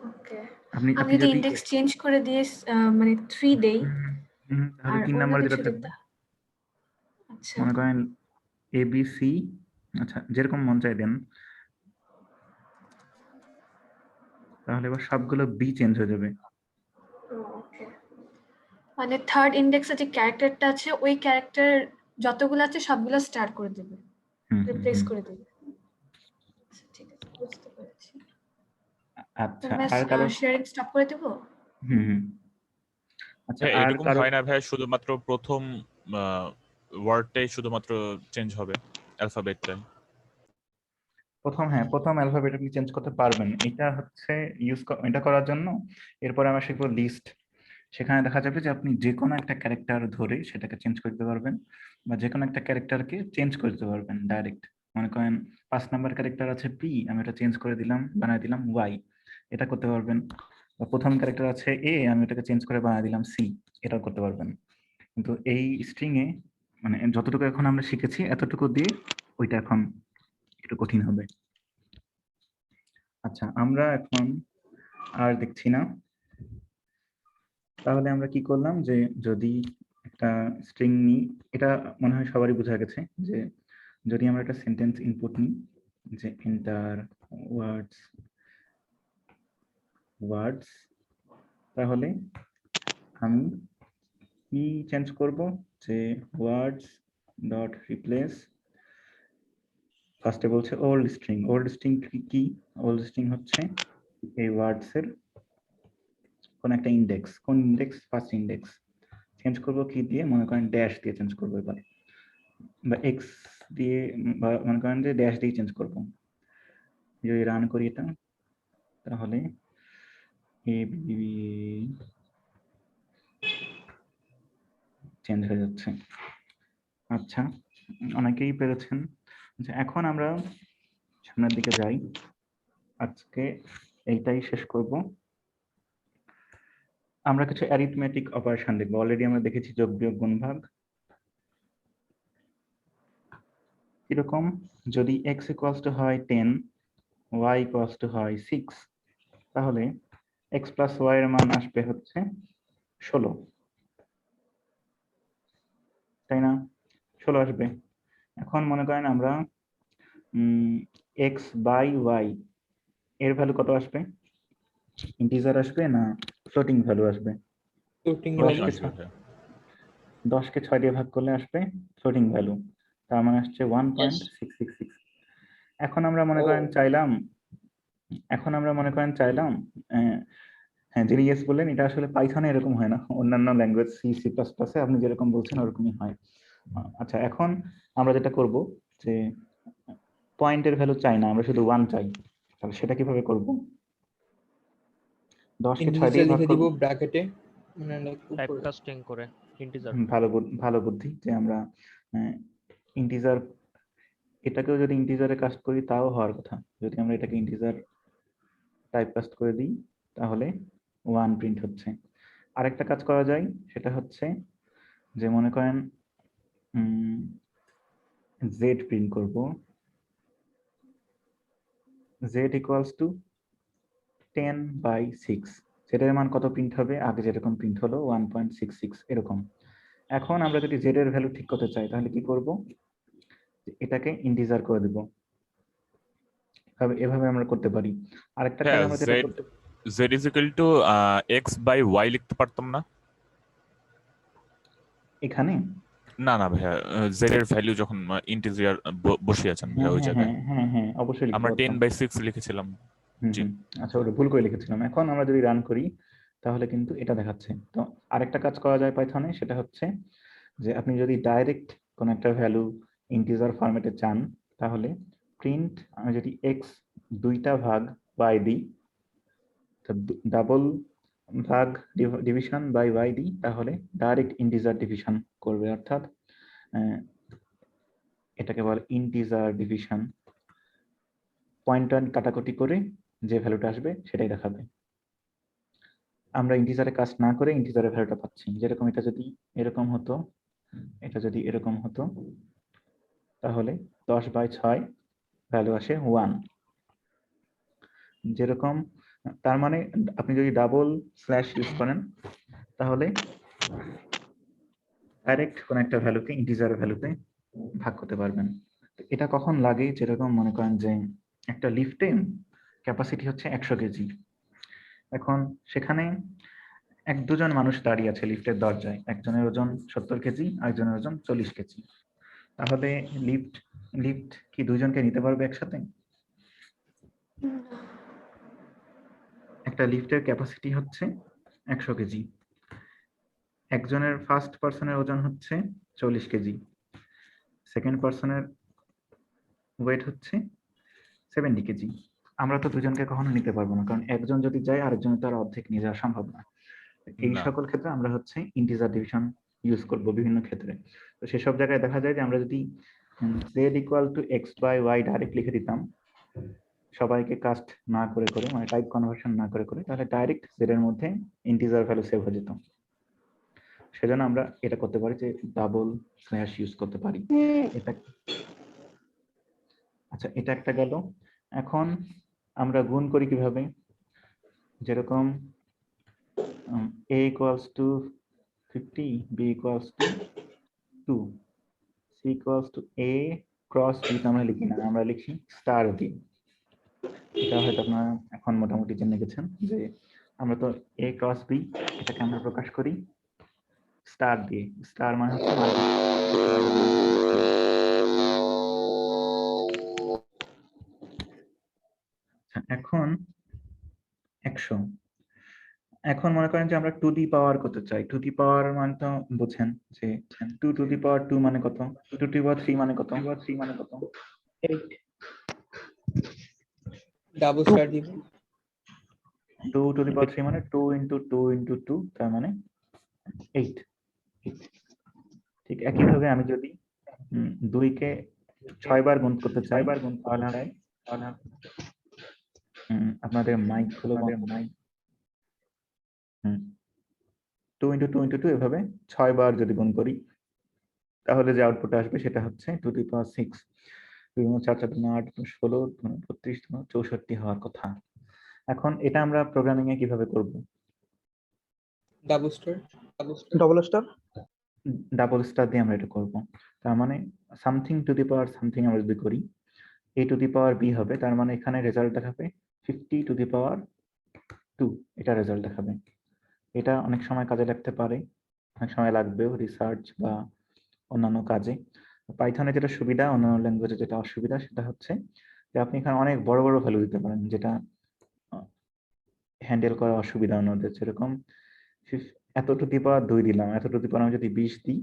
F: ওকে
A: আপনি
F: আমি যদি ইন্ডেক্স চেঞ্জ করে দিয়ে মানে 3 দেই
A: তাহলে
F: আর
A: 3
F: অন্য
A: নাম্বার
F: কিছু
A: যেটা
F: দিতে।
A: থাকবে
F: আচ্ছা
A: মনে করেন এ বি সি, আচ্ছা যেরকম মন চাই দেন, তাহলে এবার সবগুলো বি চেঞ্জ হয়ে যাবে।
F: মানে থার্ড ইন্ডেক্সে যে ক্যারেক্টারটা আছে ওই ক্যারেক্টার যতগুলো আছে সবগুলো স্টার্ট করে দেবে, রিপ্লেস করে দেবে। আচ্ছা, ঠিক আছে, বুঝতে পেরেছি।
A: আচ্ছা আর কারো
F: শেয়ারিং স্টপ করে দেব?
A: হুম আচ্ছা আর
G: এরকম
A: কারো
G: হয় না ভাই, শুধুমাত্র প্রথম ওয়ার্ডটাই শুধুমাত্র চেঞ্জ হবে, অ্যালফাবেটটাই।
A: প্রথম অ্যালফাবেট আপনি চেঞ্জ করতে পারবেন। এটা হচ্ছে এটা করার জন্য এরপরে আমরা শিখবো লিস্ট। সেখানে দেখা যাবে যে আপনি যে কোনো একটা ক্যারেক্টার ধরে সেটাকে চেঞ্জ করতে পারবেন, বা যে কোনো একটা ক্যারেক্টারকে চেঞ্জ করতে পারবেন ডাইরেক্ট। মনে করেন 5 নাম্বার ক্যারেক্টার আছে পি, আমি এটা চেঞ্জ করে দিলাম, বানাই দিলাম ওয়াই, এটা করতে পারবেন। বা প্রথম ক্যারেক্টার আছে এ, আমি এটাকে চেঞ্জ করে বানাই দিলাম সি, এটাও করতে পারবেন। কিন্তু এই স্ট্রিং এ মানে যতটুকু এখন আমরা শিখেছি এতটুকু দিয়ে ওইটা এখন একটু কঠিন হবে। আচ্ছা আমরা এখন আর দেখছি না, তাহলে আমরা কি করলাম যে যদি একটা স্ট্রিং নিই, এটা মনে হয় সবারই বোঝা গেছে যে যদি আমরা একটা সেন্টেন্স ইনপুট নিই, যে এন্টার ওয়ার্ডস, তাহলে আমি কি চেঞ্জ করব যে ওয়ার্ডস ডট রিপ্লেস, ফার্স্টে বলছে ওল্ড স্ট্রিং। ওল্ড স্ট্রিং কি? ওল্ড স্ট্রিং হচ্ছে এই ওয়ার্ডস এর কোন একটা ইন্ডেক্স। কোন ইন্ডেক্স? First index. চেঞ্জ করব কি দিয়ে? মনে করেন ড্যাশ দিয়ে চেঞ্জ করবো এবার, বা এক্স দিয়ে, বা মনে করেন যে ড্যাশ দিয়ে চেঞ্জ করব। যদি রান করি এটা, তাহলে চেঞ্জ হয়ে যাচ্ছে। আচ্ছা অনেকেই পেরেছেন। আচ্ছা এখন আমরা সামনের দিকে যাই, আজকে এইটাই শেষ করব। আমরা কিছু অ্যারিথমেটিক অপারেশন দেখবো। অলরেডি আমরা দেখেছি যোগ বিয়োগ গুণ ভাগ। এরকম যদি x ইকুয়ালস টু হয় 10, y ইকুয়ালস টু হয় 6, তাহলে x প্লাস y এর মান আসবে হচ্ছে 16, তাই না? 16 আসবে। এখন মনে করেন আমরা x বাই y এর ভ্যালু কত আসবে? ইন্টিজার আসবে না ফ্লোটিং ভ্যালু আসবে? 10 কে 6 দিয়ে ভাগ করলে আসবে ফ্লোটিং ভ্যালু, তার মানে আসছে 1.666। এখন আমরা মনে করেন চাইলাম হ্যাঁ, যিনি ইয়েস বললেন, এটা আসলে পাইথনে এরকম হয় না, অন্যান্য ল্যাঙ্গুয়েজ সি সি প্লাস প্লাসে আপনি যেরকম বলছেন ওরকমই হয়। আচ্ছা এখন আমরা যেটা করব যে পয়েন্টের ভ্যালু চাই না, আমরা শুধু 1 চাই, তাহলে সেটা কিভাবে করব? 10 কে 6 দিয়ে ভাগ
E: লিখে দিব
A: করব
E: ব্র্যাকেটে, মানে
N: টাইপ কাস্টিং করে ইন্টিজার।
A: ভালো বুদ্ধি, যে আমরা ইন্টিজার, এটাকেও যদি ইন্টিজারে কাস্ট করি তাও হওয়ার কথা। যদি আমরা এটাকে ইন্টিজার টাইপ কাস্ট করে দিই তাহলে 1 প্রিন্ট হচ্ছে। আরেকটা কাজ করা যায়, সেটা হচ্ছে যে মনে করেন z প্রিন্ট করব, z ইকুয়ালস টু 10/6। সেটার মান কত প্রিন্ট হবে? আগে যেরকম প্রিন্ট হলো 1.66 এরকম। এখন আমরা যদি z এর ভ্যালু ঠিক করতে চাই তাহলে কি করব? এটাকে ইন্টিজার করে দেব। এভাবে আমরা করতে পারি। আরেকটা কাজ আমরা যেটা করতে,
G: z is equal to x by y লিখতে পারতাম না
A: এখানে?
G: না না ভাইয়া, z এর ভ্যালু যখন ইন্টিজার বসিয়েছেন ভাইয়া ওই জায়গায়
A: হ্যাঁ অবশ্যই
G: আমরা 10/6 লিখেছিলাম। জি
A: আচ্ছা ওটা ভুল করে লিখেছিলাম। এখন আমরা যদি রান করি তাহলে কিন্তু এটা দেখাচ্ছে। তো আরেকটা কাজ করা যায় পাইথনে, সেটা হচ্ছে যে আপনি যদি ডাইরেক্ট কোন একটা ভ্যালু ইন্টিজার ফরম্যাটে চান, তাহলে প্রিন্ট, আমি যদি x 2টা ভাগ y দিই, ডাবল ভাগ ডিভিশন বাই y দিই, তাহলে ডাইরেক্ট ইন্টিজার ডিভিশন করবে, অর্থাৎ এটাকে বলে ইন্টিজার ডিভিশন। পয়েন্ট কাটাকুটি করে যে ভ্যালুটা আসবে সেটাই দেখাবে। আমরা ইন্টিজারে কাজ না করে ইন্টিজারের ভ্যালুটা পাচ্ছি। যেরকম এটা যদি এরকম হতো, এটা যদি এরকম হতো, তাহলে 10/6 ভ্যালু আসে 1। যেরকম, তার মানে আপনি যদি ডাবল স্ল্যাশ ইউজ করেন তাহলে ডাইরেক্ট কোন একটা ভ্যালুকে ইন্টিজার ভ্যালুতে ভাগ করতে পারবেন। এটা কখন লাগে? যেরকম মনে করেন যে একটা লিফটে ক্যাপাসিটি হচ্ছে 100 কেজি, এখন সেখানে দুজন মানুষ দাঁড়িয়ে আছে লিফটের দরজায়, একজনের ওজন 70 কেজি, আরেকজনের ওজন 40 কেজি। তাহলে লিফট কি দুইজনকে নিতে পারবে একসাথে? একটা লিফটের ক্যাপাসিটি হচ্ছে 100 কেজি, একজনের ফার্স্ট পার্সনের ওজন হচ্ছে 40 কেজি, সেকেন্ড পার্সনের ওয়েট হচ্ছে 70 কেজি। আমরা তো দুজনকে কখনো নিতে পারবো না, কারণ একজন যদি যায় আরেকজনের তো আর অর্ধেক নিয়ে যাওয়া সম্ভব না। এই
G: না।
A: সকল ক্ষেত্রে আমরা হচ্ছে ইন্টিজার ডিভিশন ইউজ করব বিভিন্ন ক্ষেত্রে। তো সেসব জায়গায় দেখা যায় যে আমরা যদি z equal to x by y direct লিখে দিতাম সবাইকে কাস্ট না করে করে, মানে টাইপ কনভার্সন না করে করে, তাহলে ডাইরেক্ট z এর মধ্যে ইন্টিজার ভ্যালু সেভ হয়ে যেত। সেজন্য আমরা এটা করতে পারি যে ডাবল স্ল্যাশ ইউজ করতে পারি। এটা আচ্ছা, এটা একটা গেল। এখন আমরা গুণ করি কিভাবে? যেরকম a equals to 50, b equals to 2, c equals to a cross b তো আমরা লিখি না, আমরা লিখি স্টার দিয়ে। এটা হয়তো আপনারা এখন মোটামুটি জেনে গেছেন যে আমরা তো a cross b এটাকে আমরা প্রকাশ করি স্টার দিয়ে। স্টার মানে হচ্ছে এখন 100। এখন মনে করেন যে আমরা টু দি পাওয়ার করতে চাই। টু দি পাওয়ার মানে তো বুঝেন যে 2 টু দি পাওয়ার 2 মানে কত, 2 টু দি পাওয়ার 3 মানে কত,
E: 8 ডাবল স্টার দিব।
A: 2 টু দি পাওয়ার 3 মানে 2 ইনটু 2 ইনটু 2, তার মানে 8। ঠিক একইভাবে আমি যদি 2 কে 6 বার গুণ করতে চাই, তাহলে আপনাদের মাইক হলো 2 ইনটু 2 ইনটু 2 এভাবে 6 বার যদি গুণ করি তাহলে যে আউটপুট আসবে সেটা হচ্ছে 2 টু দি পাওয়ার 6। 2 4 4 8 16 32 64 হওয়ার কথা। এখন এটা আমরা প্রোগ্রামিং এ কিভাবে করব?
E: ডাবল স্টার
A: ডাবল স্টার দিয়ে আমরা এটা করব। তার মানে something to the power something আমরা যদি করি, a to the power b হবে, তার মানে এখানে রেজাল্ট দেখাবে 50 টু দি পাওয়ার 2, এটা রেজাল্ট দেখাবে। এটা অনেক সময় কাজে লাগতে পারে, অনেক সময় লাগবেও রিসার্চ বা অন্যান্য কাজে। পাইথনে যেটা সুবিধা, অন্যান্য ল্যাঙ্গুয়েজে যেটা অসুবিধা সেটা হচ্ছে যে আপনি এখানে অনেক বড় বড় ভ্যালু দিতে পারেন, যেটা হ্যান্ডেল করা অসুবিধা অন্যদের। যেরকম এত টু দি পাওয়ার 2 দিলাম, এত টু দি পাওয়ার আমি যদি 20 দিই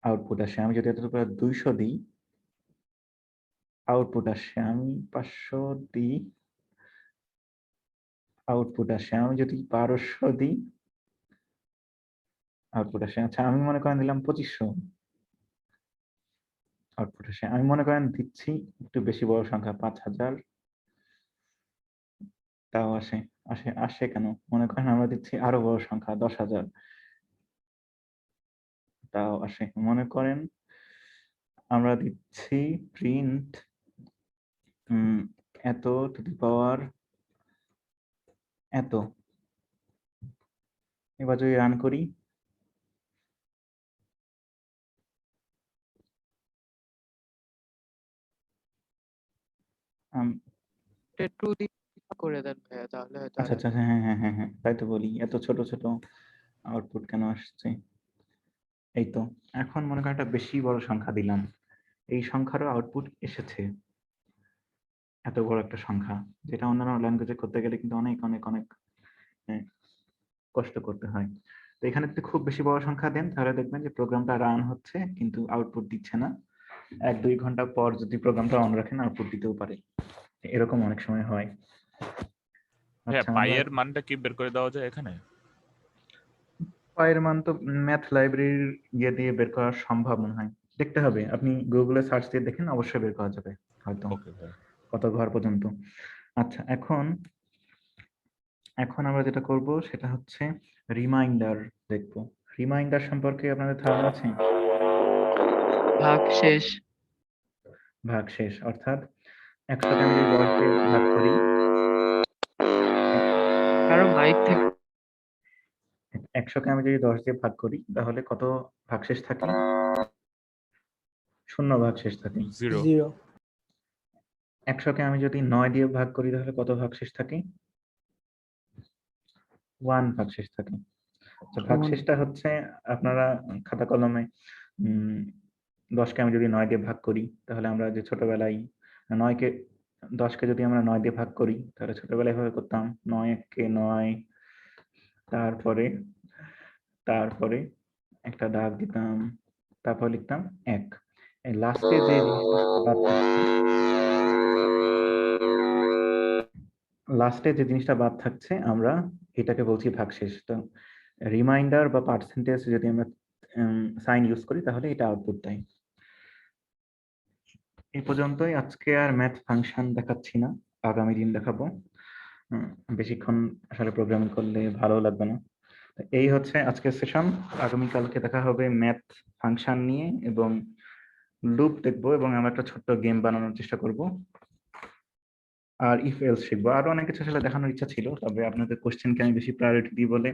A: আউটপুট আসে। আমি যদি এত টু দি পাওয়ার 200 দিই আউটপুট আসে। আমি 500 দিই আউটপুট আসে। আমি যদি 1200 দিই আউটপুট আসে। আচ্ছা, আমি মনে করেন দিলাম 2500 আউটপুট আসে। আমি মনে করেন দিচ্ছি একটু বেশি বড় সংখ্যা 5000, তাও আসে। আসে কেন? মনে করেন আমরা দিচ্ছি আরো বড় সংখ্যা 10,000, তাও আসে। মনে করেন আমরা দিচ্ছি প্রিন্ট এত টু দি পাওয়ার এত। এবার যদি রান করি
I: টু দি করে দেন ভাইয়া, তাহলে হয়তো
A: আচ্ছা আচ্ছা, হ্যাঁ, তাই তো বলি এত ছোট ছোট আউটপুট কেন আসছে। এই তো এখন মনে করেন একটা বেশি বড় সংখ্যা দিলাম, এই সংখ্যারও আউটপুট এসেছে। এত বড় একটা সংখ্যা, যেটা অন্যান্য ল্যাঙ্গুয়েজে করতে গেলে কিন্তু অনেক অনেক অনেক কষ্ট করতে হয়। তো এখানে যদি খুব বেশি বড় সংখ্যা দেন তাহলে দেখবেন যে প্রোগ্রামটা রান হচ্ছে কিন্তু আউটপুট দিচ্ছে না। 1-2 ঘন্টা পর যদি প্রোগ্রামটা অন রাখেন আউটপুট দিতেও পারে, এরকম অনেক সময় হয়।
G: হ্যাঁ,
A: আচ্ছা,
G: পাই এর মানটা কি বের করে দেওয়া যায় এখানে?
A: পায়ের মান তো ম্যাথ লাইব্রেরির ইয়ে দিয়ে বের করা সম্ভব মনে হয়, দেখতে হবে। আপনি গুগলে সার্চ দিয়ে দেখেন, অবশ্যই বের করা যাবে হয়তো কত ঘর পর্যন্ত। আচ্ছা, এখন আমরা যেটা করব সেটা হচ্ছে রিমাইন্ডার দেখব। রিমাইন্ডার সম্পর্কে আপনাদের ধারণা আছে? ভাগশেষ অর্থাৎ 100কে আমি যদি 10 দিয়ে ভাগ করি,
I: কারো মাইক থেকে
A: 100কে আমি যদি 10 দিয়ে ভাগ করি তাহলে কত ভাগশেষ থাকে? 0 ভাগশেষ থাকে।
E: 0
A: 100কে আমি যদি 9 দিয়ে ভাগ করি তাহলে কত ভাগশেষ থাকে? ওয়ান ভাগশেষ থাকে। আচ্ছা, ভাগশেষটা হচ্ছে আপনারা খাতা কলমে 10কে আমি যদি 9 দিয়ে ভাগ করি, তাহলে আমরা যে ছোটবেলায় 10কে যদি আমরা 9 দিয়ে ভাগ করি, তাহলে ছোটবেলায় এভাবে করতাম 9 1 9, তারপরে একটা দাগ দিতাম, তারপর লিখতাম 1। এই লাস্টে যে জিনিসটা বাদ থাকছে, লাস্টে যে জিনিসটা বাদ থাকছে আমরা এটাকে বলছি ভাগশেষ। তো রিমাইন্ডার বা পার্সেন্টেজ যদি আমরা সাইন ইউজ করি তাহলে এটা আউটপুট দেয়। এই পর্যন্তই, আজকে আর ম্যাথ ফাংশন দেখাচ্ছি না, আগামী দিন দেখাবো। বেশিক্ষণ আসলে প্রোগ্রামিং করলে ভালো লাগবে না। এই হচ্ছে আজকের সেশন। আগামীকালকে দেখা হবে ম্যাথ ফাংশন নিয়ে এবং লুপ দেখবো, এবং আমরা একটা ছোট্ট গেম বানানোর চেষ্টা করব, আর ইফ এলস শিখবো। আরো অনেক কিছু আসলে দেখানোর ইচ্ছা ছিল, তবে আপনাদের কোশ্চেনকে আমি বেশি প্রায়োরিটি দিই বলে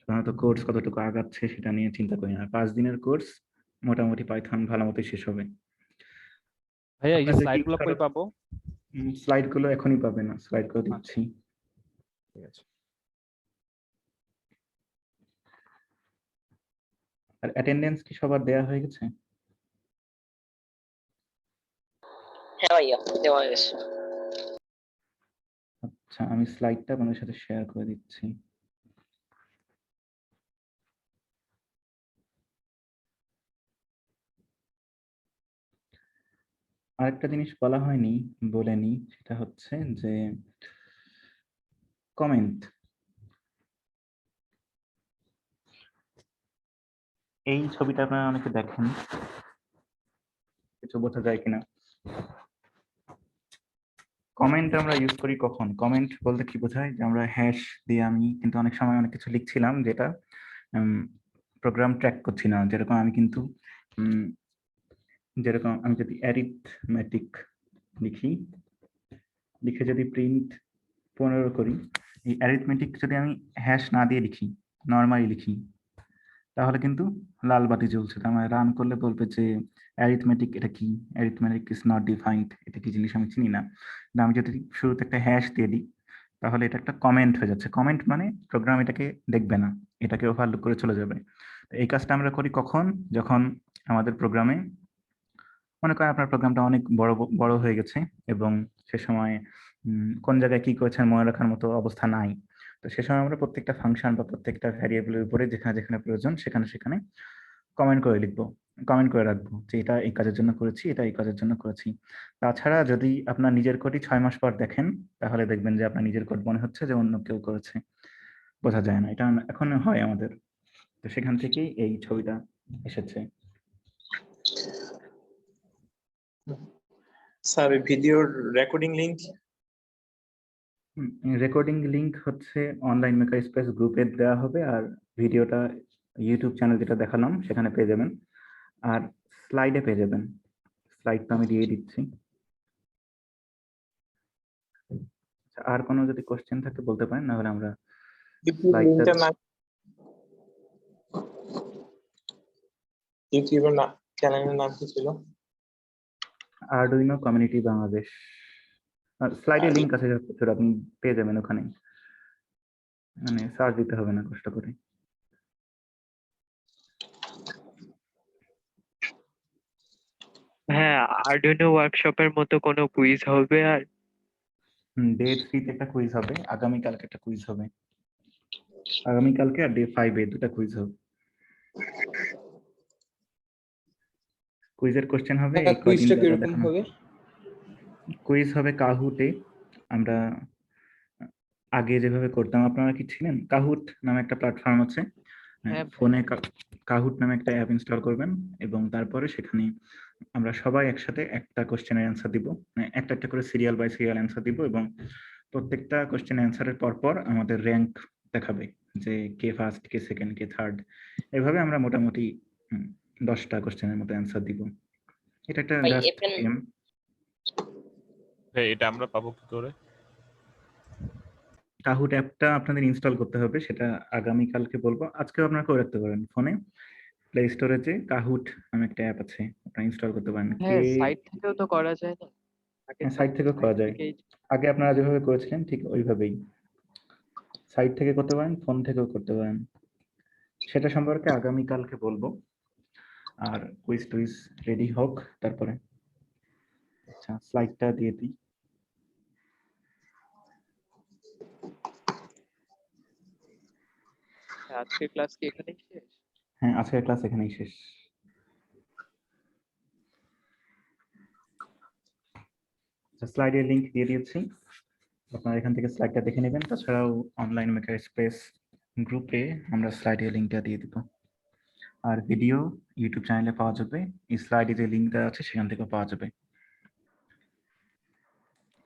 A: সাধারণত কোর্স কতটুকু আগাচ্ছে সেটা নিয়ে চিন্তা করি না। 5 দিনের কোর্স, মোটামুটি পাইথন ভালো মতো শেষ হবে।
K: ভাইয়া এই যে
A: আপনাদের কি
K: স্লাইডগুলো
A: ইচ্ছা
K: কই
A: হলো?
K: পাবো?
A: স্লাইডগুলো এখনই পাবে না, স্লাইডগুলো দিচ্ছি।
K: ঠিক আছে।
A: আর অ্যাটেন্ডেন্স কি সবার দেয়া হয়ে গেছে?
O: হ্যাঁ ভাইয়া, দেওয়া গেছে।
A: আচ্ছা, আমি স্লাইডটা আপনাদের সাথে শেয়ার করে দিচ্ছি। আরেকটা জিনিস বলা হয়নি, বলে নি, সেটা হচ্ছে যে কমেন্ট। এই ছবিটা আপনারা অনেকে দেখেন, কিছু বোঝা যায় কিনা। কমেন্ট আমরা ইউজ করি কখন? কমেন্ট বলতে কি বোঝায়, যে আমরা হ্যাশ দিয়ে আমি কিন্তু অনেক সময় অনেক কিছু লিখছিলাম যেটা প্রোগ্রাম ট্র্যাক করছি না। যেরকম আমি কিন্তু যেরকম আমি যদি অ্যারিথমেটিক লিখি, লিখে যদি প্রিন্ট 15 করি, এই অ্যারিথমেটিক যদি আমি হ্যাশ না দিয়ে লিখি, নর্মালি লিখি, তাহলে কিন্তু লাল বাতি জ্বলছে। তার মানে রান করলে বলবে যে অ্যারিথমেটিক এটা কি, অ্যারিথমেটিক ইজ নট ডিফাইন্ড, এটা কি জিনিস আমি চিনি না। কিন্তু আমি যদি শুরুতে একটা হ্যাশ দিয়ে দিই, তাহলে এটা একটা কমেন্ট হয়ে যাচ্ছে। কমেন্ট মানে প্রোগ্রাম এটাকে দেখবে না, এটাকে ওভারলুক করে চলে যাবে। এই কাজটা আমরা করি কখন? যখন আমাদের প্রোগ্রামে, মনে করেন আপনার প্রোগ্রামটা অনেক বড় হয়ে গেছে এবং সে সময় কোন জায়গায় কি করেছেন মনে রাখার মতো অবস্থা নাই। তো সে সময় আমরা প্রত্যেকটা ফাংশন বা প্রত্যেকটা ভ্যারিয়েবলের উপরে যেখানে যেখানে প্রয়োজন সেখানে কমেন্ট করে লিখবো, কমেন্ট করে রাখবো যে এটা এই কাজের জন্য করেছি, এটা এই কাজের জন্য করেছি। তাছাড়া যদি আপনার নিজের কোডই 6 মাস পর দেখেন, তাহলে দেখবেন যে আপনার নিজের কোড মনে হচ্ছে যে অন্য কেউ করেছে, বোঝা যায় না। এটা এখন হয় আমাদের। তো সেখান থেকেই এই ছবিটা এসেছে।
L: স্যার ভিডিওর রেকর্ডিং লিংক?
A: রেকর্ডিং লিংক হচ্ছে অনলাইন মেকার স্পেস গ্রুপে দেওয়া হবে, আর ভিডিওটা ইউটিউব চ্যানেল যেটা দেখালাম সেখানে পেয়ে যাবেন, আর স্লাইডে পেয়ে যাবেন। স্লাইডটা আমি দিয়ে দিচ্ছি। আর কোনো যদি কোশ্চেন থাকে বলতে পারেন, না হলে আমরা
L: লিংকটার নাম, ইউটিউবের নাম, চ্যানেলের নাম কি ছিল?
A: Arduino community Bangladesh. স্লাইডে লিংক আছে, আপনি পেয়ে যাবেন ওখানে, মানে সার্চ দিতে হবে না কষ্ট করে।
I: হ্যাঁ, আরডুইনো ওয়ার্কশপের মতো কোনো কুইজ হবে? আর
A: ডে 3 তে একটা কুইজ হবে, আগামীকালকে একটা কুইজ হবে, আগামীকালকে আর ডে 5 এ দুটো কুইজ হবে। কুইজের কোশ্চেন হবে এই কয়দিন
E: কুইজটা
A: যা
E: কিরকম
A: দেখানো
E: হবে?
A: কুইজ হবে কাহুটে। আমরা আগে যেভাবে করতাম, আপনারা কি ছিলেন? কাহুট নামে একটা প্ল্যাটফর্ম আছে,
I: হ্যাঁ,
A: ফোনে কাহুট নামে একটা অ্যাপ ইনস্টল করবেন এবং তারপরে সেখানে আমরা সবাই একসাথে একটা কোশ্চেনের অ্যান্সার দিব, একটা একটা করে সিরিয়াল বাই সিরিয়াল অ্যান্সার দিব, এবং প্রত্যেকটা কোশ্চেন অ্যান্সারের পরপর আমাদের র্যাঙ্ক দেখাবে, যে কে ফার্স্ট, কে সেকেন্ড, কে থার্ড। এভাবে আমরা মোটামুটি 10টা কোশ্চেনের মতো অ্যান্সার দিব। এটা একটা জাস্ট গেম।
G: এটা আমরা পাবো কি করে?
A: কাহুট অ্যাপটা আপনাদের ইনস্টল করতে হবে, সেটা আগামীকালকে বলবো। আজকেও আপনারা করে রাখতে পারেন, ফোনে প্লে স্টোরে যে কাহুট নামে একটা অ্যাপ আছে, আপনারা ইনস্টল করতে পারেন।
I: হ্যাঁ, সাইট থেকেও তো করা যায় না?
A: সাইট থেকেও করা যায়। আগে আপনারা যেভাবে করেছিলেন ঠিক ওইভাবেই সাইট থেকে করতে পারেন, ফোন থেকেও করতে পারেন। সেটা সম্পর্কে আগামীকালকে বলবো। আর কুইজ টুইজ রেডি হোক তারপরে। আচ্ছা, স্লাইডটা দিয়ে দিই।
I: আজকের ক্লাস কি এখানেই শেষ?
A: হ্যাঁ, আজকের ক্লাস এখানেই শেষ। স্লাইডের লিংক দিয়ে দিয়েছি, আপনারা এখান থেকে স্লাইডটা দেখে নেবেন। তাছাড়াও অনলাইন মেকার স্পেস গ্রুপে আমরা স্লাইডের লিংকটা দিয়ে দিব। আর ভিডিও ইউটিউব চ্যানেলে পাওয়া যাবে, এই স্লাইডে যে লিংকটা আছে সেখান থেকেও পাওয়া যাবে।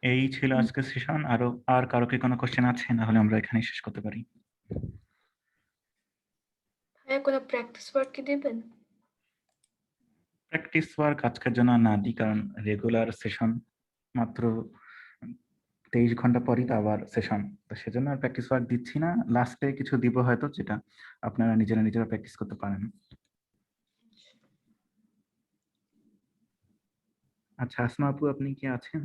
A: এই ছিল আজকের সেশন। আর কারো কি কোনো কোশ্চেন আছে? না হলে আমরা এখানেই শেষ করতে পারি।
F: ভাইয়া কোনো প্র্যাকটিস ওয়ার্ক কি দেবেন?
A: প্র্যাকটিস ওয়ার্ক আজকের জন্য না দিই, কারণ রেগুলার সেশন মাত্র 23 ঘন্টা পরই তো আবার সেশন, তো সেজন্য আর প্র্যাকটিস ওয়ার্ক দিচ্ছি না। লাস্টে কিছু দিব হয়তো, যেটা আপনারা নিজেরা প্র্যাকটিস করতে পারেন। আচ্ছা, আসমা আপু আপনি কি আছেন?